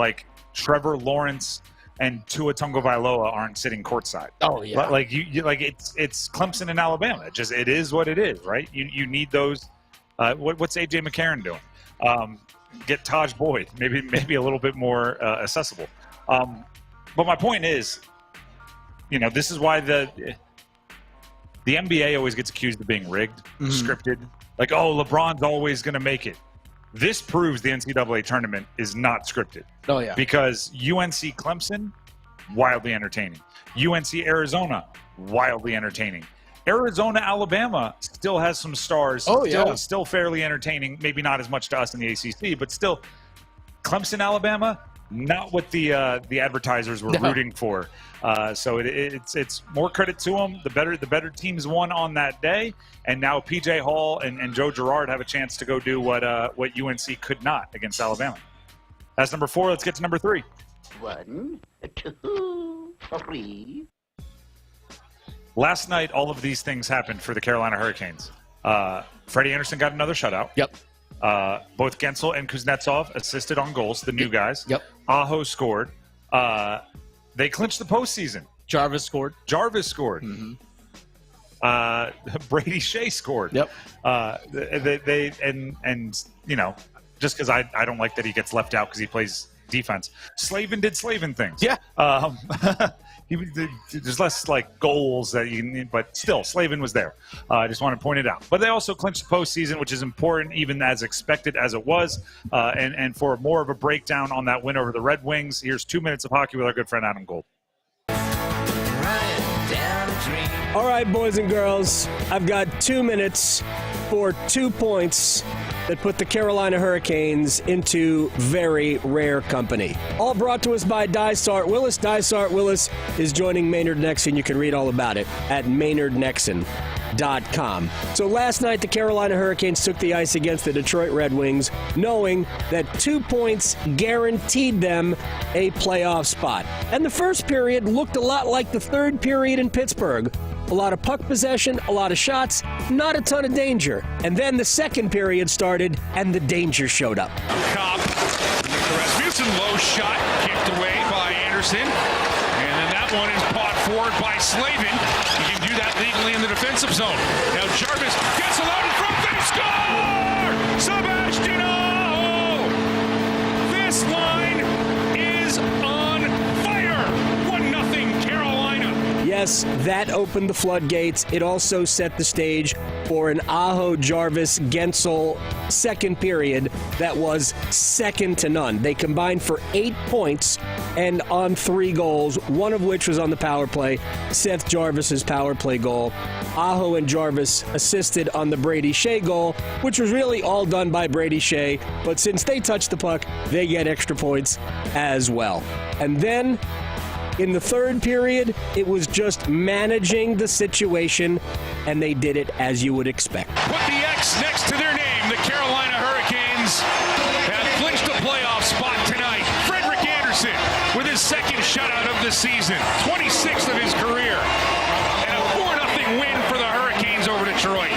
Trevor Lawrence and Tua Tagovailoa aren't sitting courtside. Oh yeah, it's Clemson and Alabama. It is what it is, right? You need those. What's AJ McCarron doing? Get Taj Boyd, maybe a little bit more accessible. But my point is, this is why the NBA always gets accused of being rigged, scripted. LeBron's always going to make it. This proves the NCAA tournament is not scripted. Oh, yeah. Because UNC Clemson, wildly entertaining. UNC Arizona, wildly entertaining. Arizona Alabama still has some stars. Oh, yeah. Still fairly entertaining. Maybe not as much to us in the ACC, but still. Clemson Alabama, not what the advertisers were rooting for. So it's more credit to them. The better teams won on that day, and now PJ Hall and Joe Girard have a chance to go do what UNC could not against Alabama. That's number 4. Let's get to number 3. 1, 2, 3. Last night, all of these things happened for the Carolina Hurricanes. Freddie Anderson got another shutout. Yep. Both Gensel and Kuznetsov assisted on goals, the new guys. Yep. Aho scored. They clinched the postseason. Jarvis scored. Mm-hmm. Brady Shea scored. Yep. They just because I don't like that he gets left out because he plays defense. Slavin did Slavin things. Yeah. There's less like goals that you need, but still, Slavin was there. I just want to point it out. But they also clinched the postseason, which is important, even as expected as it was. And for more of a breakdown on that win over the Red Wings, here's 2 minutes of hockey with our good friend Adam Gold. All right, boys and girls, I've got 2 minutes for 2 points that put the Carolina Hurricanes into very rare company. All brought to us by Dysart Willis. Dysart Willis is joining Maynard Nexon. You can read all about it at maynardnexon.com. So last night, the Carolina Hurricanes took the ice against the Detroit Red Wings, knowing that 2 points guaranteed them a playoff spot. And the first period looked a lot like the third period in Pittsburgh. A lot of puck possession, a lot of shots, not a ton of danger. And then the second period started, and the danger showed up. Cobb, Rasmussen, low shot, kicked away by Anderson. And then that one is caught forward by Slavin. He can do that legally in the defensive zone. Now Jarvis gets allowed in front, they score! Sebastian Aho! This line is on fire! 1-0 Carolina. Yes, that opened the floodgates. It also set the stage for an Aho, Jarvis, Gensel second period that was second to none. They combined for 8 points and on 3 goals, one of which was on the power play, Seth Jarvis's power play goal. Aho and Jarvis assisted on the Brady Shea goal, which was really all done by Brady Shea, but since they touched the puck, they get extra points as well. And then in the third period, it was just managing the situation, and they did it as you would expect. Put the X next to their name. The Carolina Hurricanes have clinched a playoff spot tonight. Frederik Andersen with his second shutout of the season, 26th of his career, and a 4-0 win for the Hurricanes over Detroit.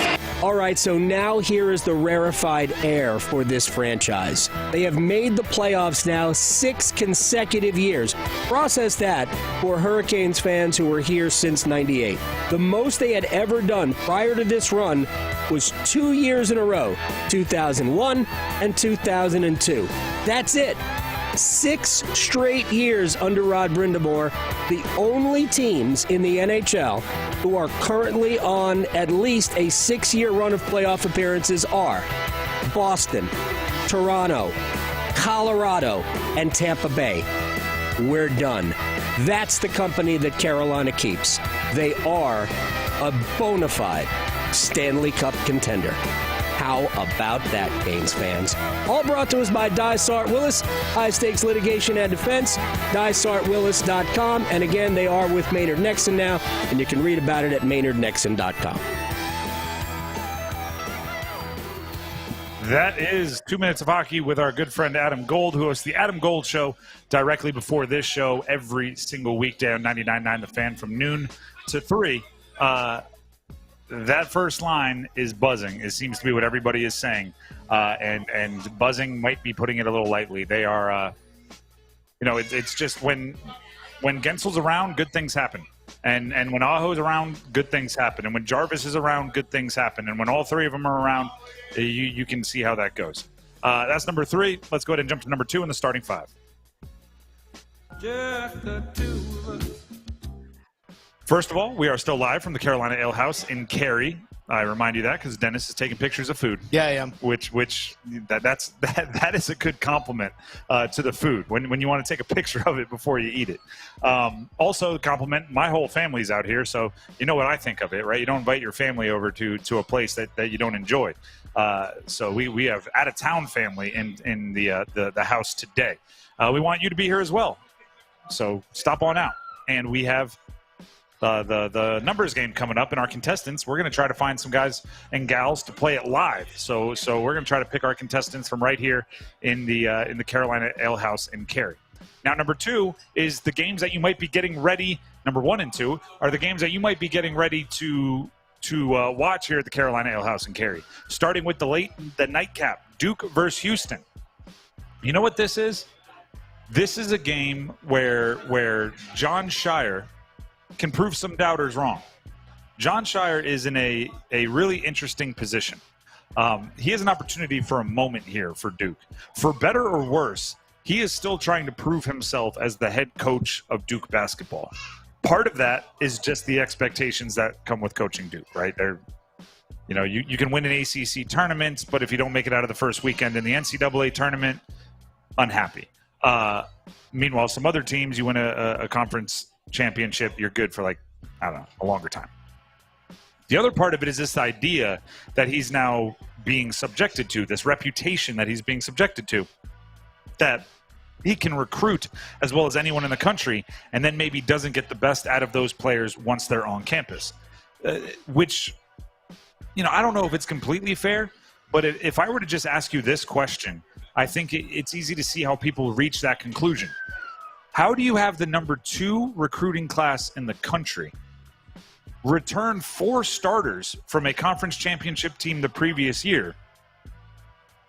All right, so now here is the rarefied air for this franchise. They have made the playoffs now 6 consecutive years. Process that for Hurricanes fans who were here since '98. The most they had ever done prior to this run was 2 years in a row, 2001 and 2002. That's it. 6 straight years under Rod Brindamore, the only teams in the NHL who are currently on at least a 6-year run of playoff appearances are Boston, Toronto, Colorado, and Tampa Bay. We're done. That's the company that Carolina keeps. They are a bona fide Stanley Cup contender. How about that, Canes fans? All brought to us by Dysart Willis, high-stakes litigation and defense, dysartwillis.com. And again, they are with Maynard Nexon now, and you can read about it at maynardnexon.com. That is 2 minutes of hockey with our good friend Adam Gold, who hosts the Adam Gold Show directly before this show every single weekday on 99.9 The Fan from noon to 3. That first line is buzzing. It seems to be what everybody is saying. And buzzing might be putting it a little lightly. They are, it's just when Gensel's around, good things happen. And when Aho's around, good things happen. And when Jarvis is around, good things happen. And when all 3 of them are around, you can see how that goes. That's number 3. Let's go ahead and jump to number 2 in the starting 5. Just the 2 of us. First of all, we are still live from the Carolina Ale House in Cary. I remind you that because Dennis is taking pictures of food. Yeah, I am. That is a good compliment to the food when you want to take a picture of it before you eat it. Also, compliment my whole family's out here, so you know what I think of it, right? You don't invite your family over to a place that you don't enjoy. So we have out of town family in the house today. We want you to be here as well. So stop on out, and we have the numbers game coming up, and our contestants, we're going to try to find some guys and gals to play it live. So we're going to try to pick our contestants from right here in the Carolina Ale House in Cary. Now, number 2 is the games that you might be getting ready. Number 1 and 2 are the games that you might be getting ready to watch here at the Carolina Ale House in Cary. Starting with the nightcap, Duke versus Houston. You know what this is? This is a game where John Shire can prove some doubters wrong. John Shire is in a really interesting position. He has an opportunity for a moment here for Duke. For better or worse, he is still trying to prove himself as the head coach of Duke basketball. Part of that is just the expectations that come with coaching Duke, right? You can win an ACC tournament, but if you don't make it out of the first weekend in the NCAA tournament, unhappy. Meanwhile, some other teams, you win a conference championship, you're good for a longer time. The other part of it is this idea that he's now being subjected to, this reputation that he's being subjected to, that he can recruit as well as anyone in the country and then maybe doesn't get the best out of those players once they're on campus, which, I don't know if it's completely fair, but if I were to just ask you this question, I think it's easy to see how people reach that conclusion. How do you have the number 2 recruiting class in the country return 4 starters from a conference championship team the previous year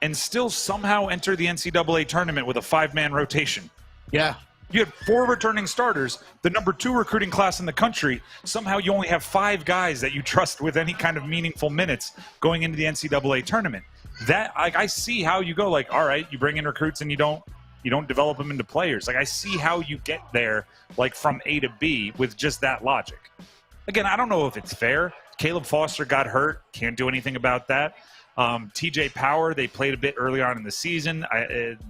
and still somehow enter the NCAA tournament with a 5-man rotation? Yeah. You had 4 returning starters, the number 2 recruiting class in the country. Somehow you only have 5 guys that you trust with any kind of meaningful minutes going into the NCAA tournament. That I see how you go, all right, you bring in recruits and you don't develop them into players. I see how you get there, from A to B with just that logic. Again, I don't know if it's fair. Caleb Foster got hurt. Can't do anything about that. TJ Power, they played a bit early on in the season.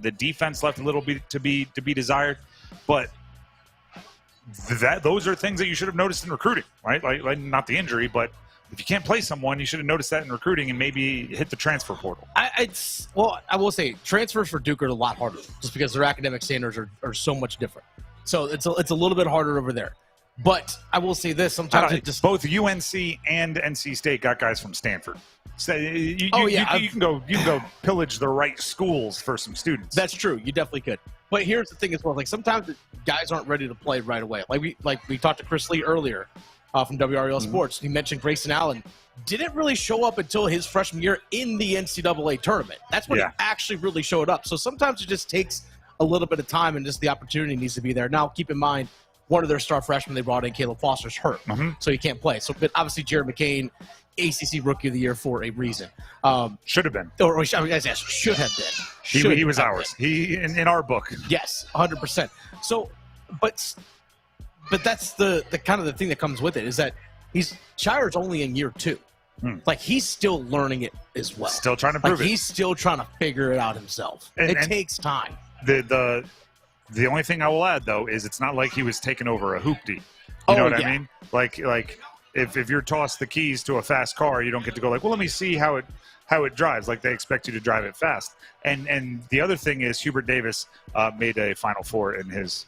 The defense left a little bit to be desired. But those are things that you should have noticed in recruiting, right? Like not the injury, but if you can't play someone, you should have noticed that in recruiting and maybe hit the transfer portal. I will say transfers for Duke are a lot harder just because their academic standards are so much different. So it's a little bit harder over there. But I will say this: sometimes both UNC and NC State got guys from Stanford. So you can go pillage the right schools for some students. That's true. You definitely could. But here's the thing as well: sometimes guys aren't ready to play right away. We talked to Chris Lee earlier from WRAL Sports. He mentioned Grayson Allen didn't really show up until his freshman year in the NCAA tournament. That's when he actually really showed up. So sometimes it just takes a little bit of time, and just the opportunity needs to be there. Now, keep in mind, one of their star freshmen they brought in, Caleb Foster's hurt, so he can't play. So, but obviously, Jared McCain, ACC Rookie of the Year for a reason. Should have been. Or should have been. He was ours. He in our book. Yes, 100%. So, but that's the kind of the thing that comes with it is that Shire's only in year 2. He's still learning it as well. Still trying to prove it. He's still trying to figure it out himself. It takes time. The only thing I will add, though, is it's not like he was taking over a hoopty. You know what I mean? Like if you're tossed the keys to a fast car, you don't get to go let me see how it drives. They expect you to drive it fast. And the other thing is Hubert Davis made a Final Four in his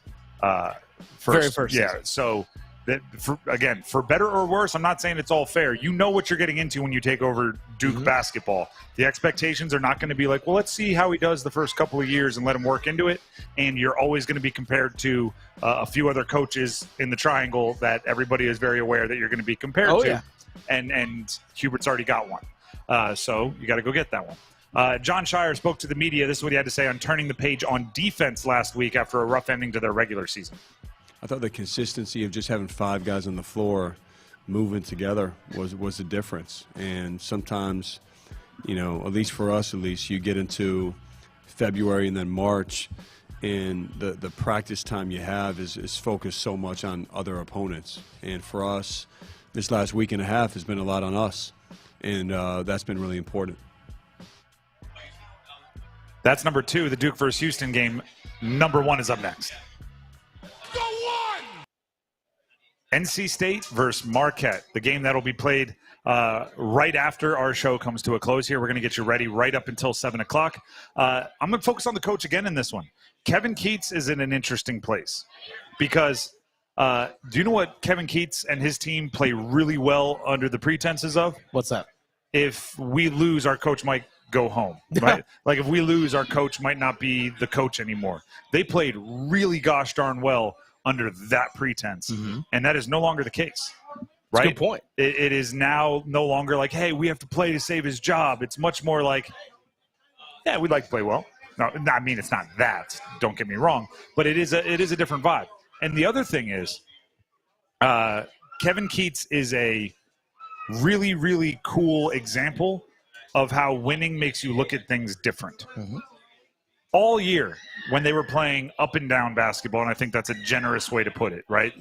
very first yeah. season. So that for better or worse, I'm not saying it's all fair. You know what you're getting into when you take over Duke basketball. The expectations are not going to be let's see how he does the first couple of years and let him work into it. And you're always going to be compared to a few other coaches in the triangle that everybody is very aware that you're going to be compared to. Yeah. And Hubert's already got one. So you got to go get that one. John Shire spoke to the media. This is what he had to say on turning the page on defense last week after a rough ending to their regular season. I thought the consistency of just having 5 guys on the floor moving together was the difference. And sometimes, at least for us, you get into February and then March, and the practice time you have is focused so much on other opponents. And for us, this last week and a half has been a lot on us, and that's been really important. That's number 2, the Duke versus Houston game. Number 1 is up next. NC State versus Marquette, the game that will be played right after our show comes to a close here. We're going to get you ready right up until 7 o'clock. I'm going to focus on the coach again in this one. Kevin Keats is in an interesting place because do you know what Kevin Keats and his team play really well under the pretenses of? What's that? If we lose, our coach might go home, right? If we lose, our coach might not be the coach anymore. They played really gosh darn well under that pretense, and that is no longer the case, right? That's a good point. It is now no longer hey, we have to play to save his job. It's much more yeah, we'd like to play well. No, I mean, it's not that, don't get me wrong, but it is a different vibe. And the other thing is Kevin Keats is a really, really cool example of how winning makes you look at things different. all year when they were playing up and down basketball, and I think that's a generous way to put it, right?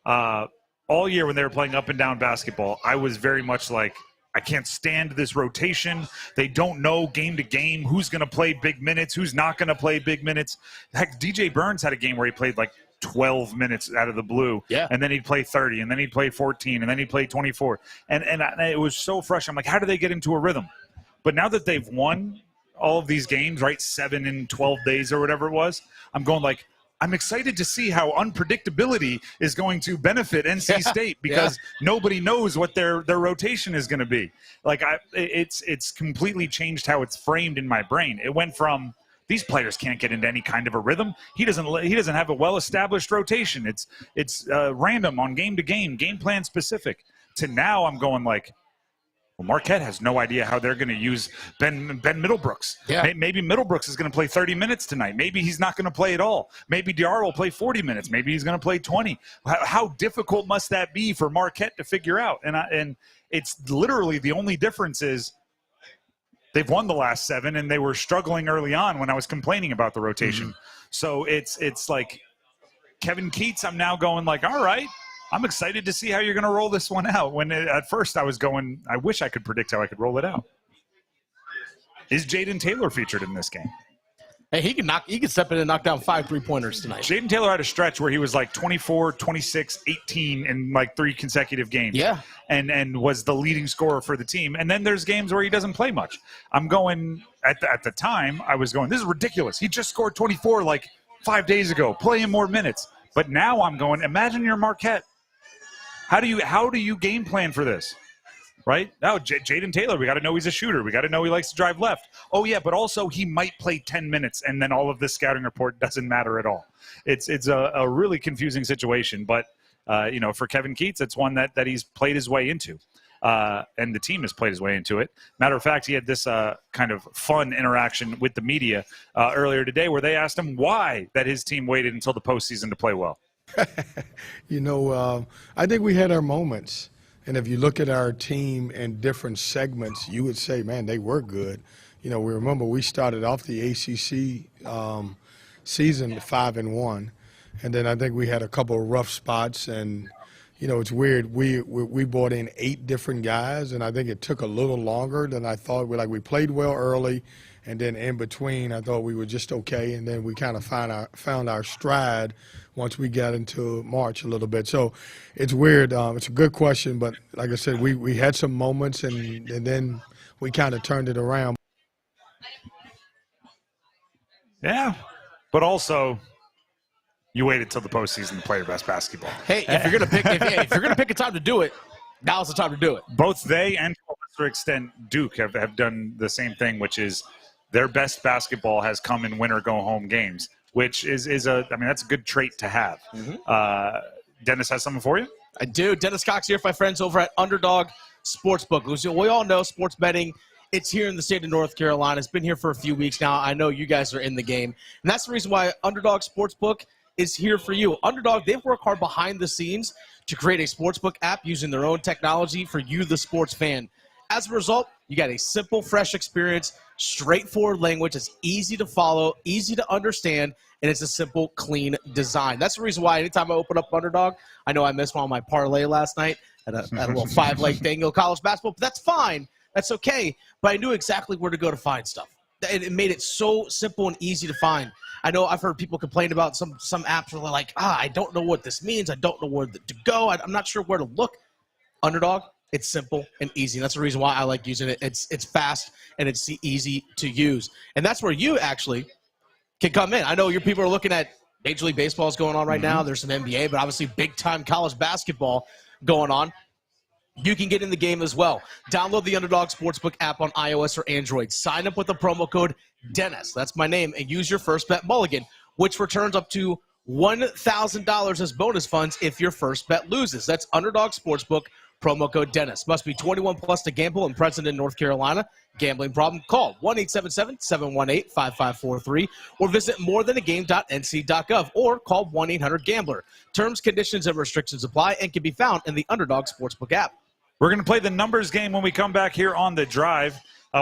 All year when they were playing up and down basketball, I was very much like, I can't stand this rotation. They don't know game to game who's going to play big minutes, who's not going to play big minutes. Heck, DJ Burns had a game where he played like 12 minutes out of the blue, and then he'd play 30, and then he'd play 14, and then he'd play 24. And it was so frustrating. I'm like, how do they get into a rhythm? But now that they've won all of these games, right, 7 in 12 days or whatever it was, I'm going like, I'm excited to see how unpredictability is going to benefit NC State because nobody knows what their rotation is going to be. Like, it's completely changed how it's framed in my brain. It went from these players can't get into any kind of a rhythm. He doesn't have a well-established rotation. It's random on game to game plan specific. To now, I'm going like, well, Marquette has no idea how they're going to use Ben Middlebrooks. Yeah. Maybe Middlebrooks is going to play 30 minutes tonight. Maybe he's not going to play at all. Maybe Diarra will play 40 minutes. Maybe he's going to play 20. How difficult must that be for Marquette to figure out? And it's literally the only difference is they've won the last 7, and they were struggling early on when I was complaining about the rotation. Mm-hmm. So it's like Kevin Keats, I'm now going like, all right, I'm excited to see how you're going to roll this one out. When at first I was going, I wish I could predict how I could roll it out. Is Jaden Taylor featured in this game? Hey, he can step in and knock down 5 3-pointers tonight. Jaden Taylor had a stretch where he was like 24, 26, 18 in like 3 consecutive games. Yeah. And was the leading scorer for the team. And then there's games where he doesn't play much. I'm going, at the time, I was going, this is ridiculous. He just scored 24 like 5 days ago. Play him more minutes. But now I'm going, imagine you're Marquette. How do you game plan for this? Right? Now, Jaden Taylor, we got to know he's a shooter. We got to know he likes to drive left. Oh, yeah, but also he might play 10 minutes, and then all of this scouting report doesn't matter at all. It's a really confusing situation, but, for Kevin Keats, it's one that he's played his way into, and the team has played his way into it. Matter of fact, he had this kind of fun interaction with the media earlier today where they asked him why that his team waited until the postseason to play well. I think we had our moments. And if you look at our team in different segments, you would say, man, they were good. We remember we started off the ACC season 5-1. And then I think we had a couple of rough spots. And, it's weird. We brought in 8 different guys, and I think it took a little longer than I thought. We played well early. And then in between, I thought we were just okay. And then we kind of found our stride once we got into March a little bit. So it's weird. It's a good question. But like I said, we had some moments, and then we kind of turned it around. Yeah. But also, you waited till the postseason to play your best basketball. Hey, if you're gonna pick a time to do it, now's the time to do it. Both they and, to a lesser extent, Duke have done the same thing, which is their best basketball has come in winner-go-home games, which is that's a good trait to have. Mm-hmm. Dennis has something for you? I do. Dennis Cox here, my friends over at Underdog Sportsbook. We all know sports betting. It's here in the state of North Carolina. It's been here for a few weeks now. I know you guys are in the game. And that's the reason why Underdog Sportsbook is here for you. Underdog, they've worked hard behind the scenes to create a sportsbook app using their own technology for you, the sports fan. As a result, you got a simple, fresh experience, straightforward language. It's easy to follow, easy to understand, and it's a simple, clean design. That's the reason why anytime I open up Underdog, I know I missed one on my parlay last night at a little 5-leg thing, college basketball, but that's fine. That's okay. But I knew exactly where to go to find stuff. It made it so simple and easy to find. I know I've heard people complain about some apps where they're like, I don't know what this means. I don't know where to go. I'm not sure where to look. Underdog, it's simple and easy. That's the reason why I like using it. It's fast and it's easy to use. And that's where you actually can come in. I know your people are looking at Major League Baseball is going on right now. There's some NBA, but obviously big-time college basketball going on. You can get in the game as well. Download the Underdog Sportsbook app on iOS or Android. Sign up with the promo code Dennis, that's my name, and use your first bet mulligan, which returns up to $1,000 as bonus funds if your first bet loses. That's Underdog Sportsbook, promo code Dennis. Must be 21 plus to gamble and present in North Carolina. Gambling problem? Call 1-877-718-5543 or visit morethanagame.nc.gov or call 1-800-GAMBLER. Terms, conditions, and restrictions apply and can be found in the Underdog Sportsbook app. We're going to play the numbers game when we come back here on The Drive.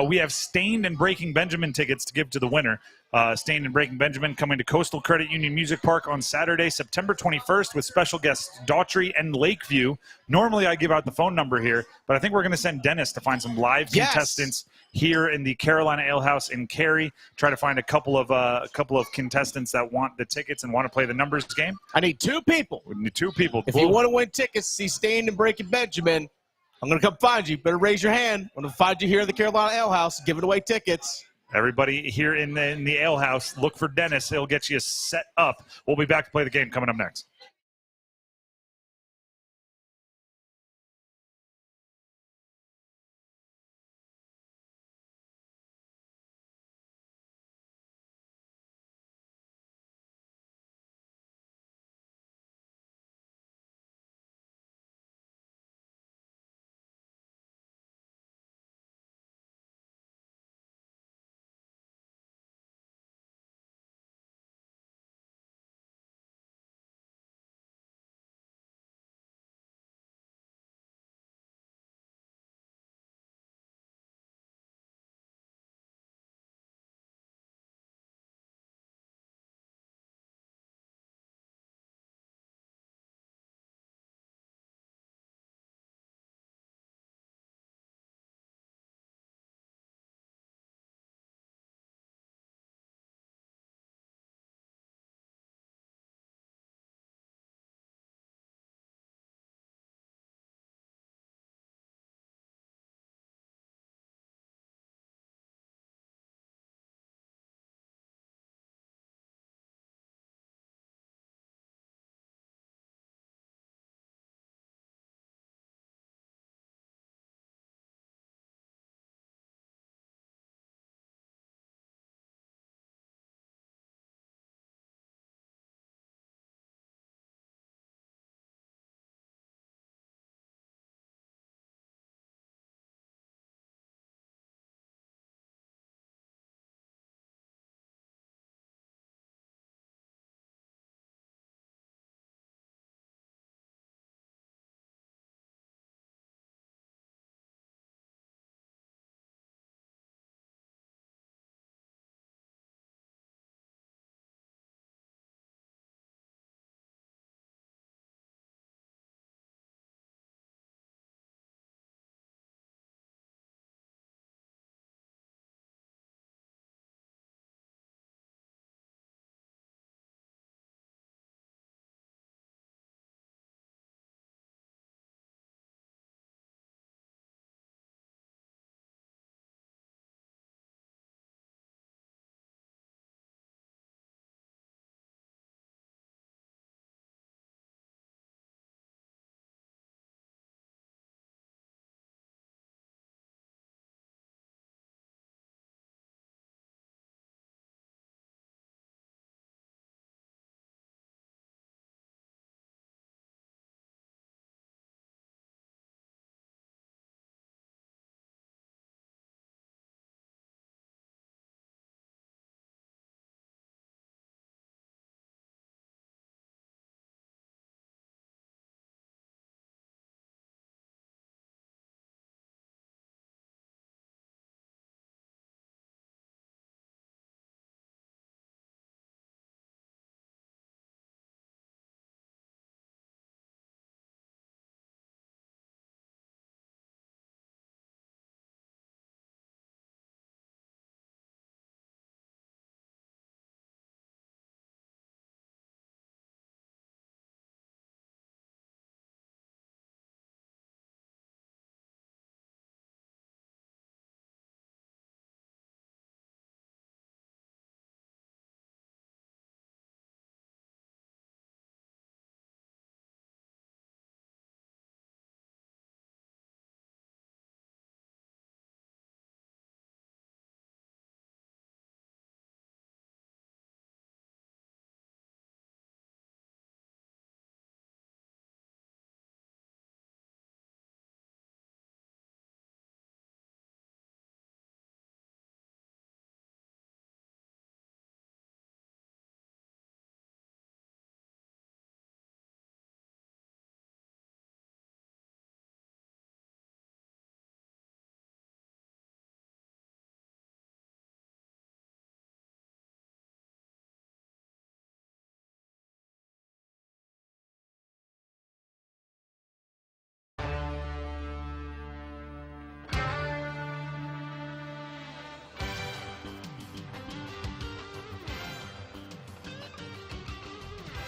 We have Stained and Breaking Benjamin tickets to give to the winner. Stain and Breaking Benjamin coming to Coastal Credit Union Music Park on Saturday, September 21st with special guests Daughtry and Lakeview. Normally I give out the phone number here, but I think we're going to send Dennis to find some live contestants here in the Carolina Ale House in Cary. Try to find a couple of contestants that want the tickets and want to play the numbers game. I need 2 people. We need 2 people. If you want to win tickets, see Stain and Breaking Benjamin, I'm going to come find you. Better raise your hand. I'm going to find you here at the Carolina Ale House, giving away tickets. Everybody here in the Ale House, look for Dennis. He'll get you set up. We'll be back to play the game coming up next.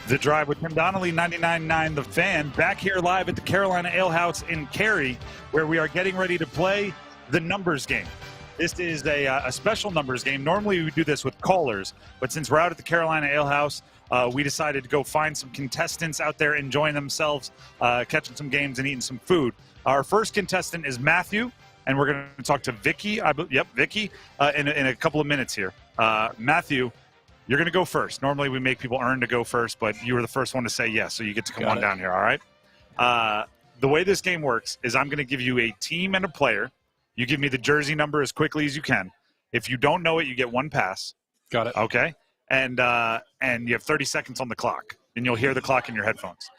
The Drive with Tim Donnelly, 99.9 The Fan, back here live at the Carolina Ale House in Cary, where we are getting ready to play the numbers game. This is a special numbers game. Normally we do this with callers, but since we're out at the Carolina Ale House, we decided to go find some contestants out there enjoying themselves, catching some games and eating some food. Our first contestant is Matthew, and we're going to talk to Vicky. Vicky, in a couple of minutes here. Matthew, you're going to go first. Normally we make people earn to go first, but you were the first one to say yes, so you get to come on down here, all right? The way this game works is I'm going to give you a team and a player. You give me the jersey number as quickly as you can. If you don't know it, you get one pass. Got it. Okay? And you have 30 seconds on the clock, and you'll hear the clock in your headphones.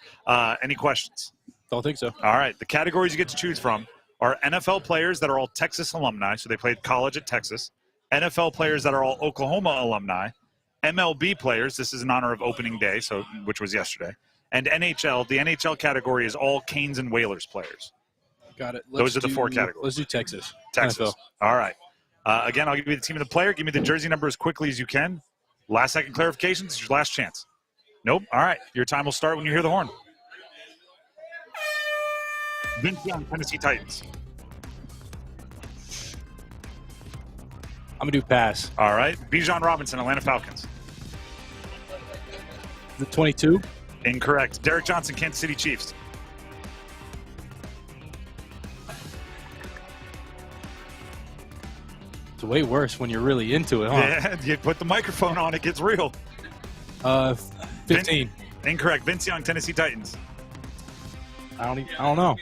Any questions? Don't think so. All right. The categories you get to choose from are NFL players that are all Texas alumni, so they played college at Texas, NFL players that are all Oklahoma alumni, MLB players, this is in honor of opening day, which was yesterday, and NHL. The NHL category is all Canes and Whalers players. Got it. Those are the four categories. Let's do Texas. Texas. NFL. All right. Again, I'll give you the team and the player. Give me the jersey number as quickly as you can. Last second clarifications. It's your last chance. Nope. All right. Your time will start when you hear the horn. Vince Young, Tennessee Titans. I'm going to do pass. All right. Bijan Robinson, Atlanta Falcons. The 22. Incorrect. Derek Johnson, Kansas City Chiefs. It's way worse when you're really into it, huh? Yeah, you put the microphone on, it gets real. 15. Incorrect. Vince Young, Tennessee Titans. I don't know.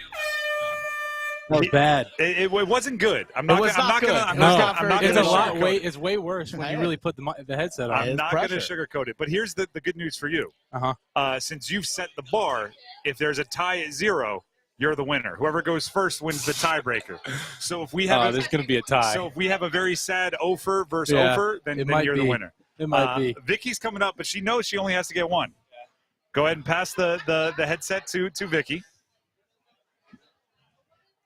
That was bad. It wasn't good. I'm not It's way worse when you really put the headset on. I'm not going to sugarcoat it. But here's the good news for you. Since you've set the bar, if there's a tie at 0, you're the winner. Whoever goes first wins the tiebreaker. So if we have there's going to be a tie. So if we have a very sad Ofer versus Ofer, then you're the winner. It might be. Vicky's coming up, but she knows she only has to get one. Go ahead and pass the headset to Vicky.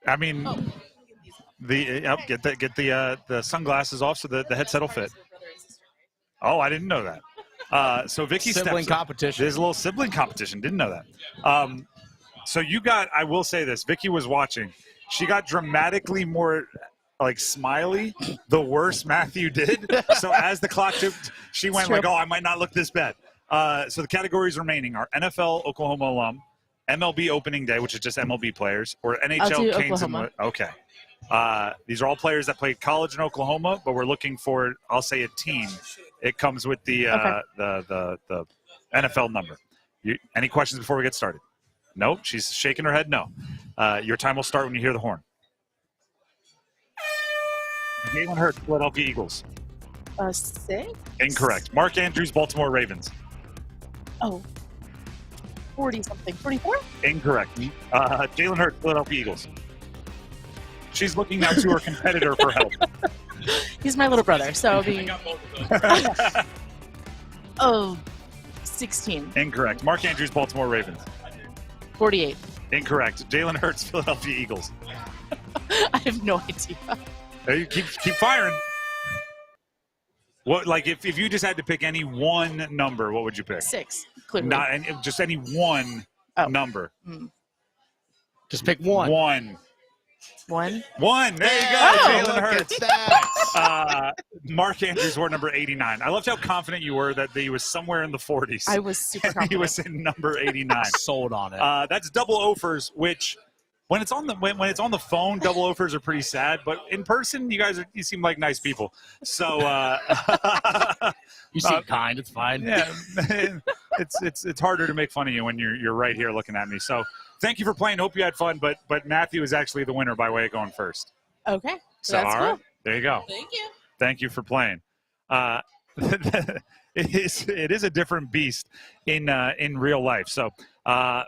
I mean, get the sunglasses off so the headset will fit. Oh, I didn't know that. So Vicky sibling competition. There's a little sibling competition. Didn't know that. So you got. I will say this. Vicky was watching. She got dramatically more smiley the worse Matthew did. So as the clock ticked, she went oh, I might not look this bad. So the categories remaining are NFL Oklahoma alum, MLB opening day, which is just MLB players, or NHL Canes and okay. These are all players that played college in Oklahoma, but we're looking for, I'll say, a team. It comes with the NFL number. Any questions before we get started? Nope. She's shaking her head no. Your time will start when you hear the horn. Jalen Hurts, Philadelphia Eagles. 6? Incorrect. Mark Andrews, Baltimore Ravens. Oh. 40-something. 44? Incorrect. Jalen Hurts, Philadelphia Eagles. She's looking now to her competitor for help. He's my little brother, so Oh, 16. Incorrect. Mark Andrews, Baltimore Ravens. 48. Incorrect. Jalen Hurts, Philadelphia Eagles. I have no idea. You keep firing. What, if you just had to pick any one number, what would you pick? 6. Clearly. Just any one number. Just pick one. One. There you go. Jalen Hurts. Mark Andrews wore number 89. I loved how confident you were that he was somewhere in the 40s. I was super confident. He was in number 89. Sold on it. That's double offers, which when it's on the phone, double offers are pretty sad. But in person, you seem like nice people. So you seem kind. It's fine. Yeah, it's harder to make fun of you when you're right here looking at me. So. Thank you for playing. Hope you had fun, but Matthew is actually the winner by way of going first. Okay. So that's all right, cool. there you go. Thank you. Thank you for playing. It is a different beast in real life. So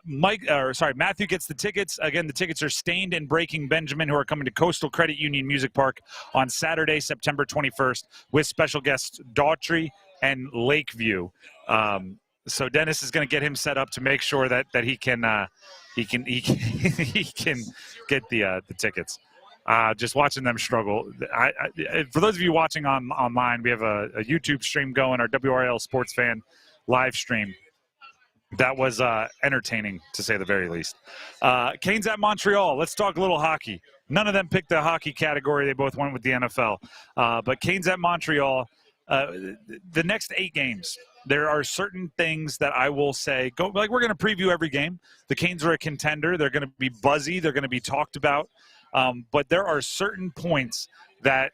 Matthew gets the tickets. Again, the tickets are Stained and Breaking Benjamin, who are coming to Coastal Credit Union Music Park on Saturday, September 21st, with special guests Daughtry and Lakeview. So Dennis is going to get him set up to make sure that he can get the tickets. Just watching them struggle. For those of you watching online, we have a YouTube stream going, our WRAL Sports Fan live stream. That was entertaining, to say the very least. Canes at Montreal. Let's talk a little hockey. None of them picked the hockey category. They both went with the NFL. But Canes at Montreal, the next 8 games, there are certain things that I will say. We're going to preview every game. The Canes are a contender. They're going to be buzzy. They're going to be talked about. But there are certain points that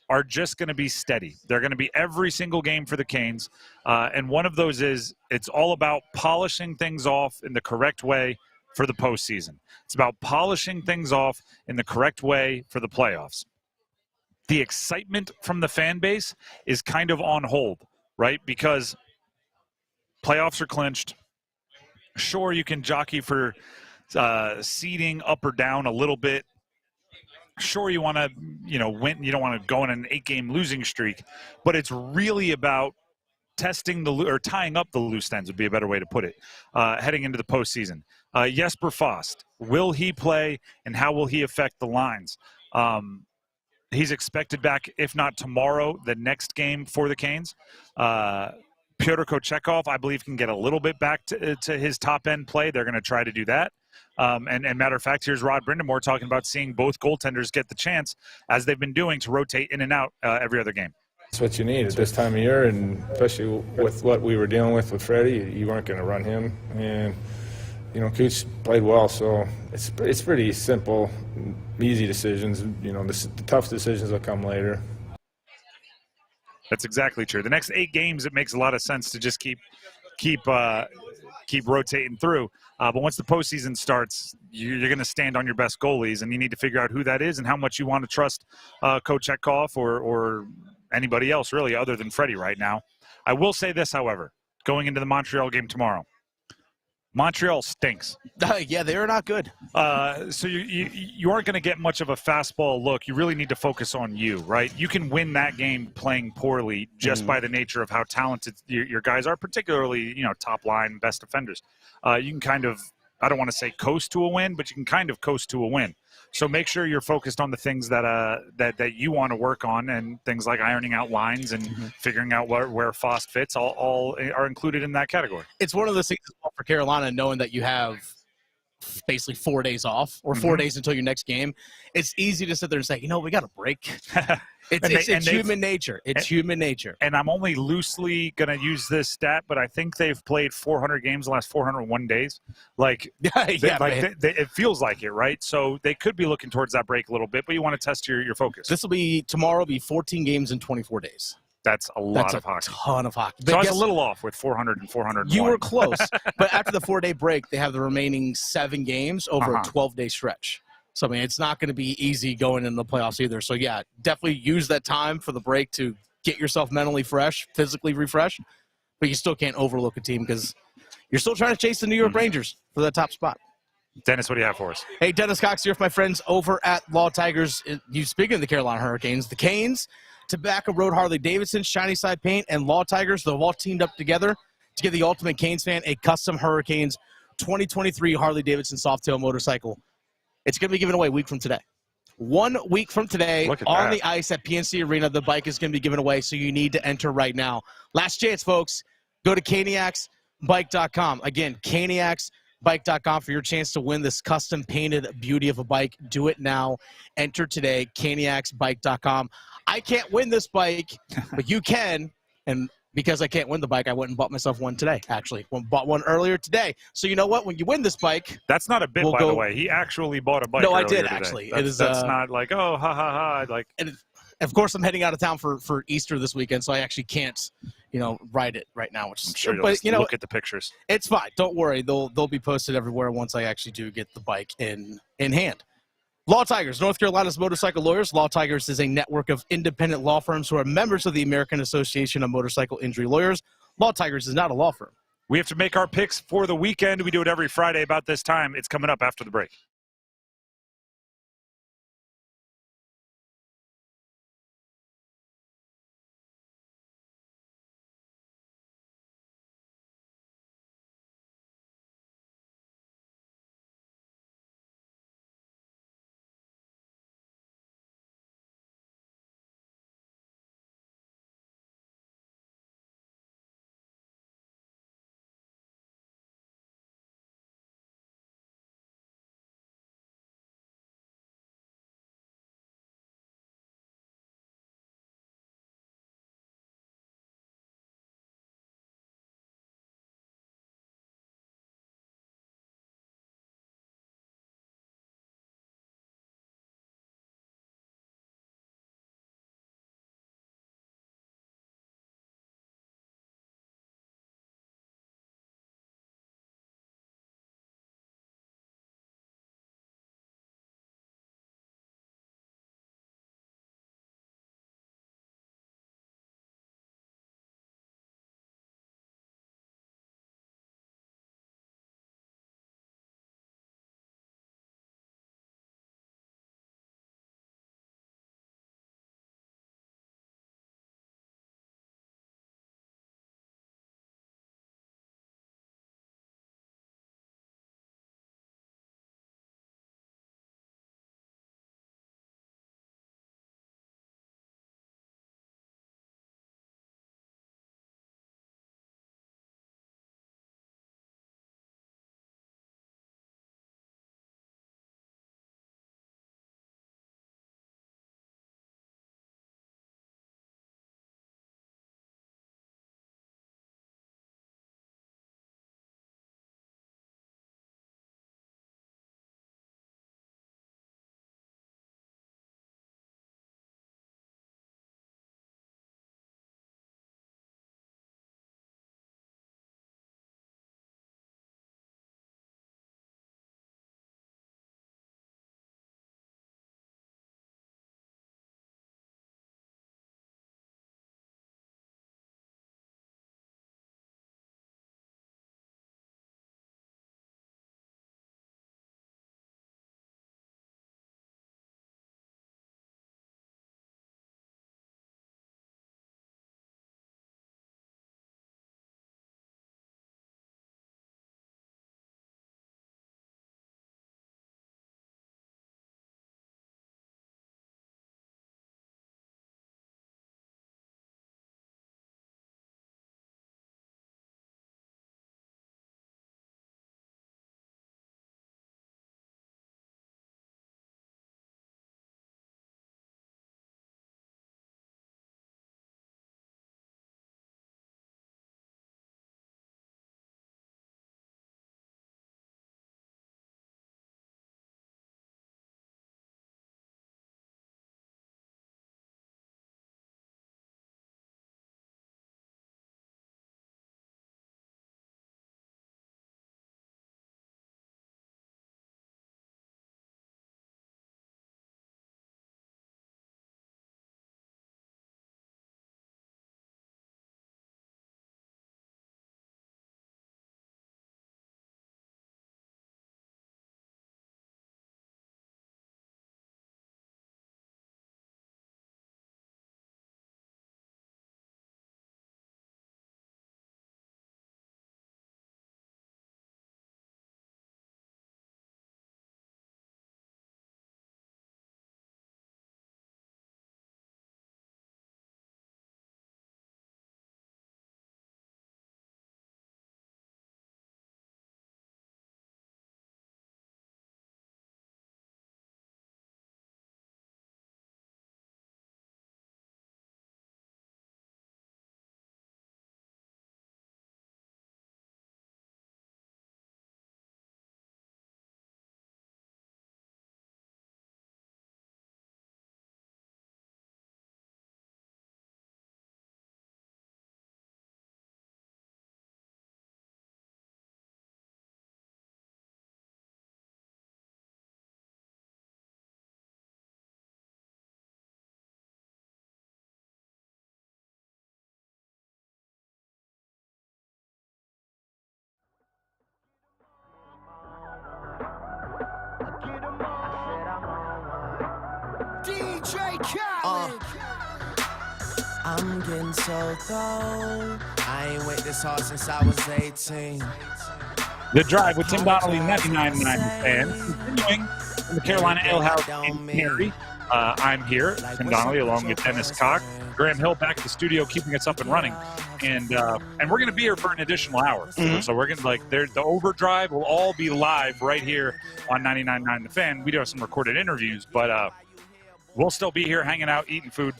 are just going to be steady. They're going to be every single game for the Canes. And one of those is it's all about polishing things off in the correct way for the postseason. It's about polishing things off in the correct way for the playoffs. The excitement from the fan base is kind of on hold, right? Because playoffs are clinched. Sure, you can jockey for seeding up or down a little bit. Sure, you want to, win. You don't want to go on an 8-game losing streak, but it's really about testing or tying up the loose ends would be a better way to put it. Heading into the postseason, Jesper Fast, will he play, and how will he affect the lines? He's expected back, if not tomorrow, the next game for the Canes. Pyotr Kochetkov, I believe, can get a little bit back to his top-end play. They're going to try to do that. And matter of fact, here's Rod Brindamore talking about seeing both goaltenders get the chance, as they've been doing, to rotate in and out every other game. That's what you need at this time of year, and especially with what we were dealing with Freddie, you weren't going to run him. And, Keats played well, so it's pretty simple, easy decisions. The tough decisions will come later. That's exactly true. The next 8 games, it makes a lot of sense to just keep rotating through. But once the postseason starts, you're going to stand on your best goalies, and you need to figure out who that is and how much you want to trust Kochetkov or anybody else, really, other than Freddie right now. I will say this, however, going into the Montreal game tomorrow. Montreal stinks. Yeah, they're not good. So you aren't going to get much of a fastball look. You really need to focus on you, right? You can win that game playing poorly just by the nature of how talented your guys are, particularly, top line, best defenders. You can kind of, I don't want to say coast to a win, but you can kind of coast to a win. So make sure you're focused on the things that you want to work on, and things like ironing out lines and figuring out where Fost fits all are included in that category. It's one of those things for Carolina, knowing that you have basically 4 days off or 4 days until your next game. It's easy to sit there and say, we got a break. It's human nature. It's human nature. And I'm only loosely going to use this stat, but I think they've played 400 games the last 401 days. It feels like it, right? So they could be looking towards that break a little bit, but you want to test your focus. Tomorrow will be 14 games in 24 days. That's a lot of hockey. Ton of hockey. So I was a little off with 400 and 401. You were close, but after the 4-day break, they have the remaining 7 games over a 12-day stretch. So, it's not going to be easy going into the playoffs either. So, yeah, definitely use that time for the break to get yourself mentally fresh, physically refreshed. But you still can't overlook a team because you're still trying to chase the New York Rangers for that top spot. Dennis, what do you have for us? Hey, Dennis Cox here with my friends over at Law Tigers. Speaking of the Carolina Hurricanes, the Canes, Tobacco Road Harley-Davidson, Shiny Side Paint, and Law Tigers, they've all teamed up together to give the ultimate Canes fan a custom Hurricanes 2023 Harley-Davidson Softail motorcycle. It's going to be given away a week from today. 1 week from today on the ice at PNC Arena, the bike is going to be given away, so you need to enter right now. Last chance, folks. Go to caniacsbike.com. Again, caniacsbike.com for your chance to win this custom-painted beauty of a bike. Do it now. Enter today, caniacsbike.com. I can't win this bike, but you can, and because I can't win the bike, I went and bought myself one today, actually. Bought one earlier today. So you know what? When you win this bike... That's not a bit, by the way. He actually bought a bike No, I earlier did, today. actually. That's not like, oh, ha, ha, ha. And of course, I'm heading out of town for Easter this weekend, so I actually can't, ride it right now. I'm sure you'll look at the pictures. It's fine. Don't worry. They'll be posted everywhere once I actually do get the bike in hand. Law Tigers, North Carolina's motorcycle lawyers. Law Tigers is a network of independent law firms who are members of the American Association of Motorcycle Injury Lawyers. Law Tigers is not a law firm. We have to make our picks for the weekend. We do it every Friday about this time. It's coming up after the break. I'm getting so cold. I ain't wait this hard since I was 18. The Drive with Tim Donnelly, 99.9 fans. Continuing from the Carolina Ale House in Cary. I'm here, Tim Donnelly, along with Dennis Koch. Graham Hill back at the studio, keeping us up and running. And we're going to be here for an additional hour. So we're going to, the Overdrive will all be live right here on 99.9 The Fan. We do have some recorded interviews, but we'll still be here hanging out, eating food.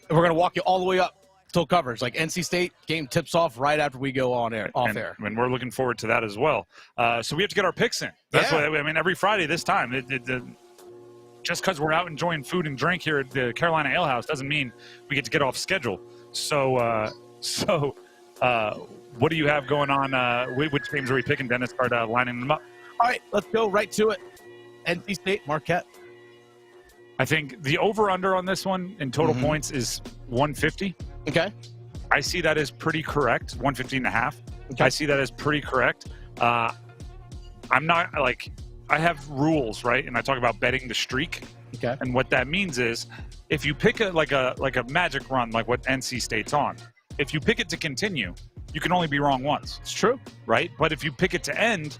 And we're going to walk you all the way up till coverage. Like NC State game tips off right after we go on air, off air. And we're looking forward to that as well. So we have to get our picks in. That's what I mean. Every Friday this time, just because we're out enjoying food and drink here at the Carolina Ale House doesn't mean we get to get off schedule. So what do you have going on? Which games are we picking, Dennis? Start lining them up. All right, let's go right to it. NC State, Marquette. I think the over-under on this one in total points is 150. Okay. I see that as pretty correct, 150.5. Okay. I see that as pretty correct. I'm not, I have rules, right? And I talk about betting the streak. Okay. And what that means is if you pick a magic run like what NC State's on, if you pick it to continue, you can only be wrong once. It's true. Right? But if you pick it to end,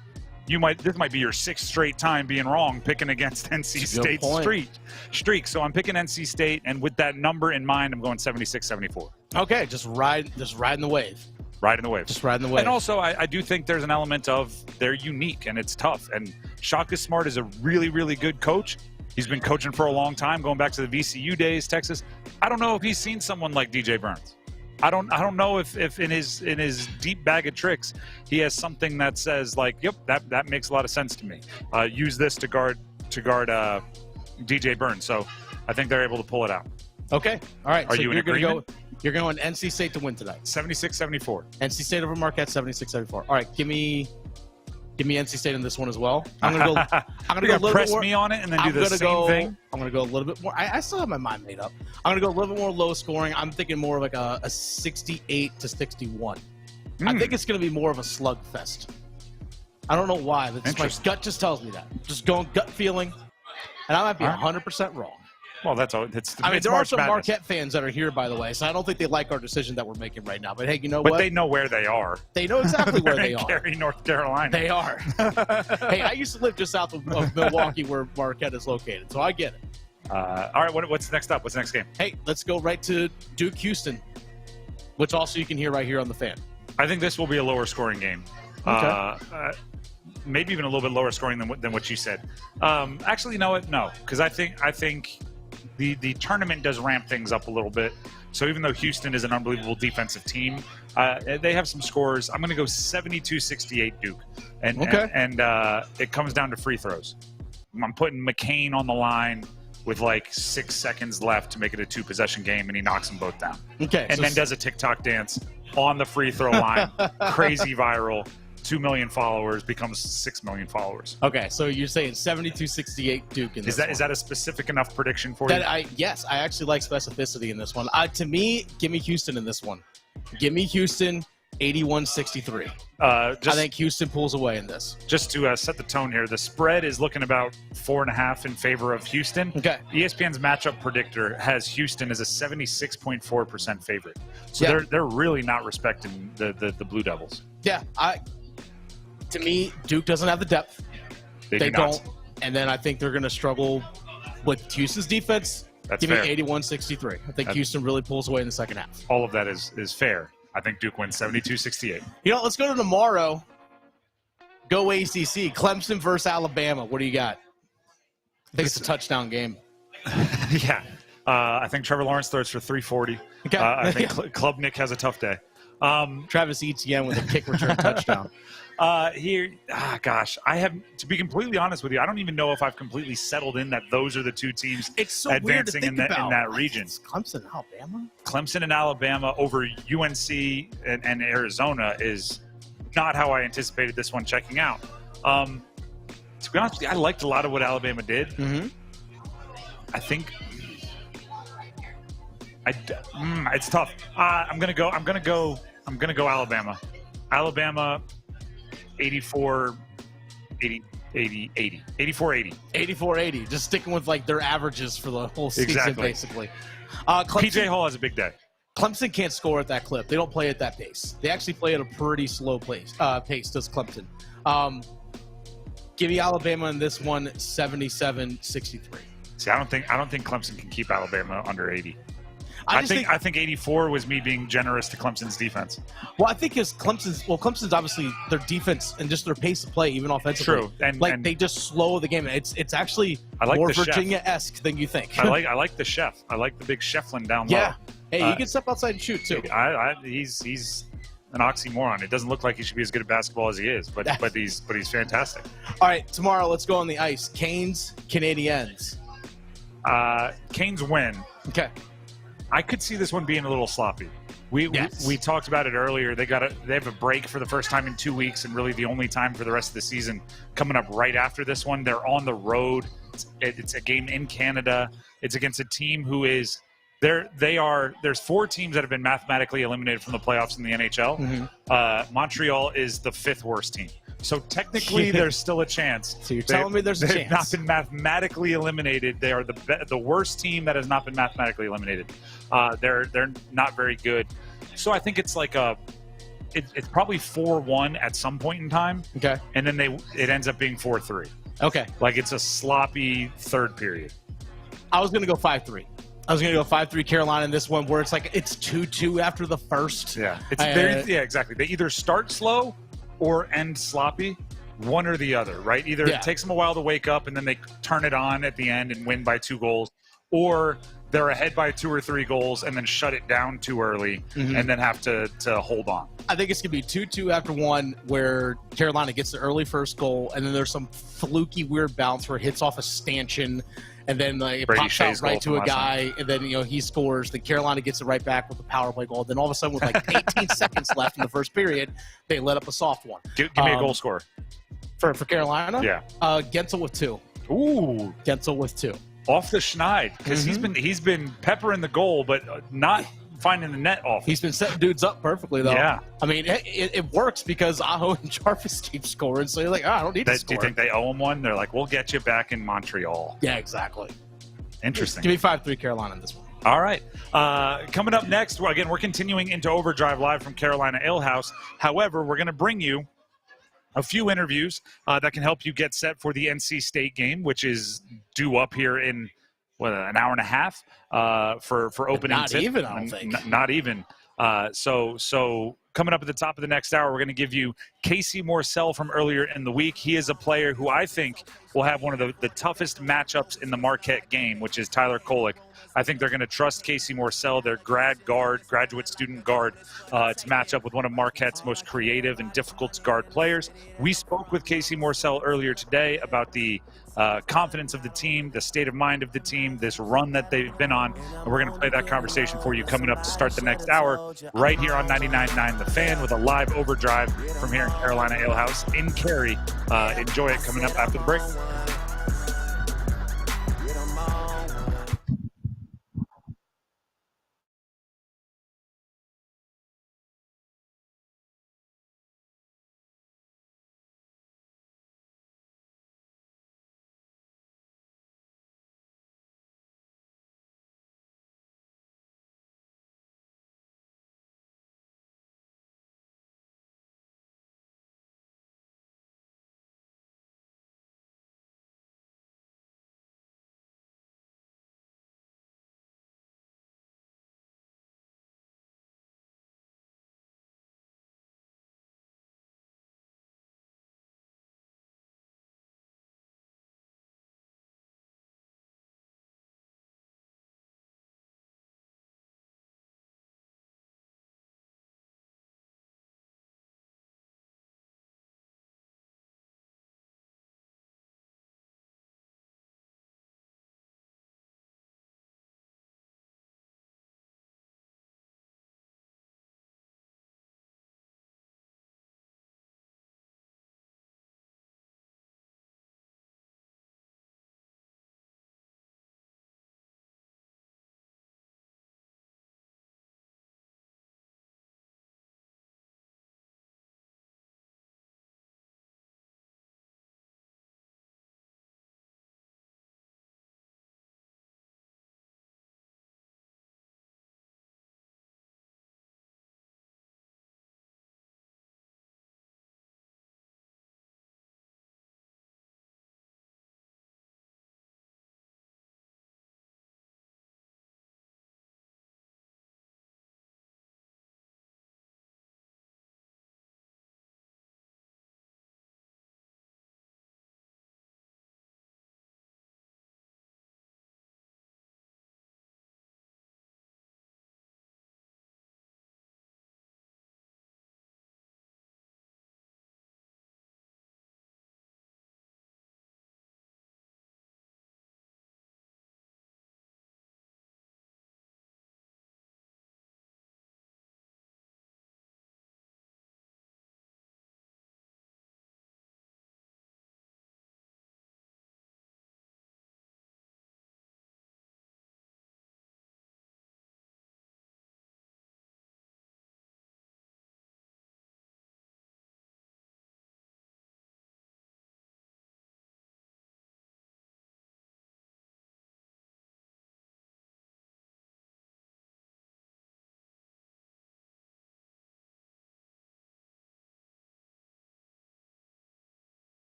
this might be your 6th straight time being wrong picking against NC State's streak. So I'm picking NC State, and with that number in mind, I'm going 76-74. Okay, just riding the wave. Riding the wave. Just riding the wave. And also, I do think there's an element of they're unique, and it's tough. And Shaka Smart is a really, really good coach. He's been coaching for a long time, going back to the VCU days, Texas. I don't know if he's seen someone like DJ Burns. I don't know if in his deep bag of tricks he has something that says yep, that makes a lot of sense to me. Use this to guard DJ Burns. So I think they're able to pull it out. Okay. All right. Are you in agreement? You're going NC State to win tonight. 76-74. NC State over Marquette, 76-74. All right. Give me NC State in this one as well. I'm gonna go. I'm gonna go a little press bit more, me on it and then do the same thing. I'm gonna go a little bit more. I still have my mind made up. I'm gonna go a little bit more low scoring. I'm thinking more like a 68-61. I think it's gonna be more of a slugfest. I don't know why, but my gut just tells me that. Just going gut feeling, and I might be 100% wrong. Well, that's all. There are some Marquette fans that are here, by the way, so I don't think they like our decision that we're making right now. But hey, you know what? But they know where they are. They know exactly where they are. Cary, North Carolina. They are. Hey, I used to live just south of Milwaukee, where Marquette is located, so I get it. All right, what's next up? What's the next game? Hey, let's go right to Duke Houston, which also you can hear right here on the Fan. I think this will be a lower scoring game. Okay. Maybe even a little bit lower scoring than what you said. Actually, you know what? No, because I think the tournament does ramp things up a little bit. So even though Houston is an unbelievable defensive team, they have some scores. I'm going to go 72-68 Duke. And it comes down to free throws. I'm putting McCain on the line with 6 seconds left to make it a 2-possession game, and he knocks them both down. Okay. And then does a TikTok dance on the free throw line. Crazy viral. 2 million followers becomes 6 million followers. Okay, so you're saying 72-68 Duke in this one. Is that a specific enough prediction for you? Yes, I actually like specificity in this one. To me, give me Houston in this one. Give me Houston 81-63. I think Houston pulls away in this. Just to set the tone here, the spread is looking about 4.5 in favor of Houston. Okay. ESPN's matchup predictor has Houston as a 76.4% favorite. So they're really not respecting the Blue Devils. Yeah, to me, Duke doesn't have the depth. They don't. And then I think they're going to struggle with Houston's defense. Give me 81-63. I think Houston really pulls away in the second half. All of that is fair. I think Duke wins 72-68. Let's go to tomorrow. Go ACC. Clemson versus Alabama. What do you got? I think it's a touchdown game. Yeah. I think Trevor Lawrence throws for 340. Okay. I think Club Nick has a tough day. Travis Etienne with a kick return touchdown. I have, to be completely honest with you, I don't even know if I've completely settled in that those are the two teams advancing in that region. It's Clemson and Alabama? Clemson and Alabama over UNC and Arizona is not how I anticipated this one checking out. To be honest with you, I liked a lot of what Alabama did. Mm-hmm. I think it's tough. I'm gonna go Alabama. Alabama 84-80. 84-80. Just sticking with their averages for the whole season, basically. PJ Hall has a big day. Clemson can't score at that clip. They don't play at that pace. They actually play at a pretty slow pace, does Clemson. Give me Alabama in this one, 77-63. See, I don't think Clemson can keep Alabama under 80. I think 84 was me being generous to Clemson's defense. Well, I think Clemson's obviously their defense and just their pace of play, even offensively. True, and they just slow the game. It's actually like more the Virginia-esque than you think. I like the chef. I like the big Shefflin down low. Yeah. Hey, he can step outside and shoot too. He's an oxymoron. It doesn't look like he should be as good at basketball as he is, but he's fantastic. All right, tomorrow let's go on the ice. Canes, Canadiens. Canes win. Okay. I could see this one being a little sloppy. We talked about it earlier. They have a break for the first time in 2 weeks, and really the only time for the rest of the season coming up right after this one. They're on the road. It's a game in Canada. It's against a team who is there's 4 teams that have been mathematically eliminated from the playoffs in the NHL. Mm-hmm. Montreal is the 5th worst team. So technically, there's still a chance. So you're telling me there's a chance? They've not been mathematically eliminated. They are the worst team that has not been mathematically eliminated. They're not very good. So I think it's like it's probably 4-1 at some point in time. Okay. And then it ends up being 4-3. Okay. Like it's a sloppy third period. I was going to go 5-3. I was going to go 5-3 Carolina in this one, where it's like it's 2-2 after the first. Yeah. Exactly. They either start slow or end sloppy, one or the other, right? Either it takes them a while to wake up and then they turn it on at the end and win by 2 goals, or they're ahead by 2 or 3 goals and then shut it down too early and then have to hold on. I think it's going to be 2-2 after 1, where Carolina gets the early first goal, and then there's some fluky weird bounce where it hits off a stanchion, and then it pops out right to a guy, and then he scores. Then Carolina gets it right back with a power play goal. Then all of a sudden, with like 18 seconds left in the first period, they let up a soft one. Give me a goal scorer for Carolina. Yeah, Gensel with 2. Ooh, Gensel with 2 off the schneid, because he's been peppering the goal, but not finding the net off. He's been setting dudes up perfectly, though. Yeah. I mean, it works because Aho and Jarvis keep scoring, so you're like, I don't need to score. Do you think they owe him one? They're like, we'll get you back in Montreal. Yeah, exactly. Interesting. Give me 5-3 Carolina in this one. All right. Coming up next, we're continuing into Overdrive live from Carolina Ale House. However, we're going to bring you a few interviews that can help you get set for the NC State game, which is due up here in an hour and a half for opening. Not even, I don't think. Not even. So coming up at the top of the next hour, we're going to give you Casey Morsel from earlier in the week. He is a player who I think will have one of the toughest matchups in the Marquette game, which is Tyler Kolek. I think they're going to trust Casey Morsel, their graduate student guard, to match up with one of Marquette's most creative and difficult to guard players. We spoke with Casey Morsel earlier today about the confidence of the team, the state of mind of the team, this run that they've been on, and we're going to play that conversation for you coming up to start the next hour right here on 99.9 The Fan with a live overdrive from here in Carolina Ale House in Cary. Enjoy it coming up after the break.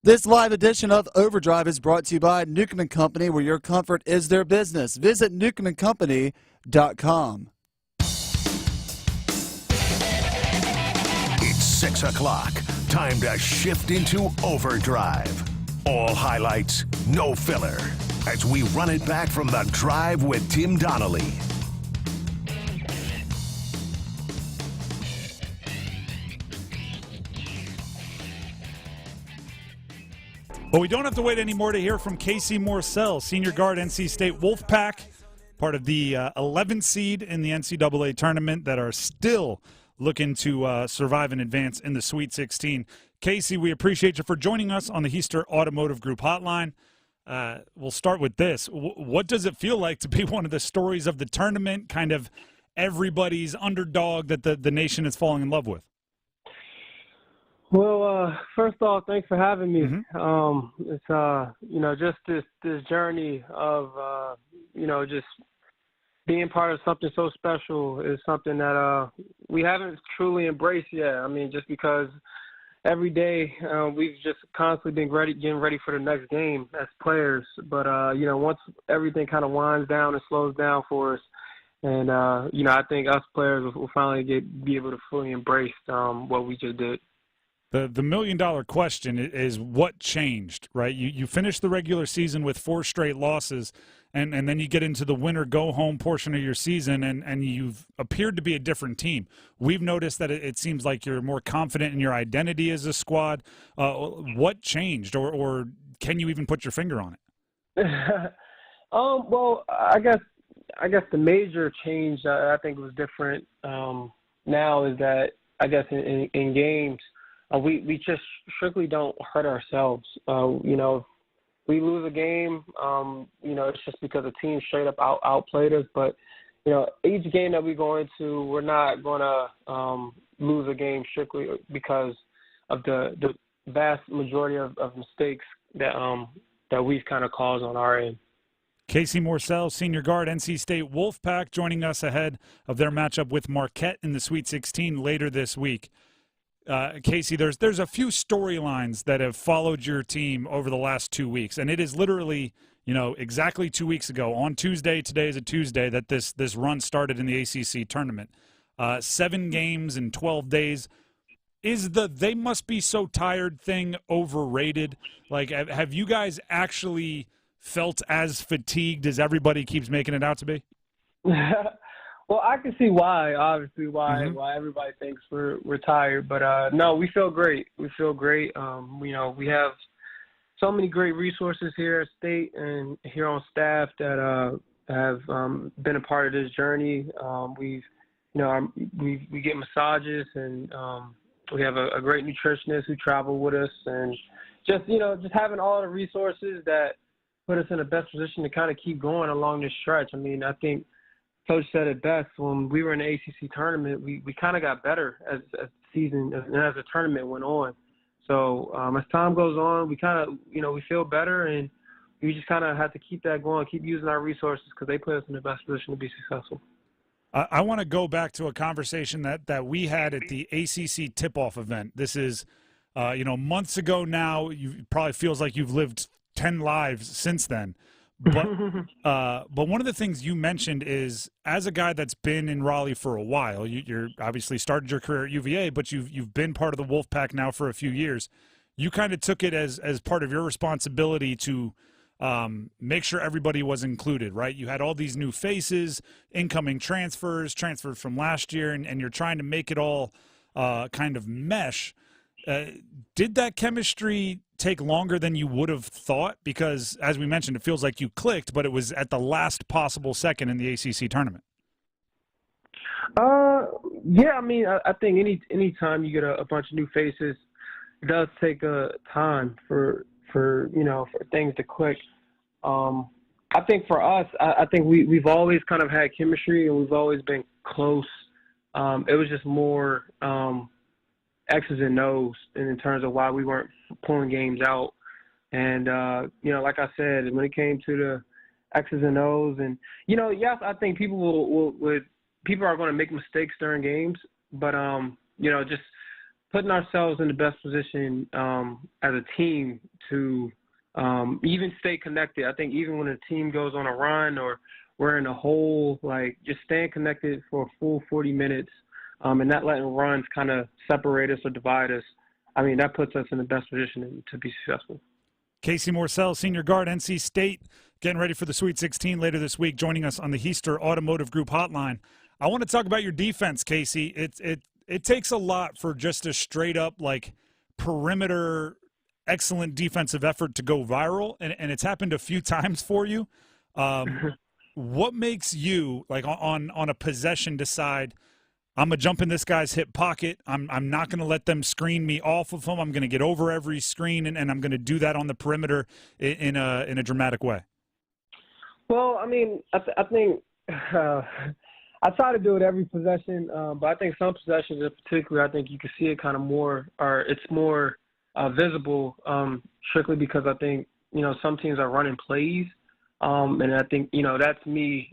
This live edition of Overdrive is brought to you by Newcomb & Company, where your comfort is their business. Visit newcombandcompany.com. It's 6 o'clock. Time to shift into Overdrive. All highlights, no filler, as we run it back from the Drive with Tim Donnelly. But we don't have to wait anymore to hear from Casey Morsel, senior guard, NC State Wolfpack, part of the 11th seed in the NCAA tournament that are still looking to survive and advance in the Sweet 16. Casey, we appreciate you for joining us on the Heister Automotive Group hotline. We'll start with this. What does it feel like to be one of the stories of the tournament, kind of everybody's underdog that the nation is falling in love with? Well, first off, thanks for having me. It's just this journey of just being part of something so special is something that we haven't truly embraced yet. I mean, just because every day we've just constantly been getting ready for the next game as players. But once everything kind of winds down and slows down for us, and I think us players will finally be able to fully embrace what we just did. The million-dollar question is what changed, right? You finished the regular season with 4 straight losses, and then you get into the winter go-home portion of your season, and you've appeared to be a different team. We've noticed that it seems like you're more confident in your identity as a squad. What changed, or can you even put your finger on it? Well, I guess the major change I think was different now is that I guess in games, we just strictly don't hurt ourselves. If we lose a game, it's just because the team straight up outplayed us. But, each game that we go into, we're not going to lose a game strictly because of the vast majority of mistakes that we've kind of caused on our end. Casey Morsel, senior guard, NC State Wolfpack, joining us ahead of their matchup with Marquette in the Sweet 16 later this week. Casey, there's a few storylines that have followed your team over the last 2 weeks, and it is literally, exactly 2 weeks ago on Tuesday. Today is a Tuesday that this run started in the ACC tournament. 7 games in 12 days. Is the "they must be so tired" thing overrated? Like, have you guys actually felt as fatigued as everybody keeps making it out to be? Well, I can see why everybody thinks we're tired, but no, we feel great. We feel great. We have so many great resources here at State and here on staff that have been a part of this journey. We get massages, and we have a great nutritionist who travel with us, and just having all the resources that put us in the best position to kind of keep going along this stretch. I mean, I think Coach said it best. When we were in the ACC tournament, we kind of got better as the season and as the tournament went on. So as time goes on, we kind of, we feel better, and we just kind of have to keep that going, keep using our resources because they put us in the best position to be successful. I want to go back to a conversation that we had at the ACC tip-off event. This is, months ago now. It probably feels like you've lived 10 lives since then. But one of the things you mentioned is, as a guy that's been in Raleigh for a while, you're obviously started your career at UVA, but you've been part of the Wolfpack now for a few years. You kind of took it as part of your responsibility to make sure everybody was included, right? You had all these new faces, incoming transfers from last year, and you're trying to make it all kind of mesh. Did that chemistry take longer than you would have thought? Because, as we mentioned, it feels like you clicked, but it was at the last possible second in the ACC tournament. Yeah, I mean, I think any time you get a bunch of new faces, it does take time for things to click. I think for us, I think we've always kind of had chemistry, and we've always been close. It was just more X's and O's in terms of why we weren't pulling games out. And, like I said, when it came to the X's and O's, and, yes, I think people people are going to make mistakes during games, but, just putting ourselves in the best position as a team to even stay connected. I think even when a team goes on a run or we're in a hole, like just staying connected for a full 40 minutes and not letting runs kind of separate us or divide us, I mean, that puts us in the best position to be successful. Casey Morsel, senior guard, NC State, getting ready for the Sweet 16 later this week, joining us on the Heister Automotive Group hotline. I want to talk about your defense, Casey. It takes a lot for just a straight-up, like, perimeter excellent defensive effort to go viral, and it's happened a few times for you. What makes you, like, on a possession decide, I'm going to jump in this guy's hip pocket, I'm not going to let them screen me off of him, I'm going to get over every screen, and I'm going to do that on the perimeter in a dramatic way? Well, I mean, I think I try to do it every possession, but I think some possessions in particular, I think you can see it kind of more, or it's more visible strictly because I think, some teams are running plays. And I think, that's me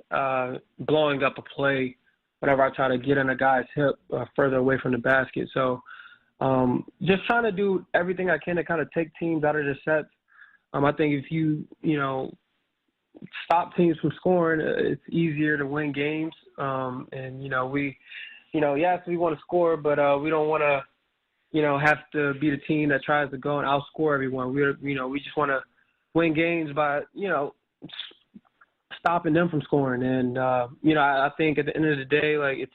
blowing up a play whenever I try to get in a guy's hip further away from the basket. So just trying to do everything I can to kind of take teams out of their sets. I think if you, stop teams from scoring, it's easier to win games. And, yes, we want to score, but we don't want to, have to be the team that tries to go and outscore everyone. We just want to win games by, stopping them from scoring. And, I think at the end of the day, like it's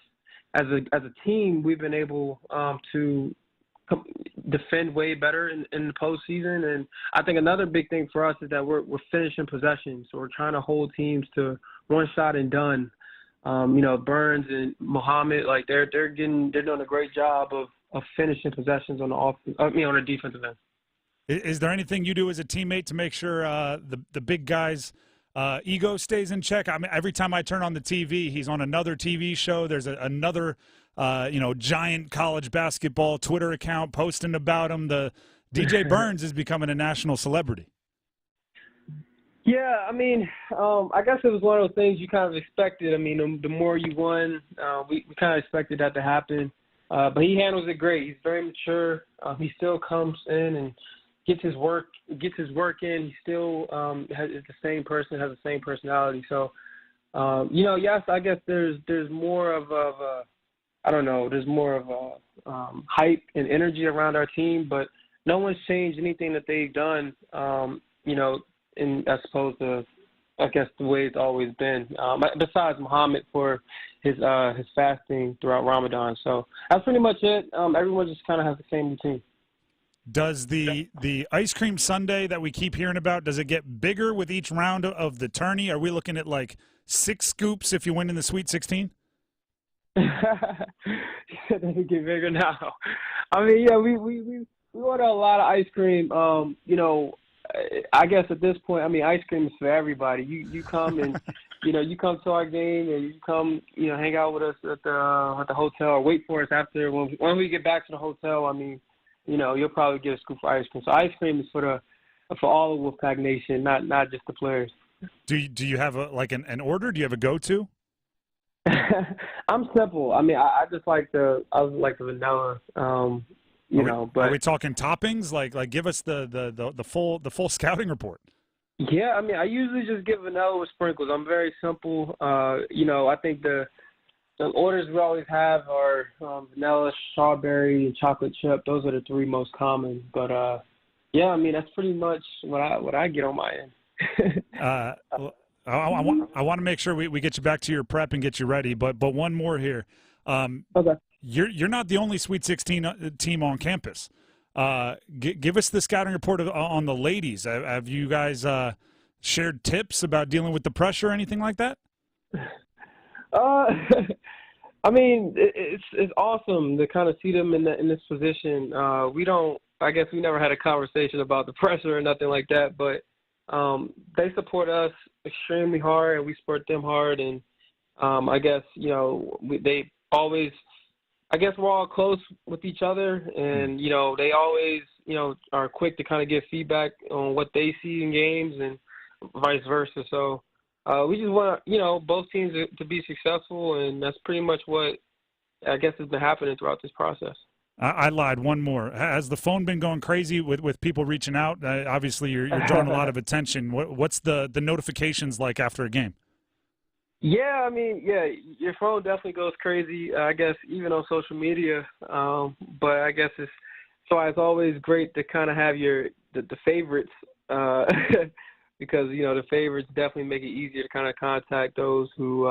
as a team, we've been able to defend way better in the postseason. And I think another big thing for us is that we're finishing possessions. So we're trying to hold teams to one shot and done. Burns and Muhammad, like they're doing a great job of finishing possessions on on the defensive end. Is there anything you do as a teammate to make sure the big guy's ego stays in check? I mean, every time I turn on the TV, he's on another TV show. There's another giant college basketball Twitter account posting about him. The DJ Burns is becoming a national celebrity. Yeah, I mean, I guess it was one of those things you kind of expected. I mean, the more you won, we kind of expected that to happen. But he handles it great. He's very mature. He still comes in and gets his work in. He still is the same person, has the same personality. So, yes, I guess there's more of a I don't know. There's more of a hype and energy around our team, but no one's changed anything that they've done. As opposed to, I guess, the way it's always been. Besides Muhammad for his fasting throughout Ramadan. So that's pretty much it. Everyone just kind of has the same routine. Does the ice cream sundae that we keep hearing about, does it get bigger with each round of the tourney? Are we looking at like 6 scoops if you win in the Sweet 16? They get bigger now. I mean, yeah, we order a lot of ice cream. I guess at this point, I mean, ice cream is for everybody. You come and you come to our game and you come hang out with us at the hotel or wait for us after when we get back to the hotel. I mean, you'll probably get a scoop of ice cream. So ice cream is for all of Wolfpack Nation, not just the players. Do you have an order? Do you have a go-to? I'm simple. I mean, I just like the vanilla. But are we talking toppings? Like give us the full scouting report. Yeah, I mean, I usually just get vanilla with sprinkles. I'm very simple. I think the orders we always have are vanilla, strawberry, and chocolate chip. Those are the 3 most common. But yeah, I mean, that's pretty much what I get on my end. I want to make sure we get you back to your prep and get you ready. But one more here. Okay. You're not the only Sweet 16 team on campus. Give us the scouting report on the ladies. Have you guys shared tips about dealing with the pressure or anything like that? I mean, it's awesome to kind of see them in this position. I guess we never had a conversation about the pressure or nothing like that, but they support us extremely hard and we support them hard. And I guess, they always – I guess we're all close with each other, and, they always, are quick to kind of give feedback on what they see in games and vice versa. So we just want, both teams to be successful, and that's pretty much what I guess has been happening throughout this process. I lied. One more. Has the phone been going crazy with people reaching out? Obviously, you're drawing a lot of attention. What's the notifications like after a game? Yeah, I mean, yeah, your phone definitely goes crazy, I guess, even on social media. But I guess it's always great to kind of have the favorites because, the favorites definitely make it easier to kind of contact those who,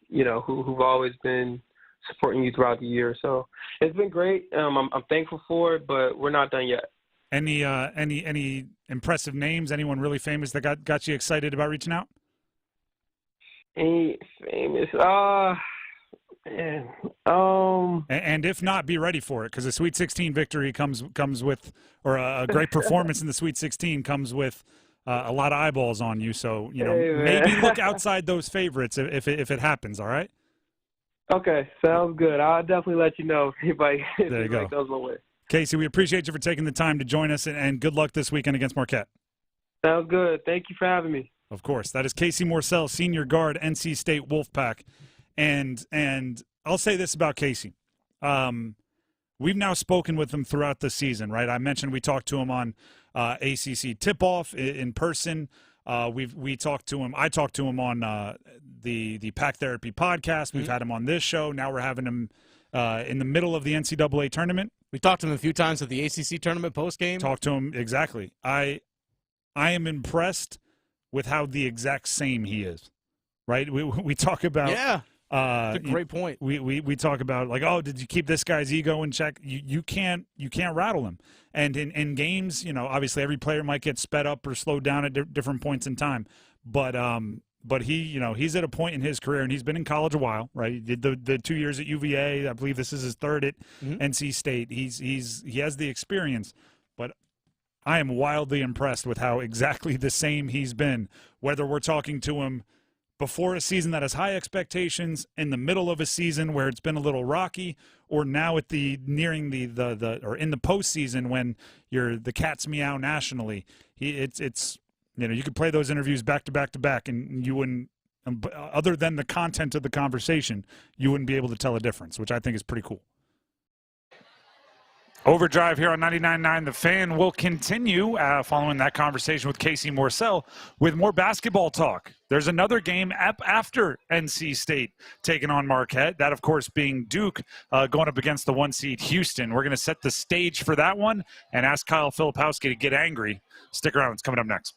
who've always been supporting you throughout the year. So it's been great. I'm thankful for it, but we're not done yet. Any impressive names? Anyone really famous that got you excited about reaching out? Any famous? Man. And if not, be ready for it, because a Sweet 16 victory comes with, or a great performance in the Sweet 16 comes with a lot of eyeballs on you. So maybe look outside those favorites if it happens. All right. Okay, sounds good. I'll definitely let you know if There you go. goes my way. Casey, we appreciate you for taking the time to join us, and good luck this weekend against Marquette. Sounds good. Thank you for having me. Of course. That is Casey Morsel, senior guard, NC State Wolfpack. And I'll say this about Casey. We've now spoken with him throughout the season, right? I mentioned we talked to him on ACC Tip-Off in person. We talked to him. I talked to him on the Pack Therapy podcast. We've had him on this show. Now we're having him in the middle of the NCAA tournament. We talked to him a few times at the ACC tournament postgame. Talked to him, exactly. I am impressed with how the exact same he is, right? We talk about that's a great point. We talk about like, oh, did you keep this guy's ego in check? You can't rattle him. And in games, obviously every player might get sped up or slowed down at different points in time, but he he's at a point in his career, and he's been in college a while, right? He did the 2 years at UVA. I believe this is his third at NC State. He has the experience, but I am wildly impressed with how exactly the same he's been, whether we're talking to him before a season that has high expectations, in the middle of a season where it's been a little rocky, or now at nearing the or in the postseason when the cat's meow nationally. It's you could play those interviews back to back to back, and you wouldn't, other than the content of the conversation, you wouldn't be able to tell a difference, which I think is pretty cool. Overdrive here on 99.9 The Fan will continue following that conversation with Casey Morsel with more basketball talk. There's another game after NC State taking on Marquette. That, of course, being Duke going up against the 1 seed Houston. We're going to set the stage for that one and ask Kyle Filipowski to get angry. Stick around. It's coming up next.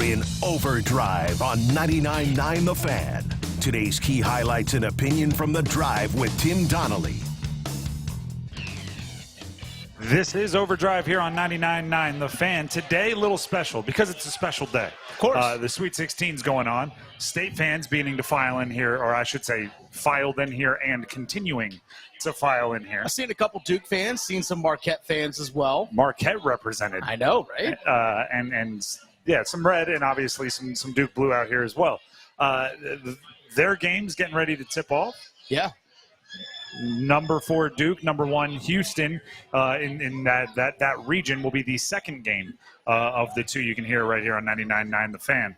in Overdrive on 99.9 The Fan. Today's key highlights and opinion from The Drive with Tim Donnelly. This is Overdrive here on 99.9 The Fan. Today, a little special because it's a special day. Of course. The Sweet 16's going on. State fans beginning to file in here, or I should say filed in here and continuing to file in here. I've seen a couple Duke fans, seen some Marquette fans as well. Marquette represented. I know, right? And yeah, some red and obviously some Duke blue out here as well. Their game's getting ready to tip off. Yeah. Number 4 Duke, number 1 Houston in that region will be the second game of the two you can hear right here on 99.9 The Fan.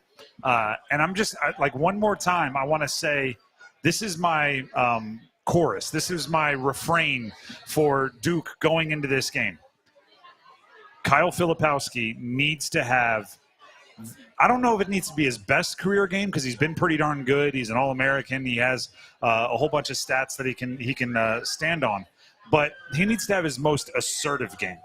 And I'm just like one more time, I want to say this is my chorus. This is my refrain for Duke going into this game. Kyle Filipowski needs to have, I don't know if it needs to be his best career game because he's been pretty darn good. He's an All-American. He has a whole bunch of stats that he can stand on. But he needs to have his most assertive game.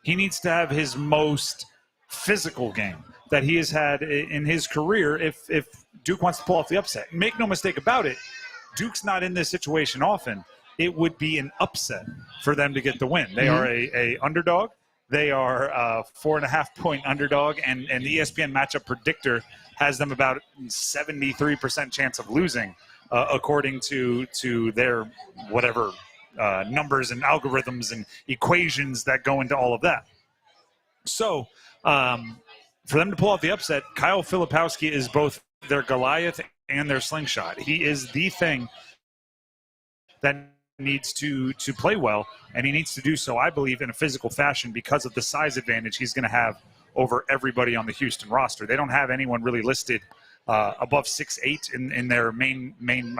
He needs to have his most physical game that he has had in his career if Duke wants to pull off the upset. Make no mistake about it, Duke's not in this situation often. It would be an upset for them to get the win. They are a underdog. They are a 4.5-point underdog, and the ESPN matchup predictor has them about 73% chance of losing, according to their whatever numbers and algorithms and equations that go into all of that. So for them to pull off the upset, Kyle Filipowski is both their Goliath and their slingshot. He is the thing that needs to play well, and he needs to do so, I believe, in a physical fashion because of the size advantage he's going to have over everybody on the Houston roster. They don't have anyone really listed above 6'8" in their main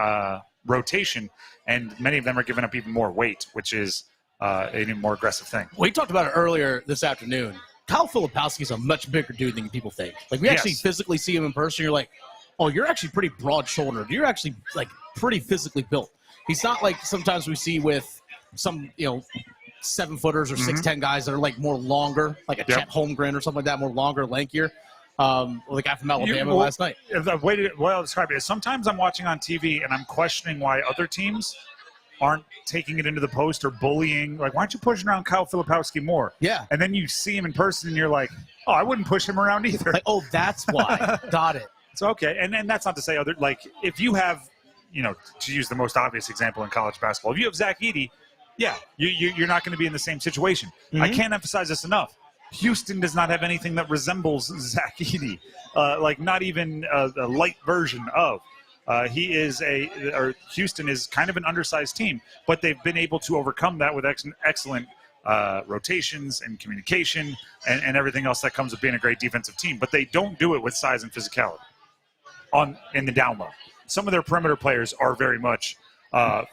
rotation, and many of them are giving up even more weight, which is an even more aggressive thing. We talked about it earlier this afternoon. Kyle Filipowski is a much bigger dude than people think. Like, we actually physically see him in person. You're like, oh, you're actually pretty broad-shouldered. You're actually, like, pretty physically built. He's not like sometimes we see with some, 7-footers or 6'10" guys that are like more longer, like a Chet Holmgren or something like that, more longer, lankier. Or the guy from Alabama last night. The way to describe it is sometimes I'm watching on TV and I'm questioning why other teams aren't taking it into the post or bullying. Like, why aren't you pushing around Kyle Filipowski more? Yeah. And then you see him in person and you're like, oh, I wouldn't push him around either. Like, oh, that's why. Got it. It's okay. And that's not to say other, like, if you have, to use the most obvious example in college basketball, if you have Zach Edey, yeah, you're not going to be in the same situation. I can't emphasize this enough. Houston does not have anything that resembles Zach Edey, like not even a light version of. Houston is kind of an undersized team, but they've been able to overcome that with excellent rotations and communication and everything else that comes with being a great defensive team. But they don't do it with size and physicality in the down low. Some of their perimeter players are very much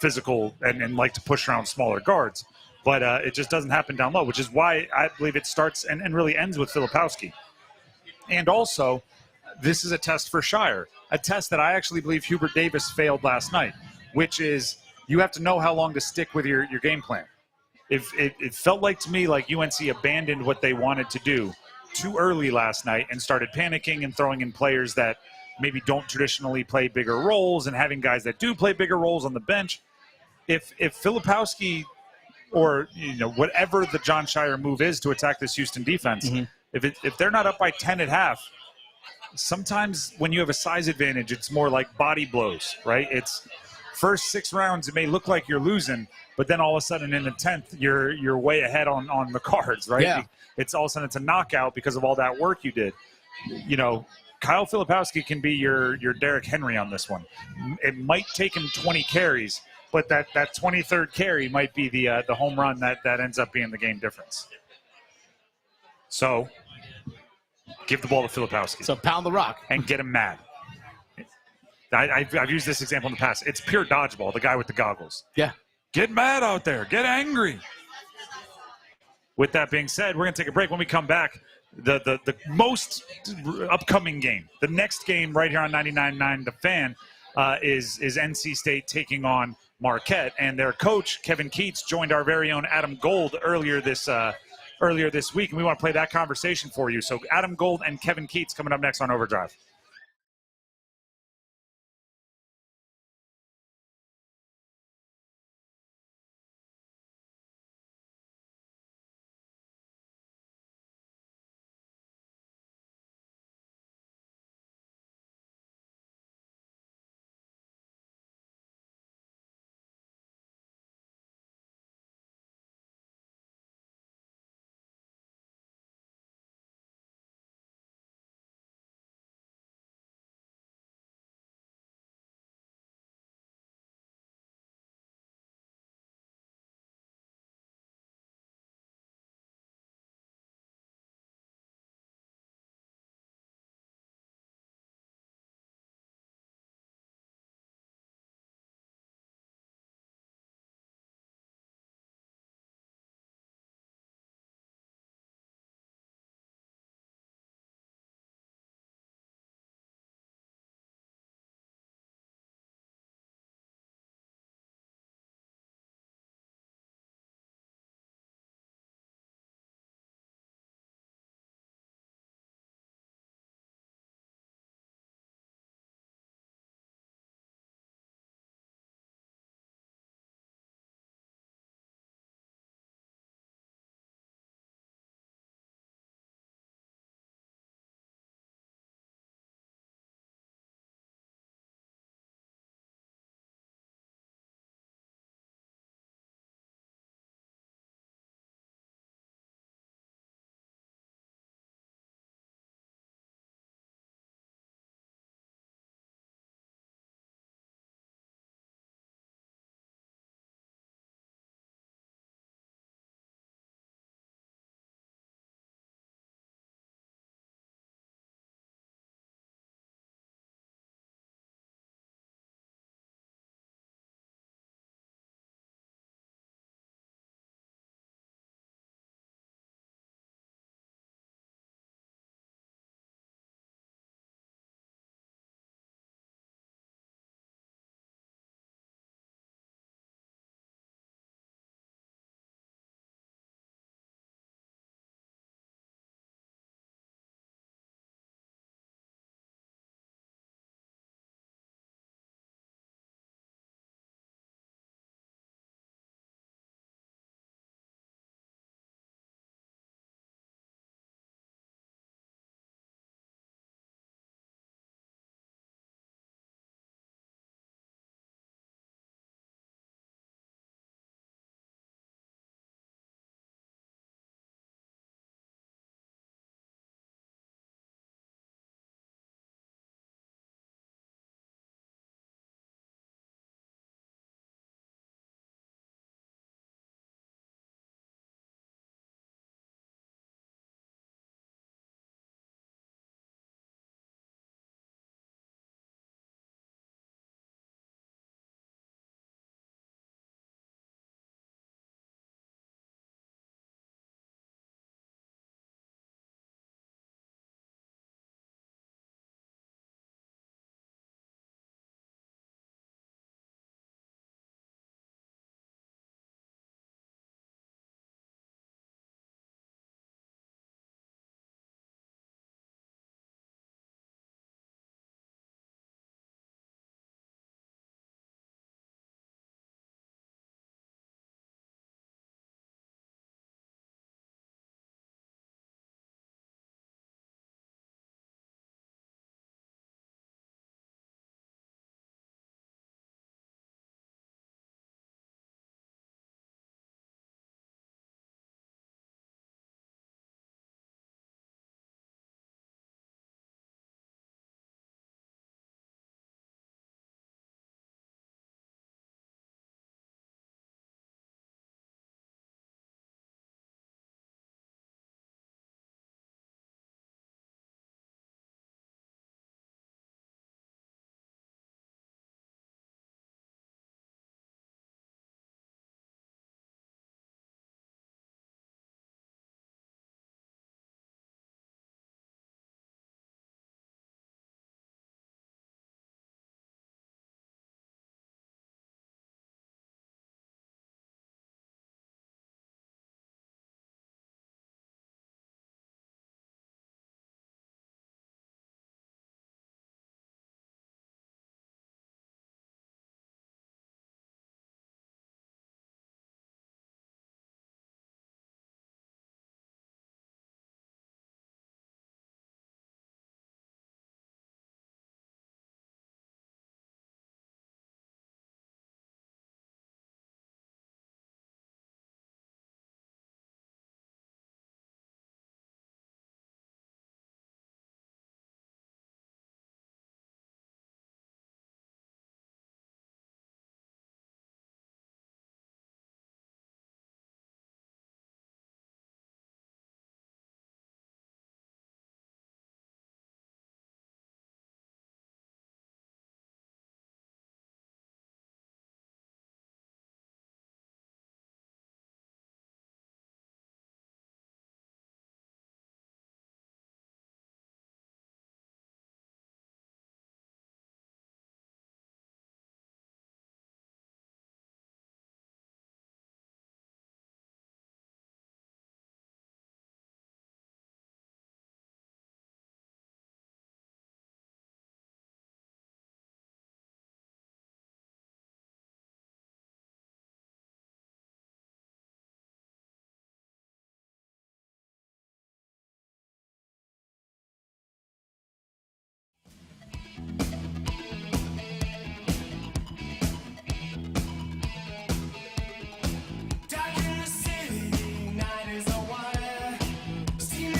physical and like to push around smaller guards. But it just doesn't happen down low, which is why I believe it starts and really ends with Filipowski. And also, this is a test for Shire, a test that I actually believe Hubert Davis failed last night, which is you have to know how long to stick with your game plan. If it felt like to me like UNC abandoned what they wanted to do too early last night and started panicking and throwing in players that maybe don't traditionally play bigger roles and having guys that do play bigger roles on the bench. If Filipowski or whatever the John Shire move is to attack this Houston defense, if they're not up by 10 at half, sometimes when you have a size advantage, it's more like body blows, right? It's first 6 rounds, it may look like you're losing, but then all of a sudden in the 10th, you're way ahead on the cards, right? Yeah. It's all of a sudden it's a knockout because of all that work you did. Kyle Filipowski can be your Derrick Henry on this one. It might take him 20 carries, but that 23rd carry might be the home run that ends up being the game difference. So give the ball to Filipowski. So pound the rock. And get him mad. I've used this example in the past. It's pure dodgeball, the guy with the goggles. Yeah. Get mad out there. Get angry. With that being said, we're going to take a break. When we come back, the most upcoming game, the next game right here on 99.9 The Fan is NC State taking on Marquette. And their coach, Kevin Keats, joined our very own Adam Gold earlier this earlier this week, and we want to play that conversation for you. So Adam Gold and Kevin Keats coming up next on Overdrive.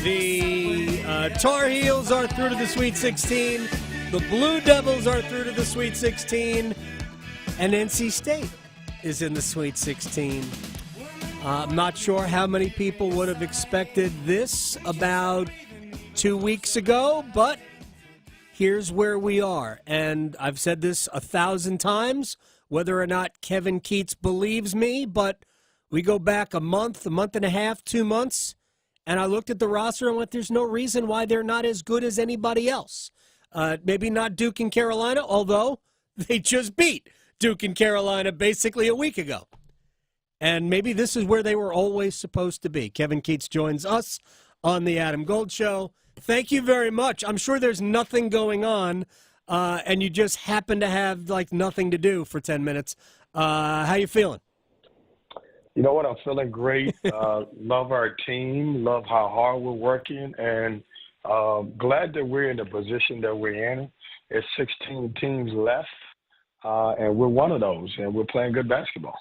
The Tar Heels are through to the Sweet 16. The Blue Devils are through to the Sweet 16. And NC State is in the Sweet 16. I'm not sure how many people would have expected this about 2 weeks ago, but here's where we are. And I've said this 1,000 times, whether or not Kevin Keats believes me, but we go back a month and a half, 2 months, and I looked at the roster and went, there's no reason why they're not as good as anybody else. Maybe not Duke and Carolina, although they just beat Duke and Carolina basically a week ago. And maybe this is where they were always supposed to be. Kevin Keats joins us on the Adam Gold Show. Thank you very much. I'm sure there's nothing going on, and you just happen to have, like, nothing to do for 10 minutes. How you feeling? You know what? I'm feeling great. Love our team. Love how hard we're working. And glad that we're in the position that we're in. There's 16 teams left, and we're one of those, and we're playing good basketball.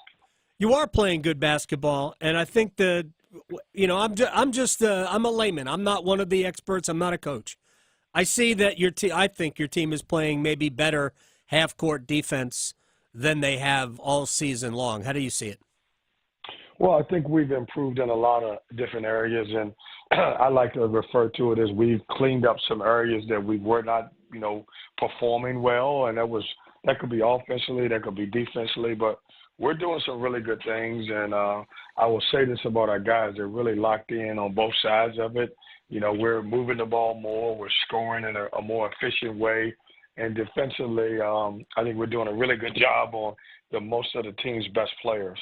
You are playing good basketball, and I think that, you know, I'm a layman. I'm not one of the experts. I'm not a coach. I see that I think your team is playing maybe better half-court defense than they have all season long. How do you see it? Well, I think we've improved in a lot of different areas, and I like to refer to it as we've cleaned up some areas that we were not, you know, performing well, and that could be offensively, that could be defensively, but we're doing some really good things, and I will say this about our guys. They're really locked in on both sides of it. You know, we're moving the ball more. We're scoring in a more efficient way. And defensively, I think we're doing a really good job on most of the team's best players.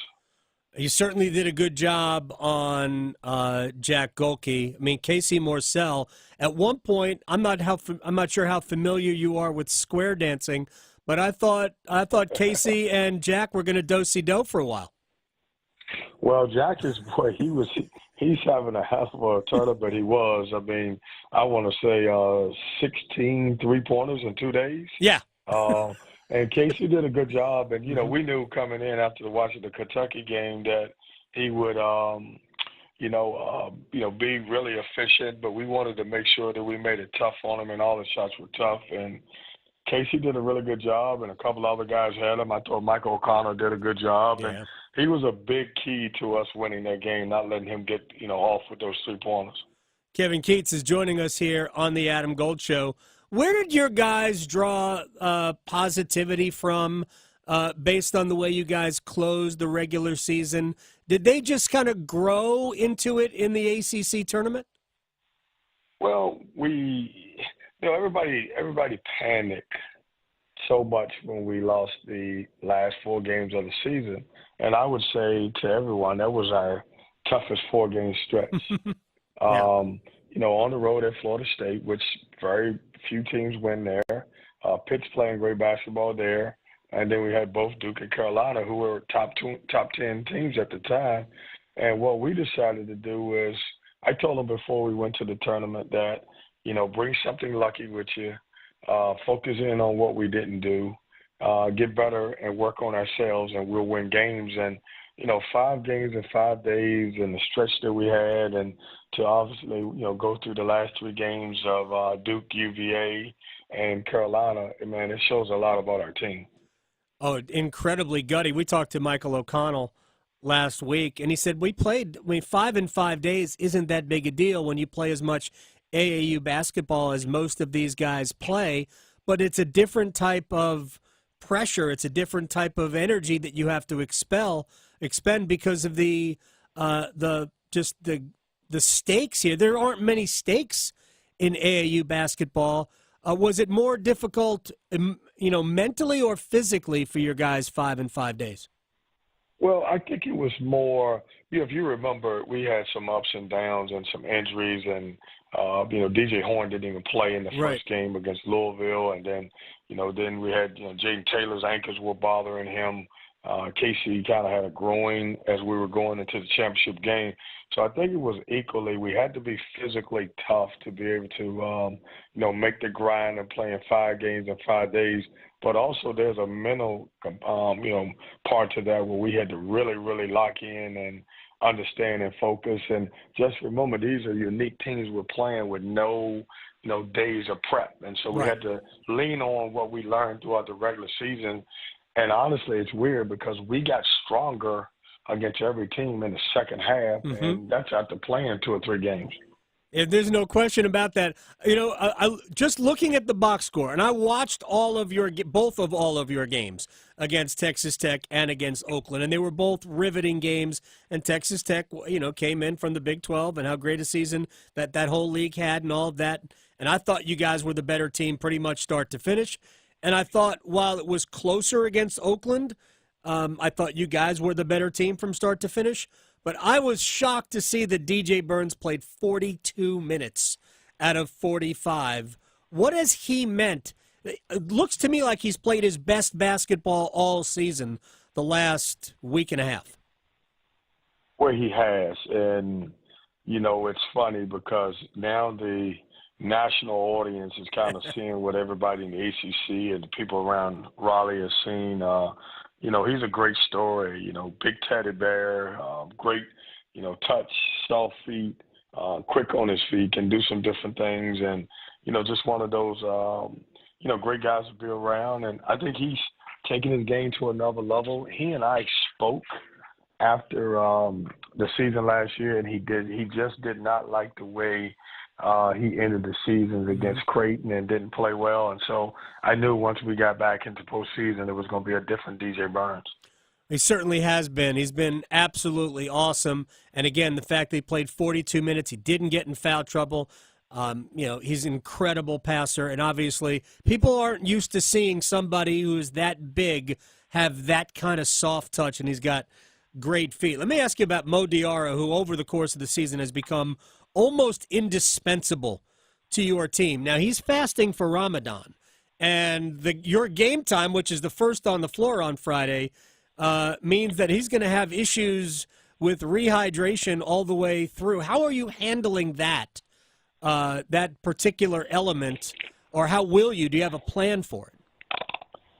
You certainly did a good job on Jack Golke. I mean, Casey Morsel, at one point, I'm not sure how familiar you are with square dancing, but I thought Casey and Jack were going to do-si-do for a while. Well, Jack is, boy, he's having a half of a tournament. He was. I mean, I want to say 16 three-pointers in 2 days. Yeah. And Casey did a good job. And, you know, we knew coming in after watching the Kentucky game that he would, be really efficient. But we wanted to make sure that we made it tough on him, and all the shots were tough. And Casey did a really good job, and a couple other guys had him. I thought Michael O'Connor did a good job. Yeah. And he was a big key to us winning that game, not letting him get, off with those three-pointers. Kevin Keats is joining us here on the Adam Gold Show. Where did your guys draw positivity from based on the way you guys closed the regular season? Did they just kind of grow into it in the ACC tournament? Well, everybody panicked so much when we lost the last 4 games of the season. And I would say to everyone, that was our toughest 4-game stretch. Yeah. On the road at Florida State, which very few teams win there. Pitt's playing great basketball there. And then we had both Duke and Carolina, who were top 10 teams at the time. And what we decided to do is, I told them before we went to the tournament that, bring something lucky with you, focus in on what we didn't do, get better and work on ourselves, and we'll win games. And, 5 games in 5 days and the stretch that we had, and to obviously, go through the last 3 games of Duke, UVA, and Carolina, man, it shows a lot about our team. Oh, incredibly gutty. We talked to Michael O'Connell last week, and he said 5 in 5 days isn't that big a deal when you play as much AAU basketball as most of these guys play, but it's a different type of pressure. It's a different type of energy that you have to expend because of the stakes here. There aren't many stakes in AAU basketball. Was it more difficult, mentally or physically for your guys 5 in 5 days? Well, I think it was more, if you remember, we had some ups and downs and some injuries, and, DJ Horn didn't even play in the first game against Louisville. And then, then we had, Jaden Taylor's ankles were bothering him. Casey kind of had a groin as we were going into the championship game. So I think it was equally, we had to be physically tough to be able to, make the grind and playing 5 games in 5 days. But also there's a mental, part to that where we had to really, really lock in understand and focus. And just remember, these are unique teams we're playing with no days of prep. And so we had to lean on what we learned throughout the regular season. And honestly, it's weird because we got stronger against every team in the second half, and that's after playing 2 or 3 games. If there's no question about that. I just looking at the box score, and I watched both of all of your games against Texas Tech and against Oakland, and they were both riveting games. And Texas Tech, came in from the Big 12 and how great a season that whole league had and all of that. And I thought you guys were the better team pretty much start to finish. And I thought while it was closer against Oakland, I thought you guys were the better team from start to finish. But I was shocked to see that DJ Burns played 42 minutes out of 45. What has he meant? It looks to me like he's played his best basketball all season the last week and a half. Well, he has. And, it's funny because now the national audience is kind of seeing what everybody in the ACC and the people around Raleigh are seeing. He's a great story, big teddy bear, great, touch, soft feet, quick on his feet, can do some different things. And, just one of those, great guys to be around. And I think he's taking his game to another level. He and I spoke after the season last year, and he just did not like the way he ended the season against Creighton and didn't play well. And so I knew once we got back into postseason, it was going to be a different DJ Burns. He certainly has been. He's been absolutely awesome. And again, the fact that he played 42 minutes, he didn't get in foul trouble. He's an incredible passer. And obviously, people aren't used to seeing somebody who is that big have that kind of soft touch, and he's got great feet. Let me ask you about Mo Diarra, who over the course of the season has become almost indispensable to your team. Now, he's fasting for Ramadan, and your game time, which is the first on the floor on Friday, means that he's going to have issues with rehydration all the way through. How are you handling that particular element, or how will you? Do you have a plan for it?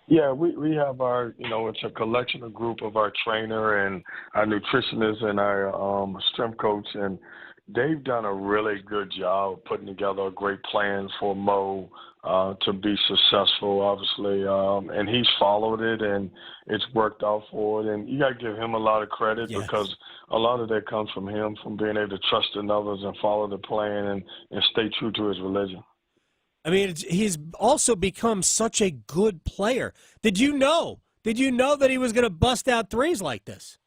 Yeah, we have our, it's a collection of group of our trainer and our nutritionist and our strength coach, and they've done a really good job putting together a great plan for Mo to be successful, obviously, and he's followed it, and it's worked out for it. And you got to give him a lot of credit because a lot of that comes from him, from being able to trust in others and follow the plan and stay true to his religion. I mean, he's also become such a good player. Did you know that he was going to bust out threes like this?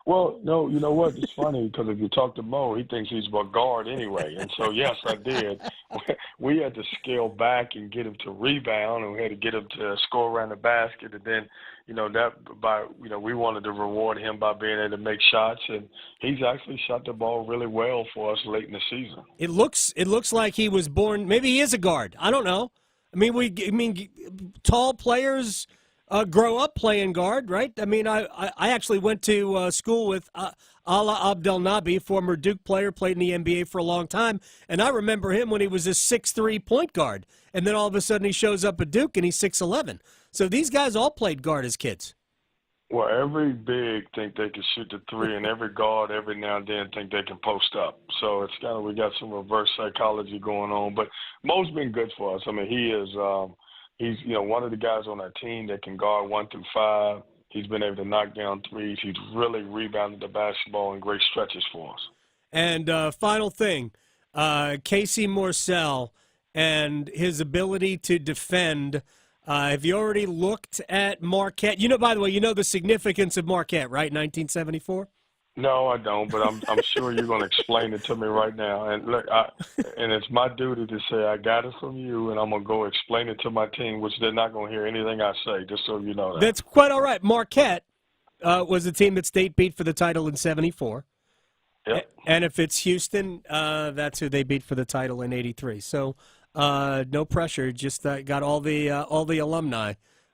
Well, no, you know what? It's funny because if you talk to Mo, he thinks he's a guard anyway. And so, yes, I did. We had to scale back and get him to rebound, and we had to get him to score around the basket. And then, we wanted to reward him by being able to make shots. And he's actually shot the ball really well for us late in the season. It looks like he was born. Maybe he is a guard. I don't know. I mean, tall players grow up playing guard, right? I mean, I actually went to school with Ala Abdelnaby, former Duke player, played in the NBA for a long time, and I remember him when he was a 6'3" point guard, and then all of a sudden he shows up at Duke and he's 6'11". So these guys all played guard as kids. Well, every big think they can shoot the three, and every guard every now and then think they can post up. So it's kind of, we got some reverse psychology going on. But Mo's been good for us. I mean, he is he's one of the guys on our team that can guard 1 through 5. He's been able to knock down threes. He's really rebounded the basketball in great stretches for us. And final thing, Casey Morsel and his ability to defend. Have you already looked at Marquette? By the way, the significance of Marquette, right? 1974. No, I don't, but I'm sure you're going to explain it to me right now. And look, and it's my duty to say I got it from you, and I'm going to go explain it to my team, which they're not going to hear anything I say, just so you know that. That's quite all right. Marquette was the team that State beat for the title in 74. Yep. And if it's Houston, that's who they beat for the title in 83. So no pressure, just got all the alumni.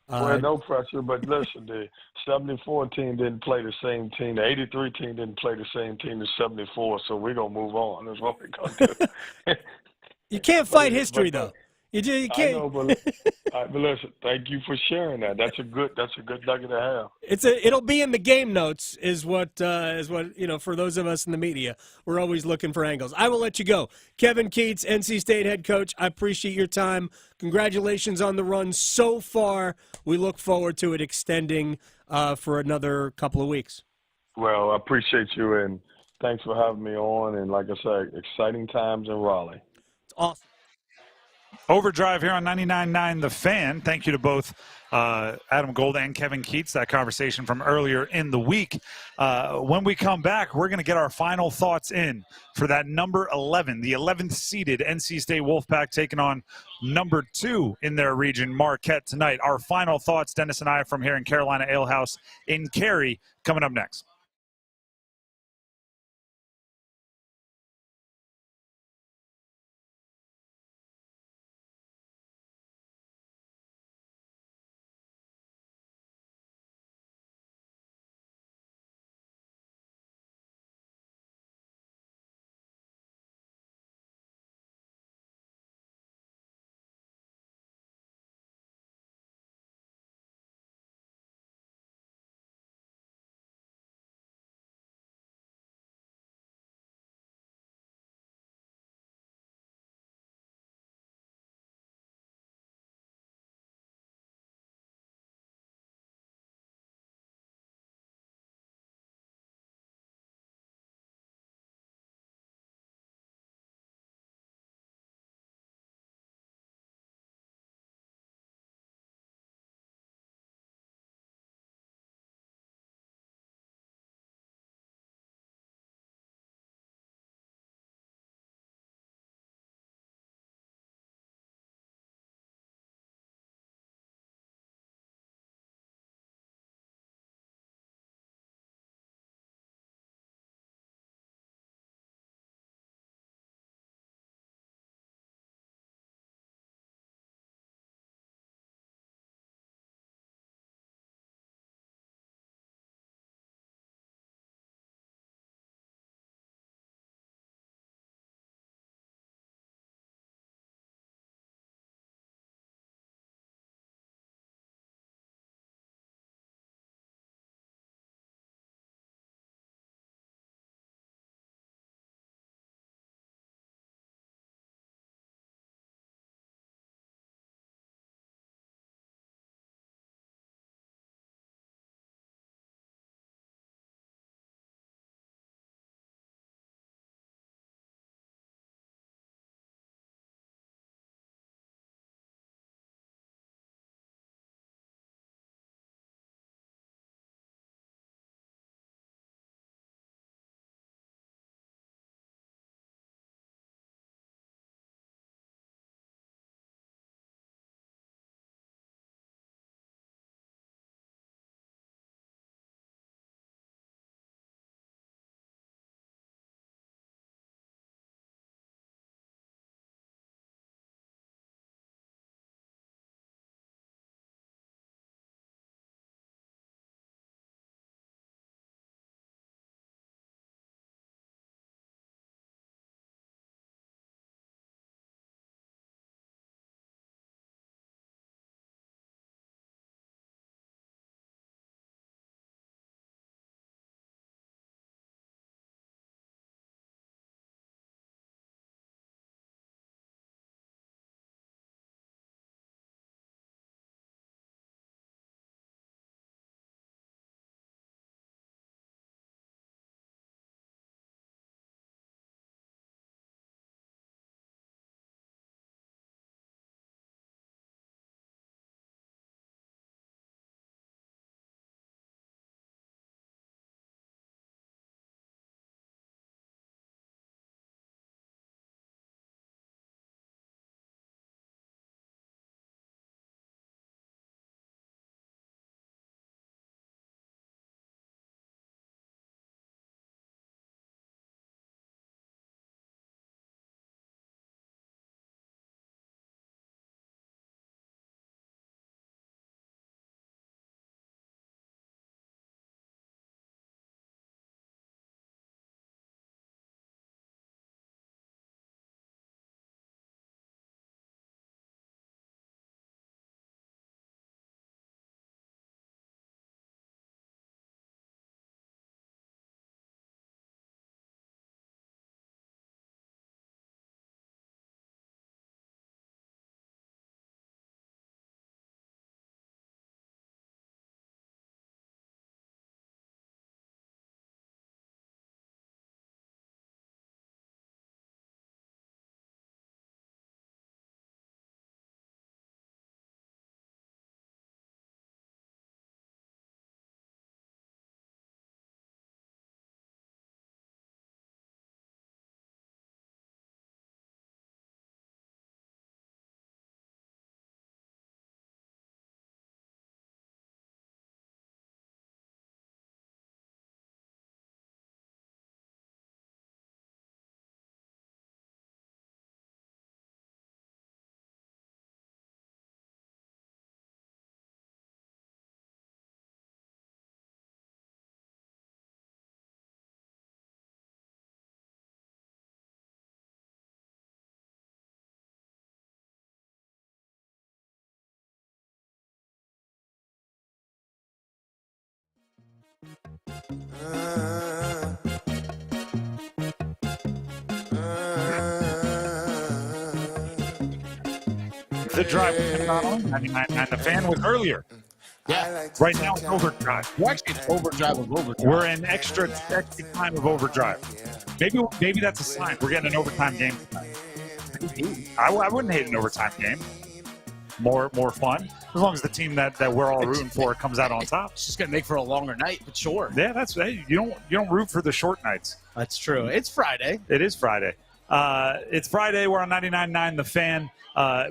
Well, no pressure, but listen, the 74 team didn't play the same team. The 83 team didn't play the same team as 74, so we're going to move on. That's what we're going to do. You can't fight history, though. You do. You I can't. know, but listen, thank you for sharing that. That's a good nugget to have. It'll be in the game notes, is what for those of us in the media, we're always looking for angles. I will let you go, Kevin Keats, NC State head coach. I appreciate your time. Congratulations on the run so far. We look forward to it extending for another couple of weeks. Well, I appreciate you, and thanks for having me on. And like I said, exciting times in Raleigh. It's awesome. Overdrive here on 99.9 The Fan. Thank you to both Adam Gold and Kevin Keats, that conversation from earlier in the week. When we come back, we're going to get our final thoughts in for that number 11, the 11th seeded NC State Wolfpack taking on number 2 in their region, Marquette, tonight. Our final thoughts, Dennis and I, from here in Carolina Ale House in Cary, coming up next. The Drive with Tim Donnelly, 99.9 The Fan was earlier. Yeah. Right now it's Overdrive. Well, actually, it's Overdrive of Overdrive. We're in extra time of Overdrive. Maybe that's a sign. We're getting an overtime game tonight. I wouldn't hate an overtime game. More fun. As long as the team that we're all rooting for comes out on top. It's just going to make for a longer night, but sure. Yeah, you don't root for the short nights. That's true. It's Friday. It is Friday. It's Friday. We're on 99.9 The Fan.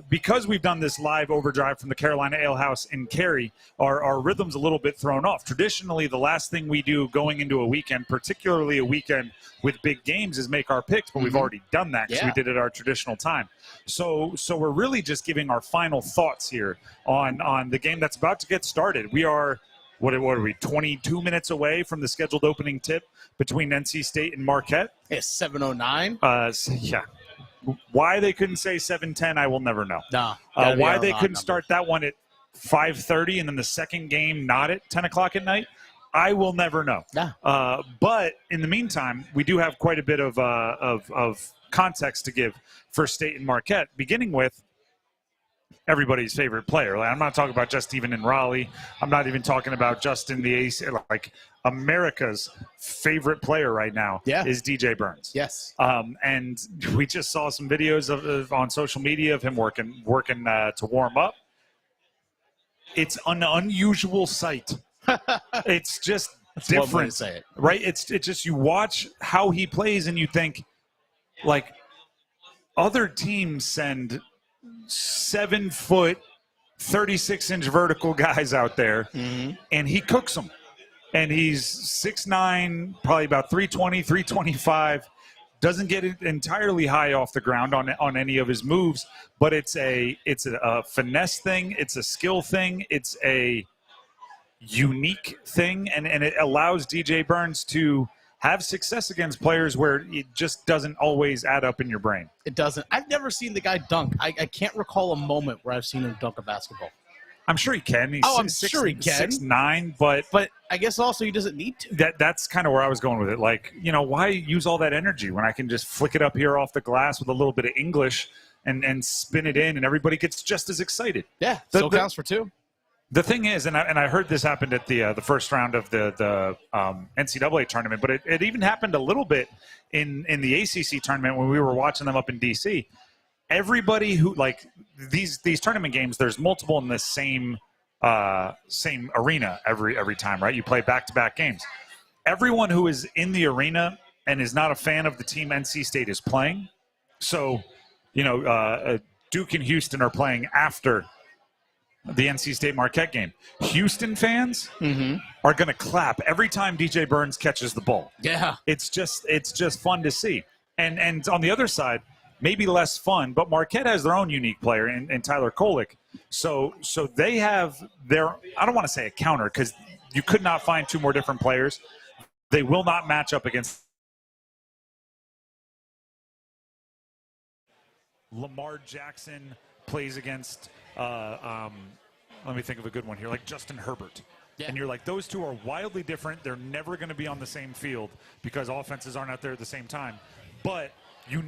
Because we've done this live Overdrive from the Carolina Ale House in Cary, our rhythm's a little bit thrown off. Traditionally, the last thing we do going into a weekend, particularly a weekend with big games, is make our picks, but we've already done that because we did it our traditional time. So we're really just giving our final thoughts here on the game that's about to get started. We are, what are we, 22 minutes away from the scheduled opening tip between NC State and Marquette. It's 7:09. Yeah. Why they couldn't say 7:10, I will never know. No. Why they couldn't start that one at 5:30 and then the second game not at 10 o'clock at night, I will never know. Yeah. But in the meantime, we do have quite a bit of context to give for State and Marquette, beginning with everybody's favorite player. Like, I'm not talking about just even in Raleigh. I'm not even talking about just in the AC. Like, America's favorite player right now is DJ Burns. Yes. And we just saw some videos of on social media of him working to warm up. It's an unusual sight. It's just different. One way to say it. Right? It's just, you watch how he plays and you think, like, other teams send 7 foot, 36-inch vertical guys out there, and he cooks them. And he's 6'9", probably about 320, 325. Doesn't get it entirely high off the ground on any of his moves, but it's a finesse thing. It's a skill thing. It's a unique thing, and it allows DJ Burns to have success against players where it just doesn't always add up in your brain. It doesn't. I've never seen the guy dunk. I can't recall a moment where I've seen him dunk a basketball. I'm sure he can. He's I'm sure he can. 6'9", but I guess also he doesn't need to. That's kind of where I was going with it. Like, why use all that energy when I can just flick it up here off the glass with a little bit of English and spin it in, and everybody gets just as excited. Yeah, still counts for two. The thing is, and I heard this happened at the first round of the NCAA tournament, but it even happened a little bit in the ACC tournament when we were watching them up in DC. Everybody who, like, these tournament games, there's multiple in the same arena every time, right? You play back-to-back games. Everyone who is in the arena and is not a fan of the team NC State is playing. So, Duke and Houston are playing after the NC State Marquette game. Houston fans are going to clap every time DJ Burns catches the ball. Yeah. It's just fun to see. And on the other side, maybe less fun, but Marquette has their own unique player in Tyler Kolek. So they have their, I don't want to say a counter, because you could not find two more different players. They will not match up against Lamar Jackson plays against, let me think of a good one here, like Justin Herbert. Yeah. And you're like, those two are wildly different. They're never going to be on the same field because offenses aren't out there at the same time. But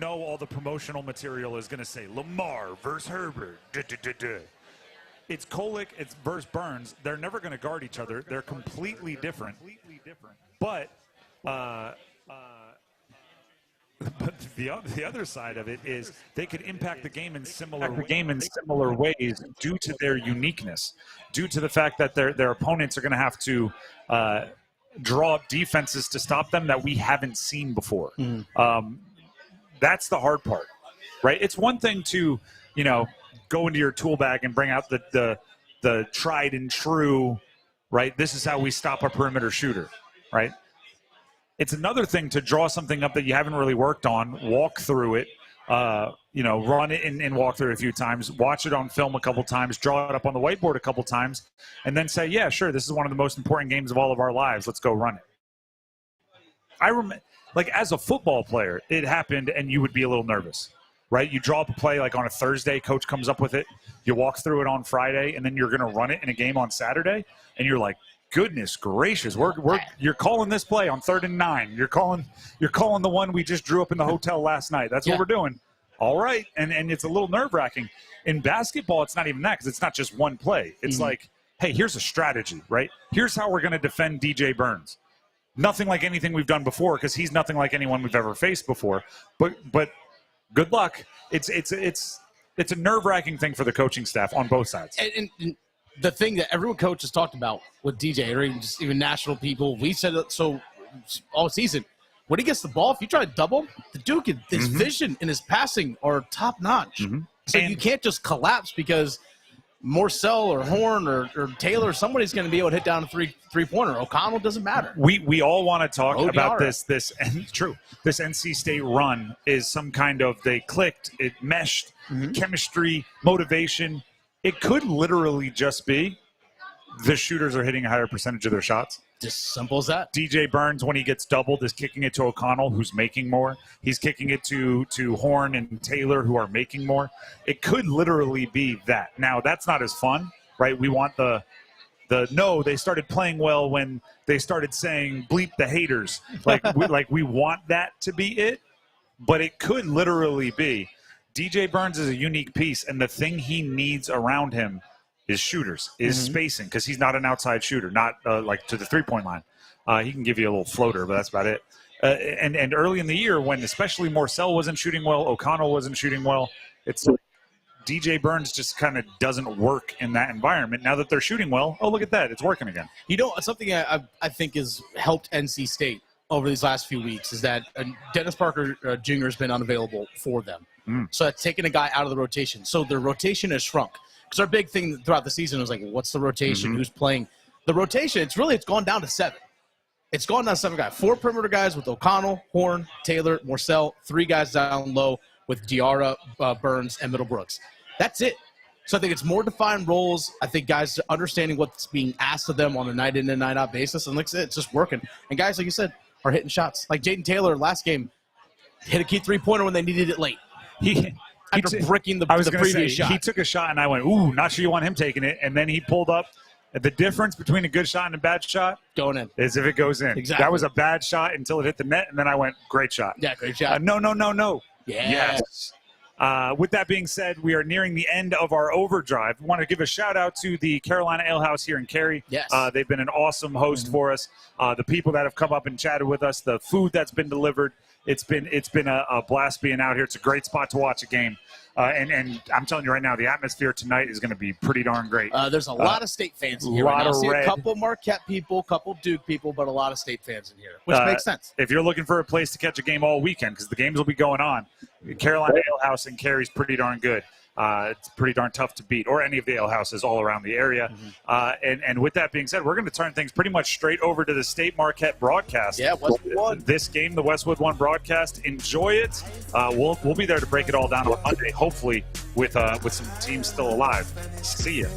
all the promotional material is going to say Lamar versus Herbert. It's Kolek, it's versus Burns. They're never going to guard each other. They're completely different. But the other side of it is they could impact the game in similar ways due to their uniqueness, due to the fact that their opponents are going to have to draw up defenses to stop them that we haven't seen before. That's the hard part, right? It's one thing to, go into your tool bag and bring out the tried and true, right? This is how we stop a perimeter shooter, right? It's another thing to draw something up that you haven't really worked on, walk through it, run it and walk through it a few times, watch it on film a couple times, draw it up on the whiteboard a couple times, and then say, yeah, sure, this is one of the most important games of all of our lives. Let's go run it. I remember, like, as a football player, it happened and you would be a little nervous, right? You draw up a play like on a Thursday, coach comes up with it, you walk through it on Friday, and then you're going to run it in a game on Saturday, and you're like, goodness gracious. You're calling this play on 3rd and 9. You're calling the one we just drew up in the hotel last night. That's what we're doing. All right. And it's a little nerve-wracking. In basketball, it's not even that because it's not just one play. It's like, hey, here's a strategy, right? Here's how we're going to defend DJ Burns. Nothing like anything we've done before because he's nothing like anyone we've ever faced before. But good luck. It's a nerve-wracking thing for the coaching staff on both sides. And the thing that everyone coach has talked about with DJ, or even national people, we said it so all season. When he gets the ball, if you try to double, the dude, his vision and his passing are top-notch. So you can't just collapse because Morsel or Horn or Taylor, somebody's going to be able to hit down a three-pointer. O'Connell doesn't matter. We all want to talk about this and true. This NC State run is some kind of they clicked, it meshed, chemistry, motivation. It could literally just be the shooters are hitting a higher percentage of their shots. Just simple as that. DJ Burns, when he gets doubled, is kicking it to O'Connell, who's making more. He's kicking it to Horn and Taylor, who are making more. It could literally be that. Now, that's not as fun, right? We want the no, they started playing well when they started saying bleep the haters. We want that to be it, but it could literally be. DJ Burns is a unique piece, and the thing he needs around him is shooters, is spacing, because he's not an outside shooter, not like to the three-point line. He can give you a little floater, but that's about it. And early in the year, when especially Morsel wasn't shooting well, O'Connell wasn't shooting well, it's like DJ Burns just kind of doesn't work in that environment. Now that they're shooting well, oh, look at that. It's working again. You know, something I think has helped NC State over these last few weeks is that Dennis Parker Jr. has been unavailable for them. So that's taking a guy out of the rotation. So their rotation has shrunk. Because our big thing throughout the season was like, what's the rotation? Who's playing? The rotation, it's gone down to 7. It's gone down to 7 guys. 4 perimeter guys with O'Connell, Horn, Taylor, Morsel. 3 guys down low with Diarra, Burns, and Middlebrooks. That's it. So I think it's more defined roles. I think guys are understanding what's being asked of them on a night in and night out basis. And like I said, it's just working. And guys, like you said, are hitting shots. Like Jaden Taylor last game hit a key 3-pointer when they needed it late. After bricking the previous shot. He took a shot, and I went, ooh, not sure you want him taking it. And then he pulled up. The difference between a good shot and a bad shot going in is if it goes in. Exactly. That was a bad shot until it hit the net, and then I went, great shot. Yeah, great shot. No. Yeah. Yes. With that being said, we are nearing the end of our overdrive. I want to give a shout-out to the Carolina Ale House here in Cary. Yes. They've been an awesome host for us. The people that have come up and chatted with us, the food that's been delivered. It's been a blast being out here. It's a great spot to watch a game. And I'm telling you right now, the atmosphere tonight is going to be pretty darn great. There's a lot of State fans in here right now. I see a couple Marquette people, a couple Duke people, but a lot of State fans in here, which makes sense. If you're looking for a place to catch a game all weekend, because the games will be going on, Carolina Ale House in Cary is pretty darn good. It's pretty darn tough to beat, or any of the ale houses all around the area. And with that being said, we're going to turn things pretty much straight over to the State Marquette broadcast. Yeah, Westwood won. This game, the Westwood One broadcast. Enjoy it. We'll be there to break it all down on Monday, hopefully with some teams still alive. See ya.